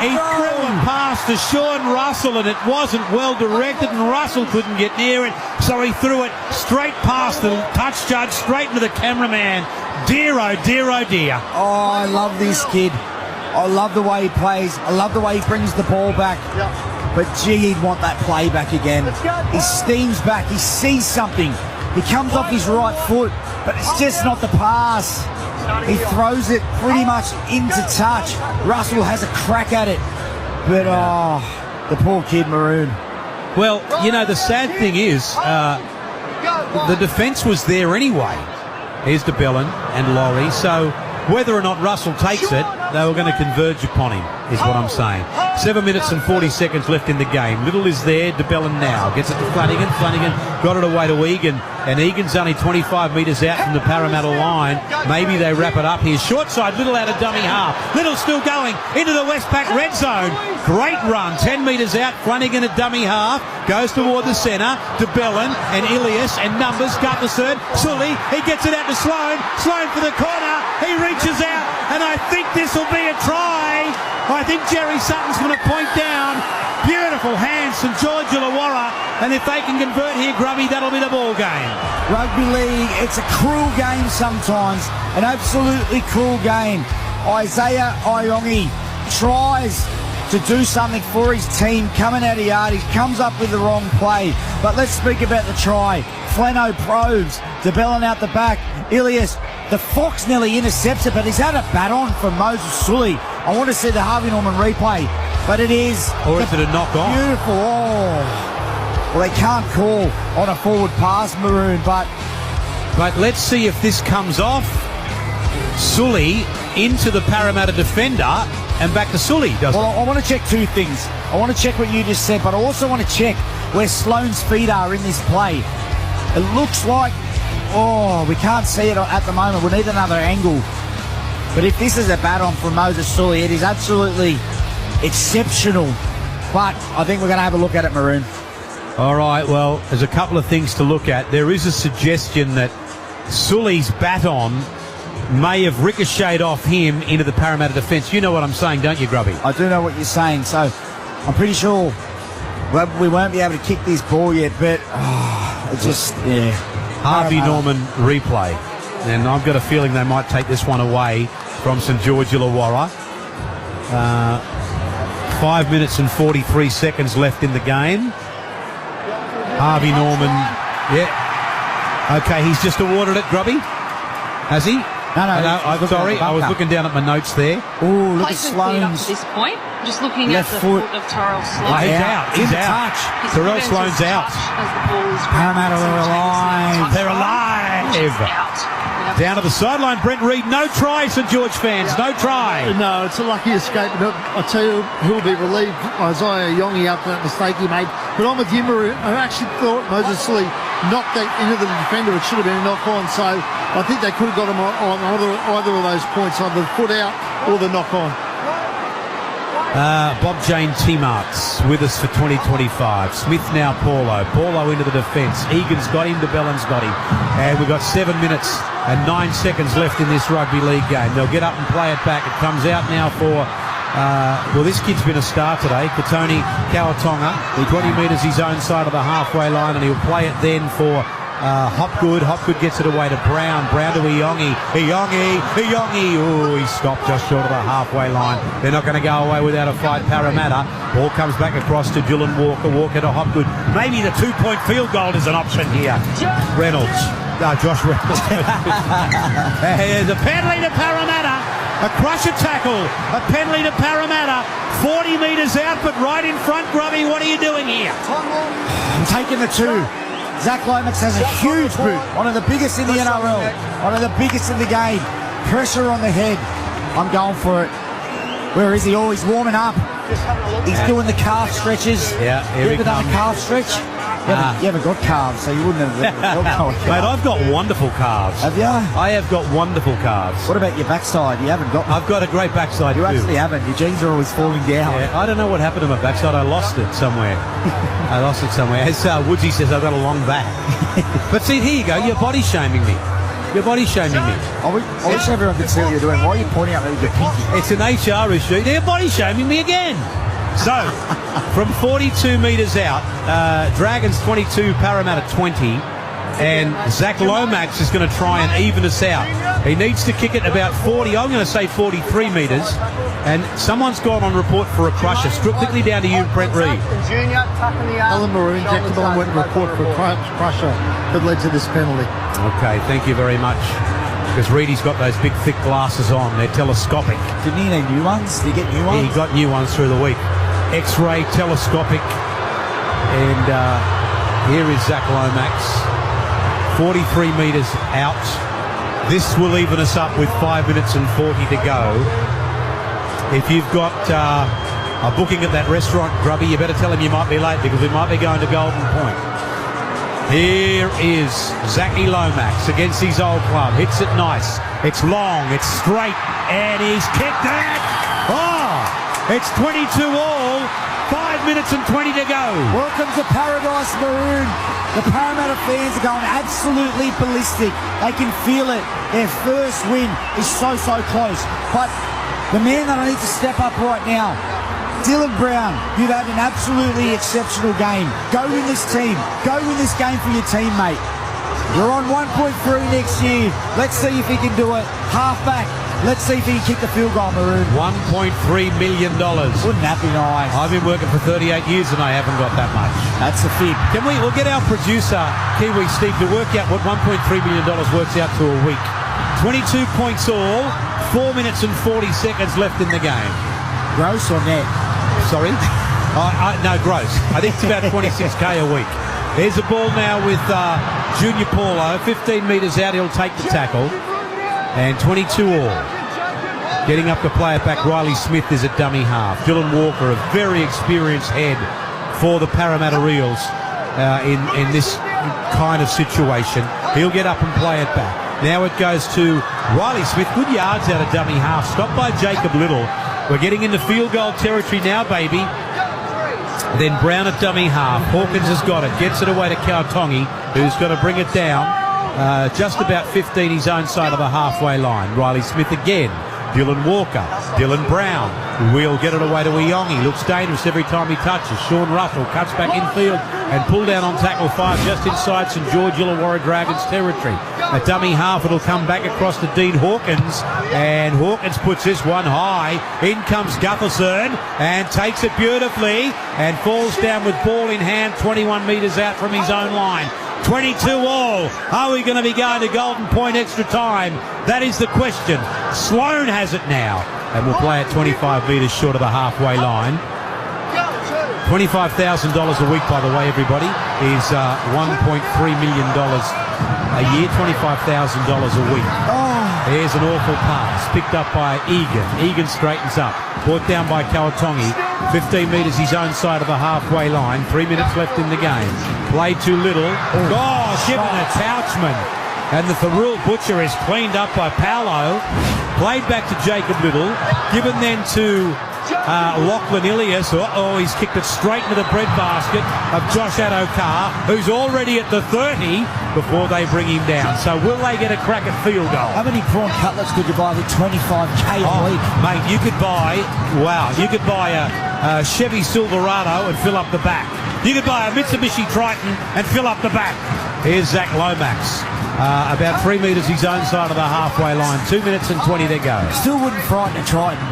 he threw a pass to Sean Russell, and it wasn't well directed, and Russell couldn't get near it, so he threw it straight past the touch judge, straight into the cameraman. Dear, oh dear, oh dear. Oh, I love this kid. I love the way he plays. I love the way he brings the ball back. But gee, he'd want that play back again. He steams back. He sees something. He comes off his right foot, but it's just not the pass. He throws it pretty much into touch. Russell has a crack at it. But, the poor kid, Maroon. Well, you know, the sad thing is, the defence was there anyway. Here's DeBellin and Laurie. So whether or not Russell takes it, they were going to converge upon him, is what I'm saying. 7 minutes and 40 seconds left in the game. Little is there. DeBellin now gets it to Flanagan. Flanagan got it away to Egan, and Egan's only 25 metres out from the Parramatta line. Maybe they wrap it up here. Short side, Little out of dummy half. Little still going into the Westpac red zone. Great run, 10 metres out. Flanagan at dummy half, goes toward the centre. DeBellin and Ilias and numbers. Gutherson, Sully, he gets it out to Sloan. Sloan for the corner. He reaches out, and I think this will be a try. I think Jerry Sutton's going to point down. Beautiful hands, St George Illawarra, and if they can convert here, Grubby, that'll be the ball game. Rugby league, it's a cruel game sometimes, an absolutely cruel game. Isaiah Iongi tries to do something for his team coming out of yard. He comes up with the wrong play. But let's speak about the try. Flano probes, DeBellin out the back. Ilias, the Fox nearly intercepts it, but he's had a bat-on from Moses Sully. I want to see the Harvey Norman replay, but it is... Or is it a knock-on? Beautiful. Oh. Well, they can't call on a forward pass, Maroon, but... But let's see if this comes off. Sully into the Parramatta defender and back to Sully, doesn't it? Well, I want to check 2 things. I want to check what you just said, but I also want to check where Sloan's feet are in this play. It looks like... Oh, we can't see it at the moment. We need another angle. But if this is a bat-on from Moses Sully, it is absolutely exceptional. But I think we're going to have a look at it, Maroon. All right, well, there's a couple of things to look at. There is a suggestion that Sully's bat-on may have ricocheted off him into the Parramatta defence. You know what I'm saying, don't you, Grubby? I do know what you're saying. So I'm pretty sure Well, we won't be able to kick this ball yet, but it's just, yeah. Harvey Norman replay. And I've got a feeling they might take this one away from St George Illawarra. 5 minutes and 43 seconds left in the game. Harvey Norman, yeah. Okay, he's just awarded it, Grubby. Has he? No, I'm sorry. I was looking down at my notes there. Oh, look at Placement cleared up Sloan's. to this point. Just looking Left at the foot. foot of Tyrell Oh, Sloan. he's out. He's In out. touch. His Tyrell defensive Sloan's out. touch as the ball is Parramatta are alive. They're alive. out. Down to the sideline, Brent Reid. No try, St George fans. No try. No, it's a lucky escape. But I'll tell you who'll be relieved. Isaiah Yongi after that mistake he made. But I'm with you, Maroon. I actually thought Moses Lee knocked that into the defender. It should have been a knock on. So I think they could have got him on either of those points, either the foot out or the knock on. Bob Jane T-Marks with us for 2025. Smith now Paulo. Paulo into the defence. Egan's got him. DeBellin's got him. And we've got 7 minutes and 9 seconds left in this rugby league game. They'll get up and play it back. It comes out now for... well, this kid's been a star today. Katoni Kawatonga. 20 metres his own side of the halfway line, and he'll play it then for... Hopgood. Hopgood gets it away to Brown. Brown to Iongi. Iongi. Oh, he stopped just short of the halfway line. They're not going to go away without a fight. Parramatta. Ball comes back across to Dylan Walker. Walker to Hopgood. Maybe the 2-point field goal is an option here. Reynolds. Josh Reynolds. There's a penalty to Parramatta. A crusher tackle. A penalty to Parramatta. 40 metres out, but right in front. Grubby, what are you doing here? I'm taking the 2. Zach Lomax has a huge boot, one of the biggest in the NRL, one of the biggest in the game. Pressure on the head. I'm going for it. Where is he? Oh, he's warming up. He's doing the calf stretches. Yeah, you ever done a calf stretch? You haven't got calves, so you wouldn't have. Mate, I've got wonderful calves. Have you? I have got wonderful calves. What about your backside? You haven't got. I've got a great backside. You too. actually haven't. Your jeans are always falling down. Yeah, I don't know what happened to my backside. I lost it somewhere. As Woodsy says, I've got a long back. But see, here you go. You're body shaming me. You're body shaming me. I wish everyone could see what you're doing. Why are you pointing at me with your pinky? It's an HR issue. They're body shaming me again. So, from 42 metres out, Dragons 22, Parramatta 20, and Zach Lomax is going to try and even us out. He needs to kick it about 40, I'm going to say 43 metres, and someone's gone on report for a crusher. Quickly down to you, Brent Reid. Alan Maroon, Jack DeBellin went and report for a crusher that led to this penalty. Okay, thank you very much. Because Reedy's got those big, thick glasses on. They're telescopic. Didn't he need new ones? Did he get new ones? He got new ones through the week. X-ray, telescopic. And here is Zach Lomax. 43 metres out. This will even us up with 5 minutes and 40 to go. If you've got a booking at that restaurant, Grubby, you better tell him you might be late because we might be going to Golden Point. Here is Zachy Lomax against his old club. Hits it nice. It's long. It's straight. And he's kicked it. Oh, it's 22 all. 5 minutes and 20 to go. Welcome to Paradise Maroon. The Parramatta fans are going absolutely ballistic. They can feel it. Their first win is so close. But the man that I need to step up right now, Dylan Brown, you've had an absolutely exceptional game. Go win this team. Go win this game for your team, mate. You're on 1.3 next year. Let's see if he can do it. Halfback. Let's see if he can kick the field goal, Maroon. $1.3 million. Wouldn't that be nice? I've been working for 38 years and I haven't got that much. That's a fib. We'll get our producer, Kiwi Steve, to work out what $1.3 million works out to a week. 22 points all, 4 minutes and 40 seconds left in the game. Gross or net? Sorry? No, gross. I think it's about 26k a week. There's a ball now with Junior Paulo. 15 metres out, he'll take the tackle. And 22 all. Getting up to play it back, Riley Smith is a dummy half. Dylan Walker, a very experienced head for the Parramatta Eels in this kind of situation. He'll get up and play it back. Now it goes to Riley Smith. Good yards out of dummy half. Stopped by Jacob Little. We're getting into field goal territory now, baby. Then Brown at dummy half. Hawkins has got it. Gets it away to Kautongi, who's going to bring it down. Just about 15 his own side of the halfway line. Riley Smith again Dylan Walker, Dylan Brown will get it away to Iongi. Looks dangerous every time he touches. Sean Russell cuts back infield and pull down on tackle 5 just inside St George Illawarra Dragons territory. A dummy half, it'll come back across to Dean Hawkins, and Hawkins puts this one high. In comes Gutherson and takes it beautifully and falls down with ball in hand 21 metres out from his own line. 22 all. Are we going to be going to Golden Point extra time? That is the question. Sloane has it now, and we'll play at 25 metres short of the halfway line. $25,000 a week, by the way, everybody, is $1.3 million a year, $25,000 a week. There's an awful pass, picked up by Egan. Egan straightens up, brought down by Kawatongi. 15 metres his own side of the halfway line. 3 minutes left in the game. Played too little. Given a Couchman. And the Thurul Butcher is cleaned up by Paolo. Played back to Jacob Little. Given then to Lachlan Ilias. He's kicked it straight into the breadbasket of Josh Adokar, who's already at the 30 before they bring him down. So will they get a crack at field goal? How many prawn cutlets could you buy with $25K a week? Mate, you could buy a Chevy Silverado and fill up the back. You could buy a Mitsubishi Triton and fill up the back. Here's Zach Lomax. About 3 metres his own side of the halfway line. 2 minutes and 20 to go. Still wouldn't frighten a Triton.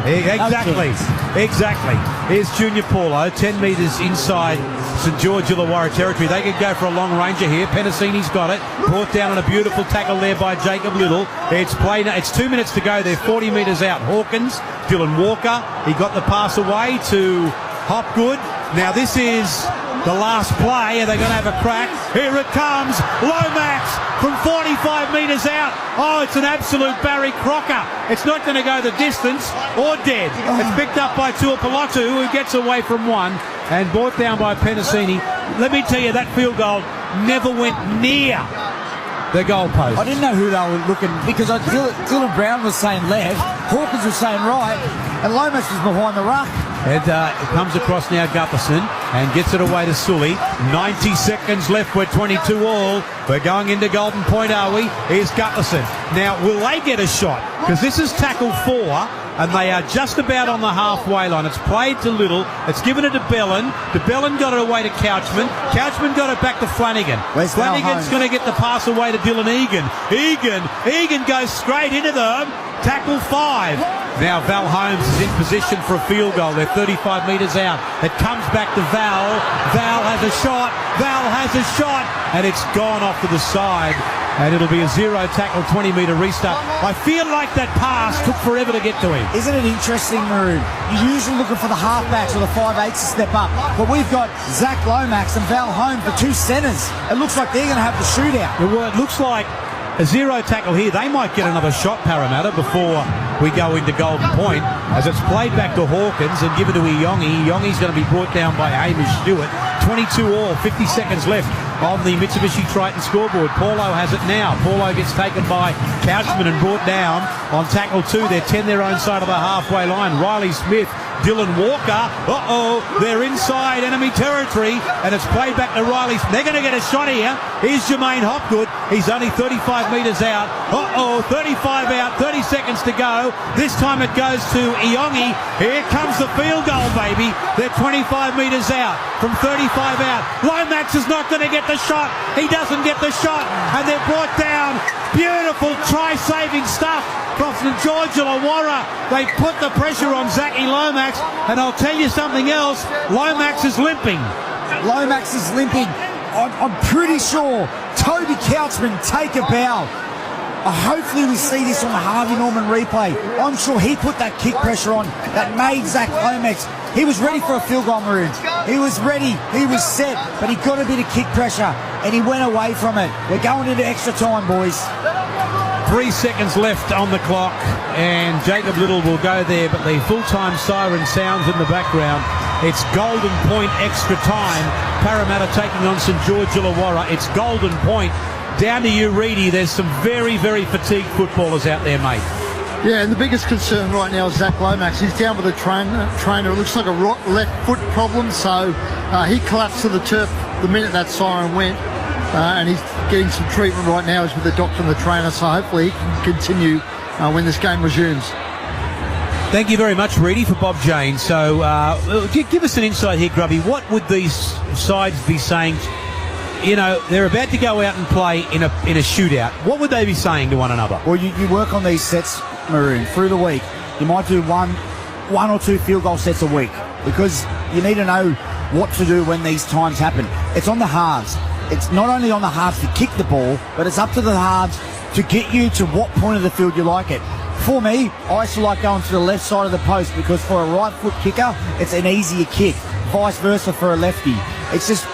Exactly. Here's Junior Paulo, 10 metres inside St George Illawarra territory. They could go for a long ranger here. Penasini's got it. Brought down on a beautiful tackle there by Jacob Little. It's 2 minutes to go. They're 40 metres out. Hawkins, Dylan Walker. He got the pass away to Hopgood. Now this is the last play. Are they going to have a crack? Here it comes. Lomax from 45 metres out. It's an absolute Barry Crocker. It's not going to go the distance or dead. It's picked up by Tuapolotu, who gets away from one and brought down by Penasini. Let me tell you, that field goal never went near the goalpost. I didn't know who they were looking, because Dylan Brown was saying left, Hawkins was saying right, and Lomax was behind the ruck. And it comes across now Gutherson and gets it away to Sully. 90 seconds left. We're 22 all. We're going into Golden Point, are we? Here's Gutherson. Now, will they get a shot? Because this is tackle 4, and they are just about on the halfway line. It's played to Little. It's given it to Bellin. Bellin got it away to Couchman. Couchman got it back to Flanagan. Flanagan's going to get the pass away to Dylan Egan. Egan goes straight into them. Tackle 5. Now Val Holmes is in position for a field goal. They're 35 metres out. It comes back to Val. Val has a shot. And it's gone off to the side. And it'll be a 0 tackle, 20-metre restart. I feel like that pass took forever to get to him. Isn't it interesting, Maroon? You're usually looking for the halfbacks or the 5'8s to step up. But we've got Zach Lomax and Val Holmes, the two centres. It looks like they're going to have the shootout. Well, it looks like a 0 tackle here. They might get another shot, Parramatta, before we go into Golden Point, as it's played back to Hawkins and given to Iongi. Iongi's going to be brought down by Hamish Stewart. 22 all, 50 seconds left on the Mitsubishi Triton scoreboard. Paulo has it now. Paulo gets taken by Couchman and brought down on tackle 2. They're 10 their own side of the halfway line. Riley Smith, Dylan Walker. They're inside enemy territory, and it's played back to Riley. They're going to get a shot here. Here's Jermaine Hopgood. He's only 35 metres out. 35 out, 30 seconds to go. This time it goes to Iongi. Here comes the field goal, baby. They're 25 metres out from 35 out. Lomax is not going to get the shot. He doesn't get the shot, and they're brought down. Beautiful try-saving stuff from St George Illawarra. They put the pressure on Zachy Lomax, and I'll tell you something else. Lomax is limping. I'm pretty sure Toby Couchman take a bow. Hopefully we see this on the Harvey Norman replay. I'm sure he put that kick pressure on that made Zach Lomax. He was ready for a field goal, Maroon. He was ready. He was set, but he got a bit of kick pressure, and he went away from it. We're going into extra time, boys. 3 seconds left on the clock, and Jacob Little will go there, but the full-time siren sounds in the background. It's Golden Point extra time. Parramatta taking on St George Illawarra. It's Golden Point. Down to you, Reedy. There's some very, very fatigued footballers out there, mate. Yeah, and the biggest concern right now is Zach Lomax. He's down with a trainer. It looks like a left foot problem, so he collapsed to the turf the minute that siren went. And he's getting some treatment right now. He's with the doctor and the trainer, so hopefully he can continue when this game resumes. Thank you very much, Reedy, for Bob Jane. So give us an insight here, Grubby. What would these sides be saying? You know, they're about to go out and play in a shootout. What would they be saying to one another? Well, you work on these sets, Maroon, through the week. You might do one or two field goal sets a week because you need to know what to do when these times happen. It's on the halves. It's not only on the halves to kick the ball, but it's up to the halves to get you to what point of the field you like it. For me, I used to like going to the left side of the post because for a right foot kicker, it's an easier kick. Vice versa for a lefty. It's just,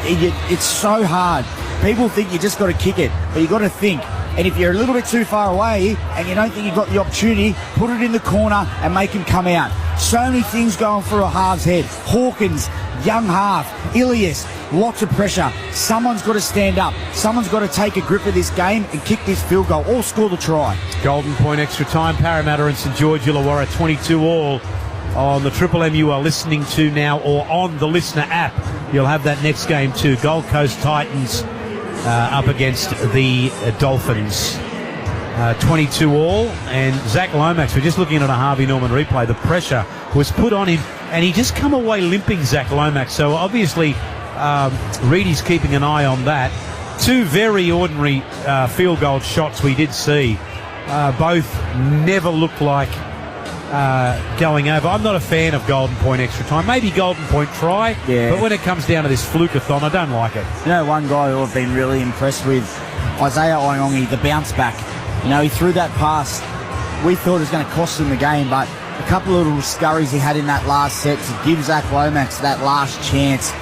it's so hard. People think you just got to kick it, but you got to think. And if you're a little bit too far away and you don't think you've got the opportunity, put it in the corner and make him come out. So many things going through a half's head. Hawkins, young half, Ilias, lots of pressure. Someone's got to stand up. Someone's got to take a grip of this game and kick this field goal or score the try. Golden Point extra time. Parramatta and St George Illawarra 22-all on the Triple M you are listening to now or on the Listener app. You'll have that next game too. Gold Coast Titans up against the Dolphins. 22-all, and Zach Lomax, we're just looking at a Harvey Norman replay, the pressure was put on him and he just come away limping, Zach Lomax. So obviously Reedy's keeping an eye on that. Two very ordinary field goal shots we did see. Both never looked like going over. I'm not a fan of Golden Point extra time. Maybe Golden Point try, but when it comes down to this fluke-a-thon, I don't like it. You know, one guy who I've been really impressed with, Isaiah Iongi, the bounce back. You know, he threw that pass. We thought it was going to cost him the game, but a couple of little scurries he had in that last set to give Zach Lomax that last chance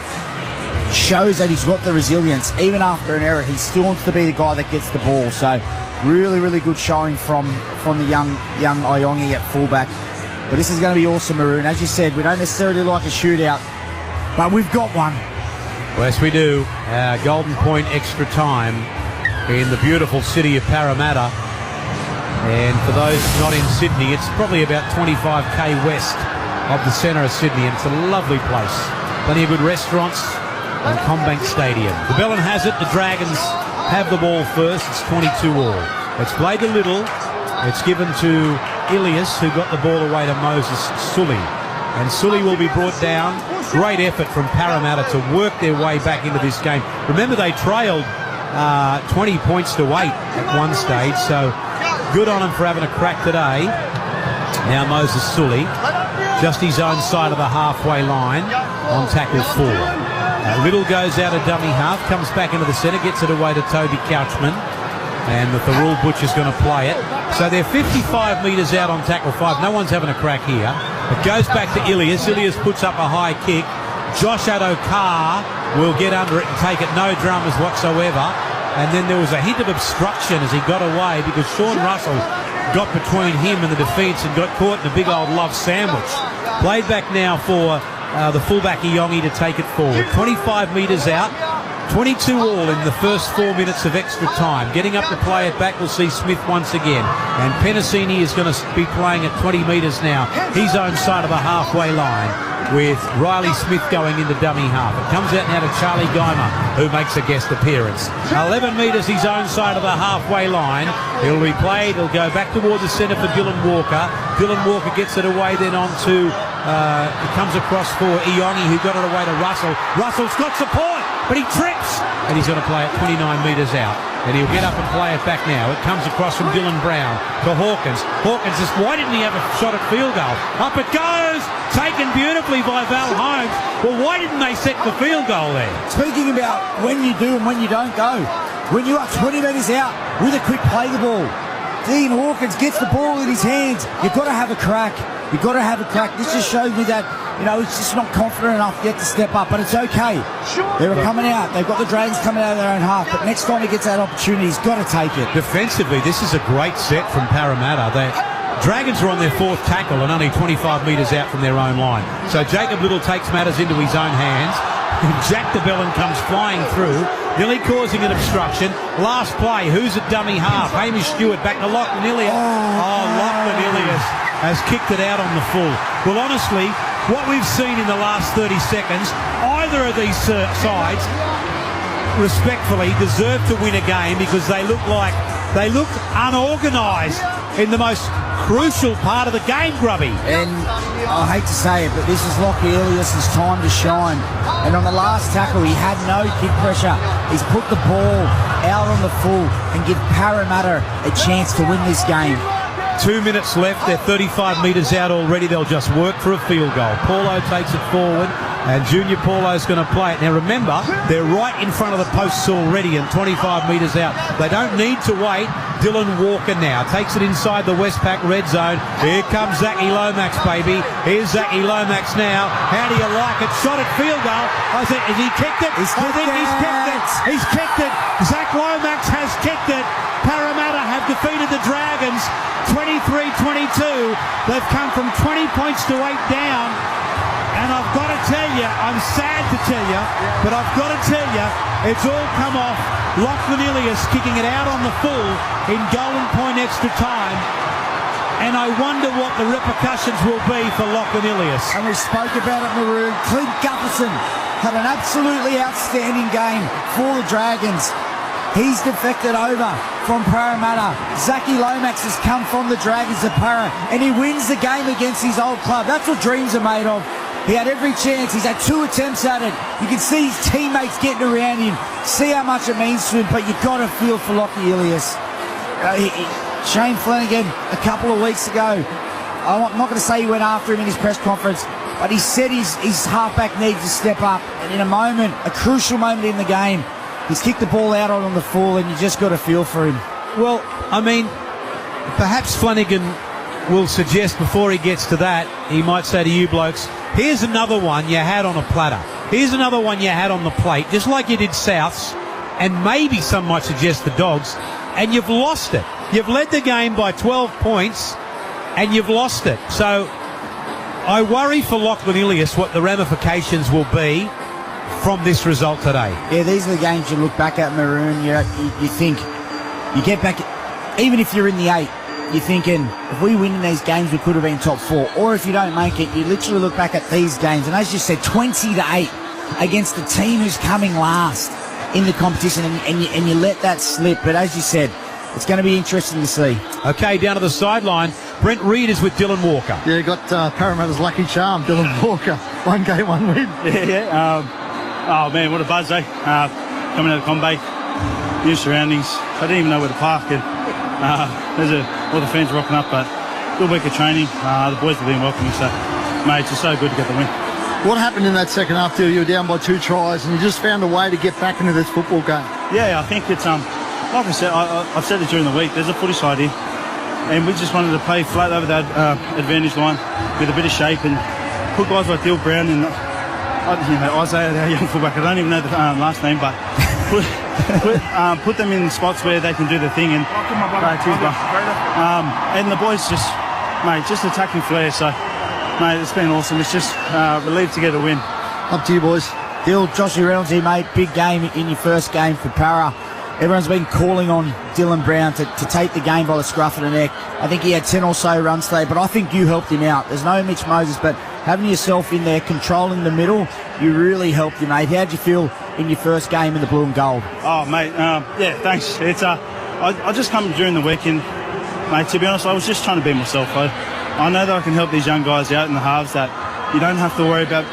shows that he's got the resilience. Even after an error, he still wants to be the guy that gets the ball. So really, really good showing from the young Iongi at fullback. But this is going to be awesome, Maroon. As you said, we don't necessarily like a shootout, but we've got one. Yes, we do. Golden Point extra time in the beautiful city of Parramatta. And for those not in Sydney, it's probably about 25k west of the centre of Sydney, and it's a lovely place. Plenty of good restaurants and Combank Stadium. The Bellin has it. The Dragons have the ball first. It's 22-all. It's played a little. It's given to Ilias, who got the ball away to Moses Sully. And Sully will be brought down. Great effort from Parramatta to work their way back into this game. Remember, they trailed 20 points to 8 at one stage, so good on him for having a crack today. Now Moses Sully, just his own side of the halfway line on tackle 4. Riddle goes out of dummy half, comes back into the centre, gets it away to Toby Couchman, and the Thurul Butcher's going to play it. So they're 55 metres out on tackle 5. No one's having a crack here. It goes back to Ilias. Ilias puts up a high kick. Josh Addo-Carr will get under it and take it, no dramas whatsoever. And then there was a hint of obstruction as he got away because Sean Russell got between him and the defence and got caught in a big old love sandwich. Played back now for the fullback Iongi to take it forward. 25 metres out, 22-all in the first 4 minutes of extra time. Getting up to play it back, we'll see Smith once again. And Penasini is going to be playing at 20 metres now, his own side of the halfway line, with Riley Smith going into dummy half. It comes out now to Charlie Geimer, who makes a guest appearance. 11 metres his own side of the halfway line. He'll be played. He'll go back toward the centre for Dylan Walker. Dylan Walker gets it away then on to, it comes across for Iongi, who got it away to Russell. Russell's got support, but he trips, and he's going to play it 29 metres out. And he'll get up and play it back now. It comes across from Dylan Brown to Hawkins. Hawkins says, why didn't he have a shot at field goal? Up it goes! Taken beautifully by Val Holmes. Well, why didn't they set the field goal there? Speaking about when you do and when you don't go. When you are 20 metres out with a quick play the ball, Dean Hawkins gets the ball in his hands. You've got to have a crack. You've got to have a crack. This just shows me that, you know, he's just not confident enough yet to step up, but it's okay. They're coming out. They've got the Dragons coming out of their own half, but next time he gets that opportunity, he's got to take it. Defensively, this is a great set from Parramatta. The Dragons are on their 4th tackle and only 25 metres out from their own line. So Jacob Little takes matters into his own hands. Jack de Belin comes flying through, nearly causing an obstruction. Last play, who's at dummy half? Hamish Stewart back to Lachlan Ilias. Lachlan Ilias has kicked it out on the full. Well, honestly, what we've seen in the last 30 seconds, either of these sides, respectfully, deserve to win a game because they look like They looked unorganised in the most crucial part of the game, Grubby. And I hate to say it, but this is Lockie Elias's time to shine. And on the last tackle, he had no kick pressure. He's put the ball out on the full and give Parramatta a chance to win this game. 2 minutes left. They're 35 metres out already. They'll just work for a field goal. Paulo takes it forward, and Junior Paulo's going to play it. Now remember, they're right in front of the posts already and 25 metres out. They don't need to wait. Dylan Walker now takes it inside the Westpac red zone. Here comes Zachy Lomax, baby. Here's Zachy Lomax now. How do you like it? Shot at field goal. I think, has he kicked it? He's kicked it. He's kicked it. Zach Lomax has kicked it. Parramatta have defeated the Dragons 23-22. They've come from 20 points to 8 down. And I've got to tell you, I'm sad to tell you, but I've got to tell you, it's all come off Lachlan Ilias kicking it out on the full in Golden Point extra time. And I wonder what the repercussions will be for Lachlan Ilias. And we spoke about it, Maroon. Clint Gutherson had an absolutely outstanding game for the Dragons. He's defected over from Parramatta. Zachy Lomax has come from the Dragons to Para, and he wins the game against his old club. That's what dreams are made of. He had every chance. He's had 2 attempts at it. You can see his teammates getting around him. See how much it means to him, but you've got to feel for Lockie Ilias. Shane Flanagan, a couple of weeks ago, I'm not going to say he went after him in his press conference, but he said his halfback needs to step up. And in a moment, a crucial moment in the game, he's kicked the ball out on the full, and you just got to feel for him. Well, I mean, perhaps Flanagan will suggest before he gets to that, he might say to you blokes, here's another one you had on a platter. Here's another one you had on the plate, just like you did Souths, and maybe some might suggest the Dogs, and you've lost it. You've led the game by 12 points, and you've lost it. So I worry for Lachlan Ilias what the ramifications will be from this result today. Yeah, these are the games you look back at, Maroon. You think, you get back, even if you're in the 8, you're thinking, if we win in these games, we could have been top 4. Or if you don't make it, you literally look back at these games, and as you said, 20-8 against the team who's coming last in the competition, and you let that slip. But as you said, it's going to be interesting to see. Okay, down to the sideline, Brent Reid is with Dylan Walker. Yeah, you got Parramatta's lucky charm, Dylan Walker. 1 game, 1 win. Oh man, what a buzz, eh? Coming out of Combank, new surroundings. I didn't even know where to park. And all the fans rocking up, but good week of training. The boys have been welcoming, so mate, it's just so good to get the win. What happened in that second half, Till? You were down by 2 tries, and you just found a way to get back into this football game. Yeah, I think it's like I said, I've said it during the week. There's a footy side here, and we just wanted to play flat over that advantage line with a bit of shape and put guys like Dill Brown and Isaiah, our young fullback. I don't even know the last name, but put them in spots where they can do their thing. And and the boys just attacking flair. So, mate, it's been awesome. It's just relieved to get a win. Up to you, boys. Dill, Joshy Reynolds here, mate. Big game in your first game for Para. Everyone's been calling on Dylan Brown to take the game by the scruff of the neck. I think he had 10 or so runs today, but I think you helped him out. There's no Mitch Moses, but having yourself in there, controlling the middle, you really helped him, mate. How'd you feel in your first game in the blue and gold? Oh, mate, yeah, thanks. It's I just come during the week, and, mate, to be honest, I was just trying to be myself. I know that I can help these young guys out in the halves that you don't have to worry about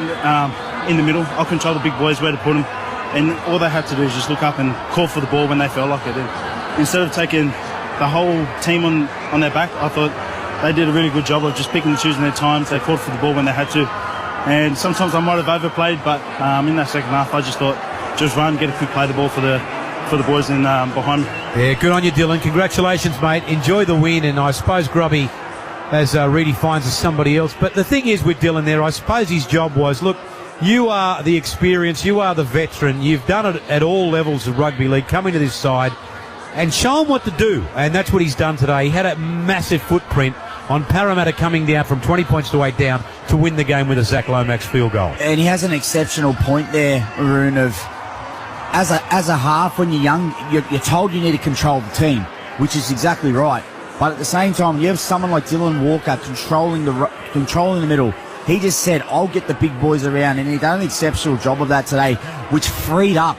in the middle. I'll control the big boys, where to put them. And all they have to do is just look up and call for the ball when they feel like it. And instead of taking the whole team on their back, I thought they did a really good job of just picking and choosing their times. They called for the ball when they had to. And sometimes I might have overplayed, but in that second half, I just thought, just run, get a quick play the ball for the boys in behind me. Yeah, good on you, Dylan. Congratulations, mate. Enjoy the win. And I suppose Grubby, as Reedy finds us somebody else. But the thing is with Dylan there, I suppose his job was, look, you are the experience, you are the veteran, you've done it at all levels of rugby league, coming to this side and show him what to do, and that's what he's done today. He had a massive footprint on Parramatta coming down from 20 points to 8 down to win the game with a Zach Lomax field goal. And he has an exceptional point there, Arun, of as a half, when you're young, you're told you need to control the team, which is exactly right. But at the same time, you have someone like Dylan Walker controlling the middle. He just said, I'll get the big boys around, and he done an exceptional job of that today, which freed up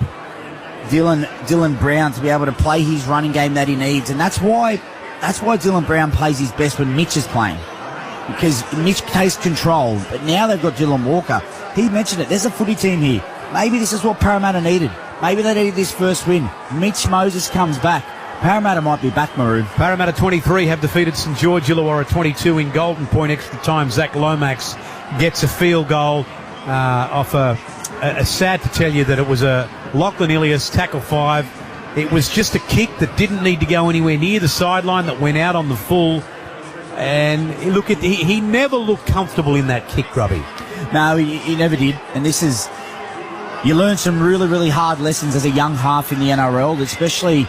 Dylan Brown to be able to play his running game that he needs, and that's why Dylan Brown plays his best when Mitch is playing, because Mitch takes control. But now they've got Dylan Walker. He mentioned it. There's a footy team here. Maybe this is what Parramatta needed. Maybe they needed this first win. Mitch Moses comes back. Parramatta might be back, Maroon. Parramatta 23 have defeated St George Illawarra 22 in Golden Point extra time. Zach Lomax gets a field goal off sad to tell you that it was a Lachlan Ilias tackle 5. It was just a kick that didn't need to go anywhere near the sideline, that went out on the full. And look, he never looked comfortable in that kick, Grubby. No, he never did. And this is, you learn some really, really hard lessons as a young half in the NRL, especially,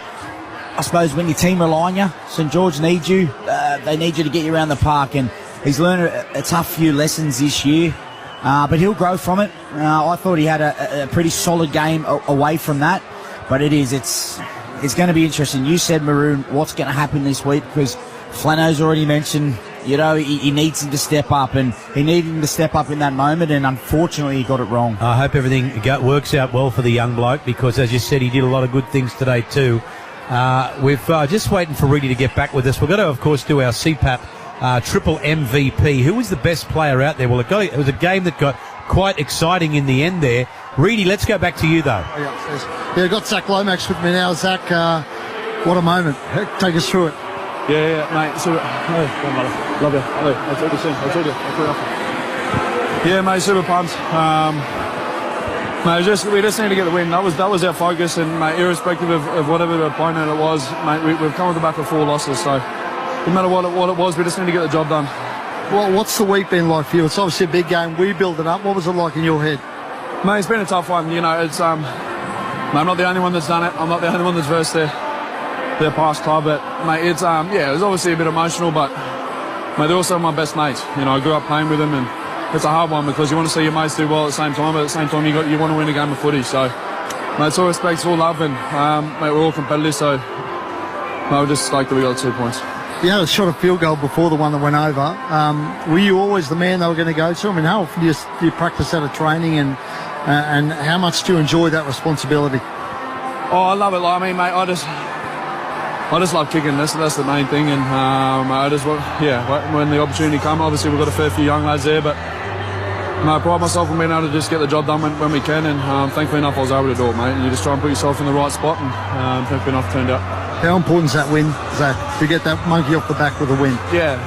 I suppose, when your team rely on you. St George needs you. They need you to get you around the park, and he's learned a tough few lessons this year, but he'll grow from it. I thought he had a pretty solid game away from that, but it's going to be interesting. You said, Maroon, what's going to happen this week, because Flano's already mentioned, he needs him to step up, and he needed him to step up in that moment, and unfortunately he got it wrong. I hope everything works out well for the young bloke, because as you said, he did a lot of good things today too. We've just waiting for Reedy to get back with us. We're going to, of course, do our CPAP triple MVP. Who was the best player out there? Well, it was a game that got quite exciting in the end there. Reedy, let's go back to you, though. Yeah, I've got Zach Lomax with me now. Zach, what a moment. Take us through it. Yeah, mate. Super. Love you. I'll talk to you soon. I'll talk to you. Yeah, mate, super pumped. Mate, we just need to get the win. That was our focus, and mate, irrespective of whatever opponent it was, mate, we've come off the back of 4 losses, so no matter what it was, we just need to get the job done. Well, what's the week been like for you? It's obviously a big game. We build it up. What was it like in your head? Mate, it's been a tough one. It's I'm not the only one that's done it. I'm not the only one that's versed their past club, but mate, it's it was obviously a bit emotional, but mate, they're also my best mates. I grew up playing with them, and it's a hard one because you want to see your mates do well at the same time, but at the same time you want to win a game of footy. So, mate, it's all respect, it's all love, and mate, we're all competitive. So, mate, we're just stoked that we got 2 points. You had a shot of field goal before the one that went over. Were you always the man they were going to go to? I mean, how often do you practice out of training, and how much do you enjoy that responsibility? Oh, I love it. I mean, mate, I just love kicking. That's the main thing, and when the opportunity comes, obviously we've got a fair few young lads there, but I pride myself on being able to just get the job done when we can, and thankfully enough I was able to do it, mate. And you just try and put yourself in the right spot, and thankfully enough turned out. How important is that win, Zach, to get that monkey off the back with a win? Yeah,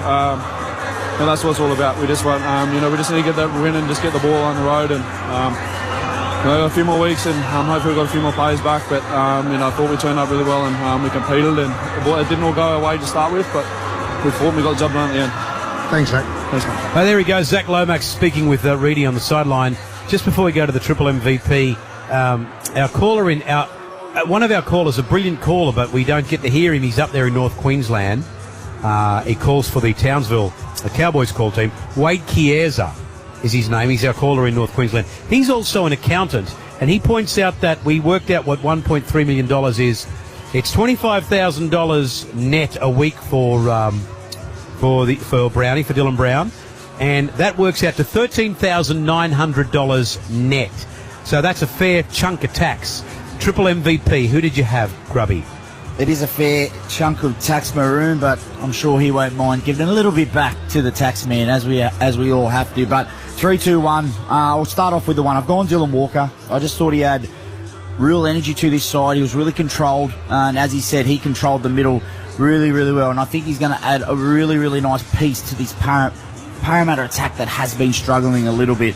and that's what it's all about. We just want, we just need to get that win and just get the ball on the road, and we've got a few more weeks, and hopefully we've got a few more players back. But I thought we turned up really well, and we competed, and it didn't all go our way to start with, but we fought and we got the job done at the end. Thanks, Zach. Thanks, mate. Oh, there he goes, Zach Lomax speaking with Reedy on the sideline. Just before we go to the triple MVP, our caller one of our callers, a brilliant caller, but we don't get to hear him. He's up there in North Queensland. He calls for the Townsville Cowboys call team. Wade Chiesa is his name. He's our caller in North Queensland. He's also an accountant, and he points out that we worked out what $1.3 million is. It's $25,000 net a week for Brownie, for Dylan Brown, and that works out to $13,900 net. So that's a fair chunk of tax. Triple MVP, who did you have, Grubby? It is a fair chunk of tax, Maroon, but I'm sure he won't mind giving a little bit back to the tax man, as we all have to. But 3, 2, 1. I'll start off with the one. I've gone Dylan Walker. I just thought he had real energy to this side. He was really controlled, and as he said, he controlled the middle really, really well. And I think he's going to add a really, really nice piece to this Parramatta attack that has been struggling a little bit.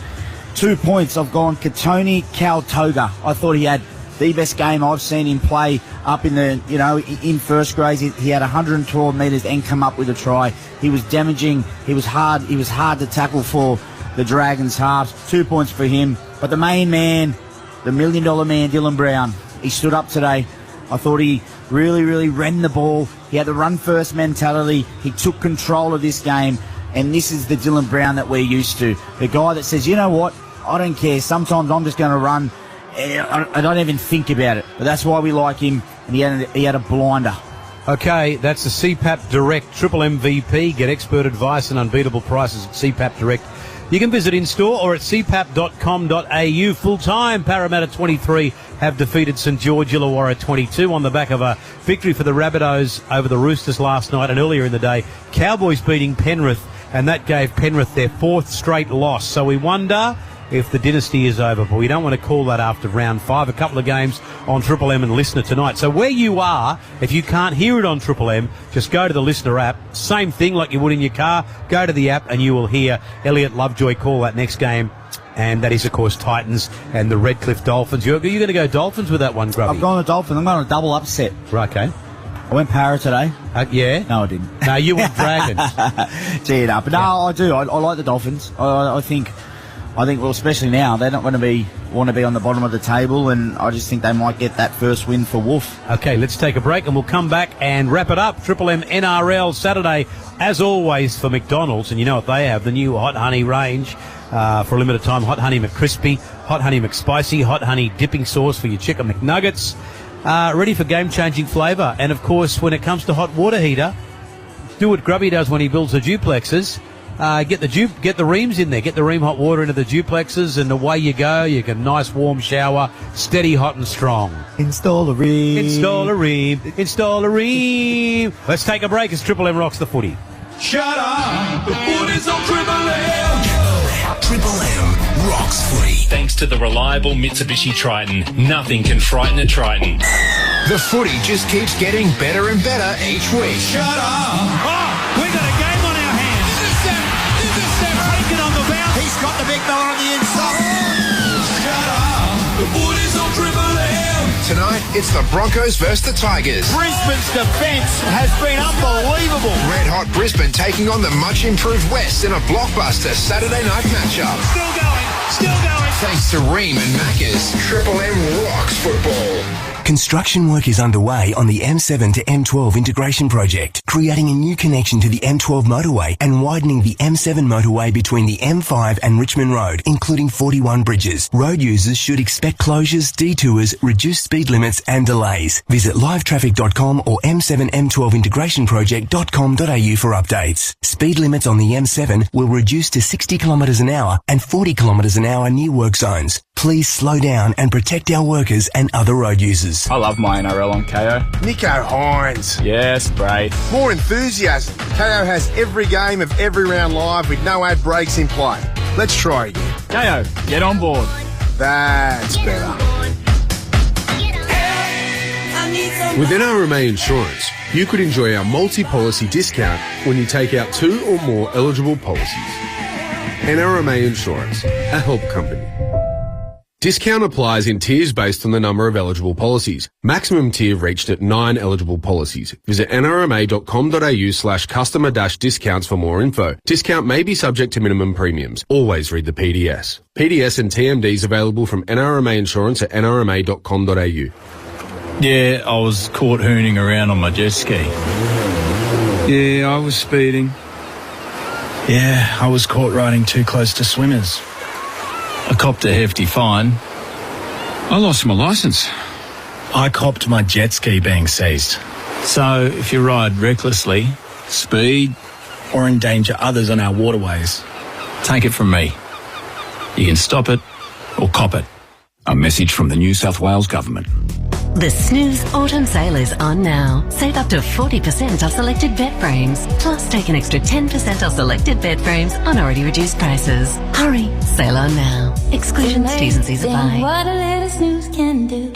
2 points. I've gone Katoni Kautoga. I thought he had the best game I've seen him play up in in first grade. He had 112 metres and come up with a try. He was damaging. He was hard to tackle for the Dragons halves. 2 points for him. But the main man, the $1 million man, Dylan Brown, he stood up today. I thought he really, really ran the ball. He had the run-first mentality. He took control of this game. And this is the Dylan Brown that we're used to. The guy that says, you know what, I don't care. Sometimes I'm just going to run. I don't even think about it. But that's why we like him. And he had a blinder. Okay, that's the CPAP Direct Triple MVP. Get expert advice and unbeatable prices at You can visit in-store or at cpap.com.au. Full-time, Parramatta 23 have defeated St George Illawarra 22 on the back of a victory for the Rabbitohs over the Roosters last night, and earlier in the day, Cowboys beating Penrith, and that gave Penrith their 4th straight loss. So we wonder if the dynasty is over, but we don't want to call that after round 5. A couple of games on Triple M and Listener tonight. So where you are, if you can't hear it on Triple M, just go to the Listener app. Same thing like you would in your car. Go to the app and you will hear Elliot Lovejoy call that next game. And that is, of course, Titans and the Redcliffe Dolphins. You're going to go Dolphins with that one, Grubby? I've gone to Dolphins. I'm going to double upset. Right, okay. I went Para today. Yeah? No, I didn't. No, you went Dragons. Gee it up. But no, I do. I like the Dolphins. I think, well, especially now, they're not going to want to be on the bottom of the table, and I just think they might get that first win for Wolf. Okay, let's take a break, and we'll come back and wrap it up. Triple M NRL Saturday, as always, for McDonald's, and you know what they have, the new Hot Honey range. For a limited time, Hot Honey McCrispy, Hot Honey McSpicy, Hot Honey dipping sauce for your chicken McNuggets. Ready for game-changing flavour. And, of course, when it comes to hot water heater, do what Grubby does when he builds the duplexes. Get the reams in there. Get the ream hot water into the duplexes, and away you go. You get a nice warm shower, steady, hot and strong. Install a ream. Install a ream. Install a ream. Let's take a break as Triple M rocks the footy. Shut up! The footy's on Triple M! Triple M rocks footy. Thanks to the reliable Mitsubishi Triton, nothing can frighten a Triton. The footy just keeps getting better and better each week. Shut up! Oh, we got a game on our hands. Intercept taken on the bounce. He's got the big fella on the inside. Shut up! The footy's on Triple M! Tonight, it's the Broncos versus the Tigers. Brisbane's defence has been unbelievable. Red hot Brisbane taking on the much improved West in a blockbuster Saturday night matchup. Still going. Thanks to Ream and Maccas, Triple M rocks football. Construction work is underway on the M7 to M12 integration project, creating a new connection to the M12 motorway and widening the M7 motorway between the M5 and Richmond Road, including 41 bridges. Road users should expect closures, detours, reduced speed limits and delays. Visit livetraffic.com or m7m12integrationproject.com.au for updates. Speed limits on the M7 will reduce to 60 kilometres an hour and 40 kilometres an hour near work zones. Please slow down and protect our workers and other road users. I love my NRL on KO. Nico Hines. Yes, great. More enthusiasm. KO has every game of every round live with no ad breaks in play. Let's try again. KO, get on board. That's better. With NRMA Insurance, you could enjoy our multi-policy discount when you take out 2 or more eligible policies. NRMA Insurance, a help company. Discount applies in tiers based on the number of eligible policies. Maximum tier reached at 9 eligible policies. Visit nrma.com.au/customer-discounts for more info. Discount may be subject to minimum premiums. Always read the PDS. PDS and TMDs available from NRMA Insurance at nrma.com.au. Yeah, I was caught hooning around on my jet ski. Yeah, I was speeding. Yeah, I was caught riding too close to swimmers. I copped a hefty fine. I lost my licence. I copped my jet ski being seized. So, if you ride recklessly, speed, or endanger others on our waterways, take it from me. You can stop it or cop it. A message from the New South Wales Government. The Snooze Autumn Sale is on now. Save up to 40% off selected bed frames. Plus, take an extra 10% off selected bed frames on already reduced prices. Hurry, sale on now. Exclusions, T's and C's apply. What a little snooze can do.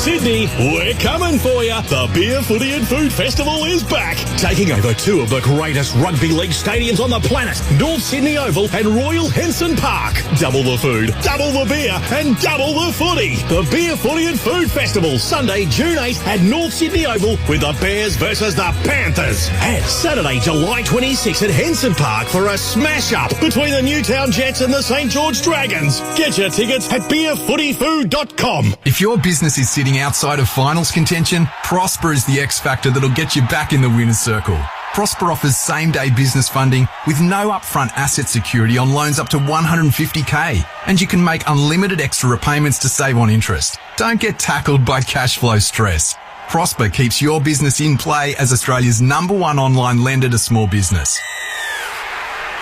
Sydney, we're coming for you. The Beer, Footy and Food Festival is back. Taking over 2 of the greatest rugby league stadiums on the planet, North Sydney Oval and Royal Henson Park. Double the food, double the beer and double the footy. The Beer, Footy and Food Festival, Sunday, June 8th at North Sydney Oval with the Bears versus the Panthers. And Saturday, July 26th at Henson Park for a smash-up between the Newtown Jets and the St George Dragons. Get your tickets at beerfootyfood.com. If your business is sitting outside of finals contention, Prosper is the X factor that'll get you back in the winner's circle. Prosper offers same-day business funding with no upfront asset security on loans up to $150K, and you can make unlimited extra repayments to save on interest. Don't get tackled by cash flow stress. Prosper keeps your business in play as Australia's #1 online lender to small business.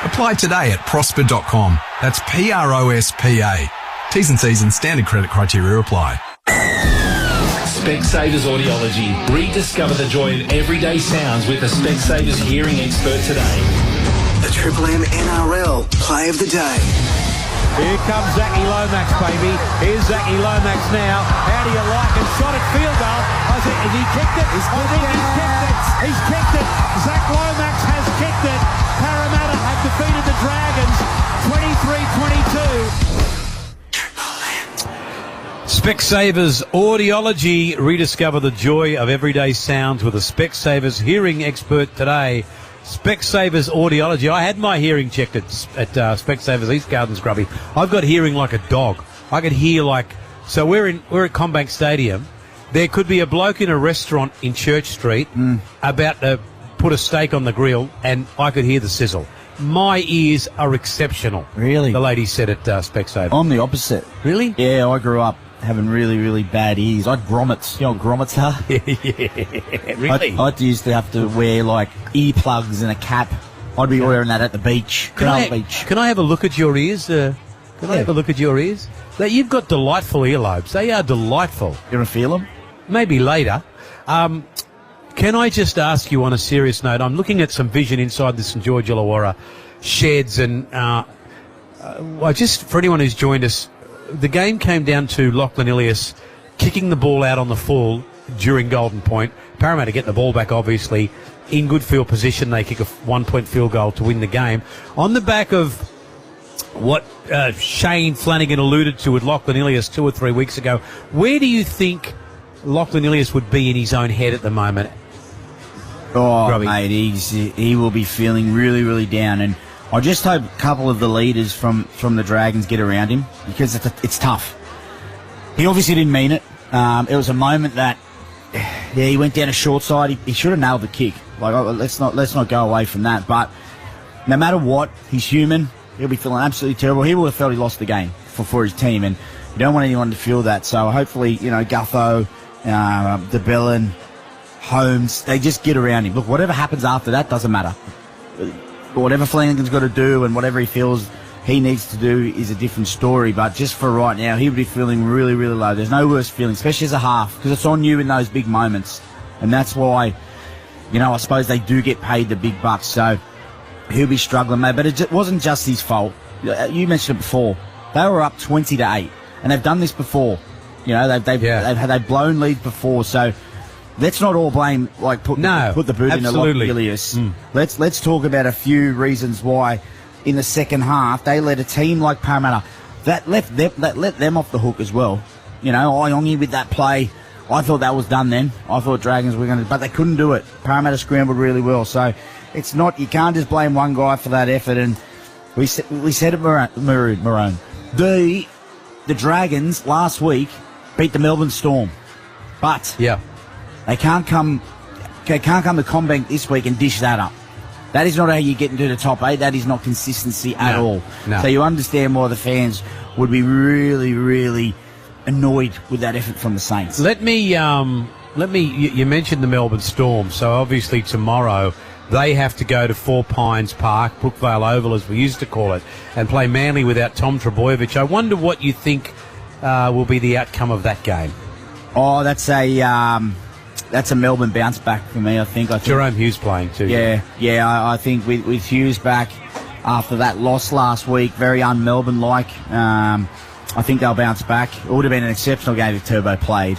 Apply today at prosper.com. That's PROSPA. T's and C's and standard credit criteria apply. Specsavers Audiology. Rediscover the joy of everyday sounds with a Specsavers hearing expert today. The Triple M NRL Play of the Day. Here comes Zachy Lomax, baby. Here's Zachy Lomax now. How do you like it? Shot at field goal. I think, has he kicked it? I think he's kicked it. He's kicked it. Zach Lomax has kicked it. Parramatta have defeated the Dragons 23-22. Specsavers Audiology. Rediscover the joy of everyday sounds with a Specsavers hearing expert today. Specsavers Audiology. I had my hearing checked at Specsavers East Gardens, Grubby. I've got hearing like a dog. I could hear like... So we're at Combank Stadium. There could be a bloke in a restaurant in Church Street about to put a steak on the grill, and I could hear the sizzle. My ears are exceptional. Really? The lady said at Specsavers. I'm the opposite. Really? Yeah, I grew up having really, really bad ears. I had grommets. You know what grommets are? Yeah, really? I used to have to wear, like, earplugs and a cap. I'd be wearing that at the beach. Can I have a look at your ears? I have a look at your ears? You've got delightful earlobes. They are delightful. You want to feel them? Maybe later. Can I just ask you on a serious note, I'm looking at some vision inside the St George Illawarra sheds, and just for anyone who's joined us, the game came down to Lachlan Ilias kicking the ball out on the full during Golden Point. Parramatta get the ball back, obviously. In good field position, they kick a 1-point field goal to win the game. On the back of what Shane Flanagan alluded to with Lachlan Ilias 2 or 3 weeks ago, where do you think Lachlan Ilias would be in his own head at the moment? Oh, Robbie? mate, he will be feeling really, really down. And I just hope a couple of the leaders from the Dragons get around him, because it's tough. He obviously didn't mean it. It was a moment that, he went down a short side. He should have nailed the kick. Let's not go away from that. But no matter what, he's human. He'll be feeling absolutely terrible. He will have felt he lost the game for his team, and you don't want anyone to feel that. So hopefully, Gutho, DeBellin, Holmes, they just get around him. Look, whatever happens after that doesn't matter. Whatever Flanagan's got to do and whatever he feels he needs to do is a different story. But just for right now, he would be feeling really, really low. There's no worse feeling, especially as a half, because it's on you in those big moments. And that's why, I suppose they do get paid the big bucks. So he'll be struggling, mate. But it wasn't just his fault. You mentioned it before. They were up 20-8, and they've done this before. They've blown leads before. So let's not all blame, put the boot in the Lachlan Ilias. Let's talk about a few reasons why in the second half they let a team like Parramatta that let them off the hook as well. Iongi with that play, I thought that was done then. I thought Dragons were going to, but they couldn't do it. Parramatta scrambled really well. So it's not, you can't just blame one guy for that effort. And we said it, Maroon. The Dragons last week beat the Melbourne Storm, but they can't come to Combank this week and dish that up. That is not how you get into the top 8. That is not consistency at all. No. So you understand why the fans would be really, really annoyed with that effort from the Saints. You mentioned the Melbourne Storm, so obviously tomorrow they have to go to Four Pines Park, Brookvale Oval as we used to call it, and play Manly without Tom Trbojevic. I wonder what you think will be the outcome of that game. Oh, that's a Melbourne bounce back for me, I think. Jerome Hughes playing too. Yeah, I think with Hughes back after that loss last week, very un-Melbourne-like, I think they'll bounce back. It would have been an exceptional game if Turbo played.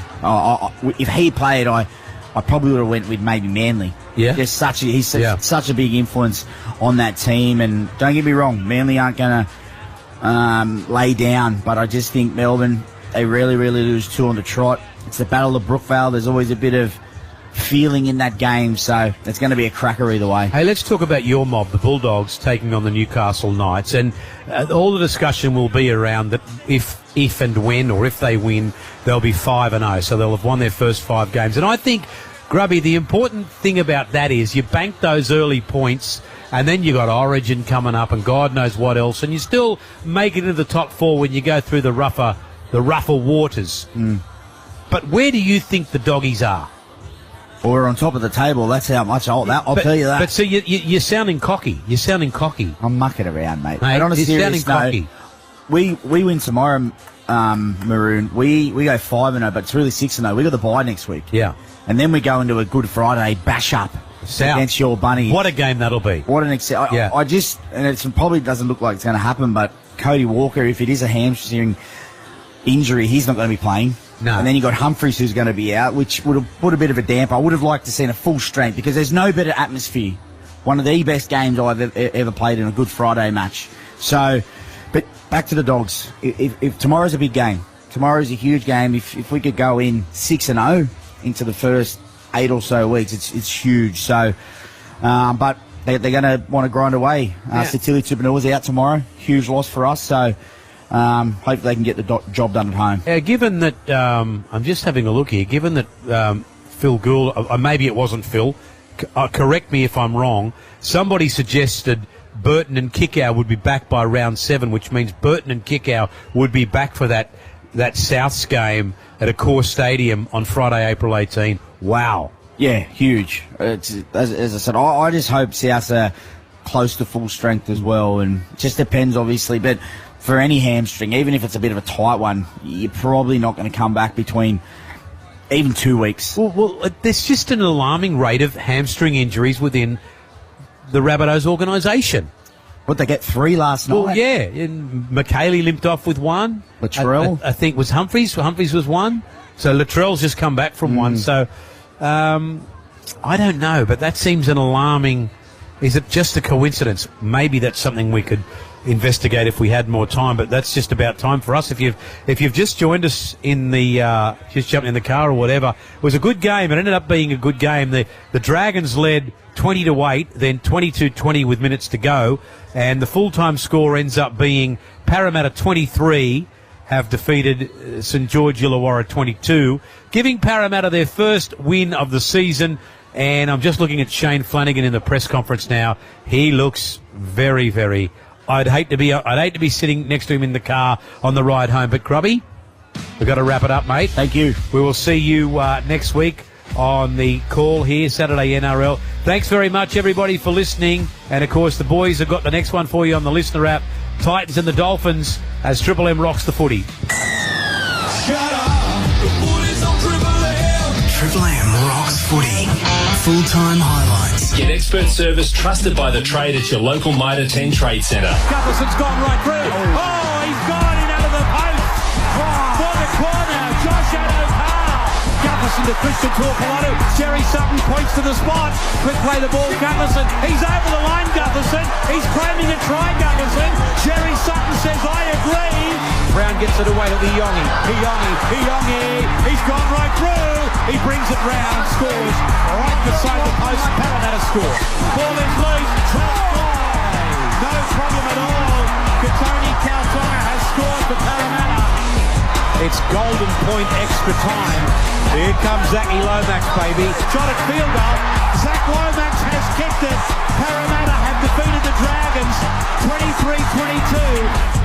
If he played, I probably would have went with maybe Manly. Yeah. He's such a big influence on that team, and don't get me wrong, Manly aren't going to lay down, but I just think Melbourne, they really, really lose 2 on the trot. It's the Battle of Brookvale. There's always a bit of feeling in that game, so it's going to be a cracker either way. Hey, let's talk about your mob, the Bulldogs, taking on the Newcastle Knights, and all the discussion will be around that if and when, or if they win, they'll be 5-0, so they'll have won their first 5 games. And I think, Grubby, the important thing about that is you bank those early points, and then you got Origin coming up, and God knows what else, and you still make it into the top 4 when you go through the rougher waters. But where do you think the Doggies are? We're on top of the table. That's how much I'll tell you that. But see, you're sounding cocky. You're sounding cocky. I'm mucking around, mate. Mate, on a you're serious sounding note, cocky. we win tomorrow, Maroon. We go 5-0, but it's really 6-0. We got the bye next week. Yeah. And then we go into a Good Friday bash up against your Bunny. What a game that'll be. What an I just, and it probably doesn't look like it's going to happen, but Cody Walker, if it is a hamstring injury, he's not going to be playing. No. And then you got Humphries who's going to be out, which would have put a bit of a damper. I would have liked to seen a full strength because there's no better atmosphere. One of the best games I've ever played in a Good Friday match. So, but back to the Dogs. If tomorrow's a big game, tomorrow's a huge game. If we could go in 6-0 into the first 8 or so weeks, it's huge. So, but they're going to want to grind away. Satili Tupanua's out tomorrow. Huge loss for us. So, hopefully they can get the job done at home. Given that, I'm just having a look here, given that Phil Gould, maybe it wasn't Phil, correct me if I'm wrong, somebody suggested Burton and Kickow would be back by round 7, which means Burton and Kickow would be back for that Souths game at Accor Stadium on Friday, April 18. Wow. Yeah, huge. As I said, I just hope Souths are close to full strength as well, and it just depends, obviously, but for any hamstring, even if it's a bit of a tight one, you're probably not going to come back between even 2 weeks. Well, there's just an alarming rate of hamstring injuries within the Rabbitohs organisation. What, they get 3 last night? Well, yeah. And McKaylee limped off with 1. Latrell? I think was Humphries. Humphries was 1. So Latrell's just come back from 1. So I don't know, but that seems an alarming... Is it just a coincidence? Maybe that's something we could investigate if we had more time, but that's just about time for us. If you've just joined us in the just jumped in the car or whatever, it was a good game. It ended up being a good game. The Dragons led 20-8, then 22-20 with minutes to go, and the full-time score ends up being Parramatta 23 have defeated St George Illawarra 22, giving Parramatta their first win of the season. And I'm just looking at Shane Flanagan in the press conference now. He looks very, very. I'd hate to be sitting next to him in the car on the ride home. But Grubby, we've got to wrap it up, mate. Thank you. We will see you next week on the call here, Saturday NRL. Thanks very much, everybody, for listening. And of course, the boys have got the next one for you on the listener app. Titans and the Dolphins as Triple M rocks the footy. Shut up. The footy's on Triple M. Triple M rocks footy. Full-time highlights. Get expert service trusted by the trade at your local Mitre 10 Trade Centre. Gutherson's gone right through. Oh, he's gone in under the post. For the corner, Josh Adokar. Gutherson to Christian Torpilotto. Jerry Sutton points to the spot. Quick play the ball, Gutherson. He's over the line, Gutherson. He's claiming a try, Gutherson. Jerry Sutton says, I agree. Brown gets it away to Iongi. He's gone right through. He brings it round, scores right beside the post. Parramatta score. Ball is loose. No problem at all. Katoni Kautonga has scored for Parramatta. It's golden point extra time. Here comes Zachy Lomax, baby. Shot at field goal. Zach Lomax has kicked it. Parramatta have defeated the Dragons 23-22.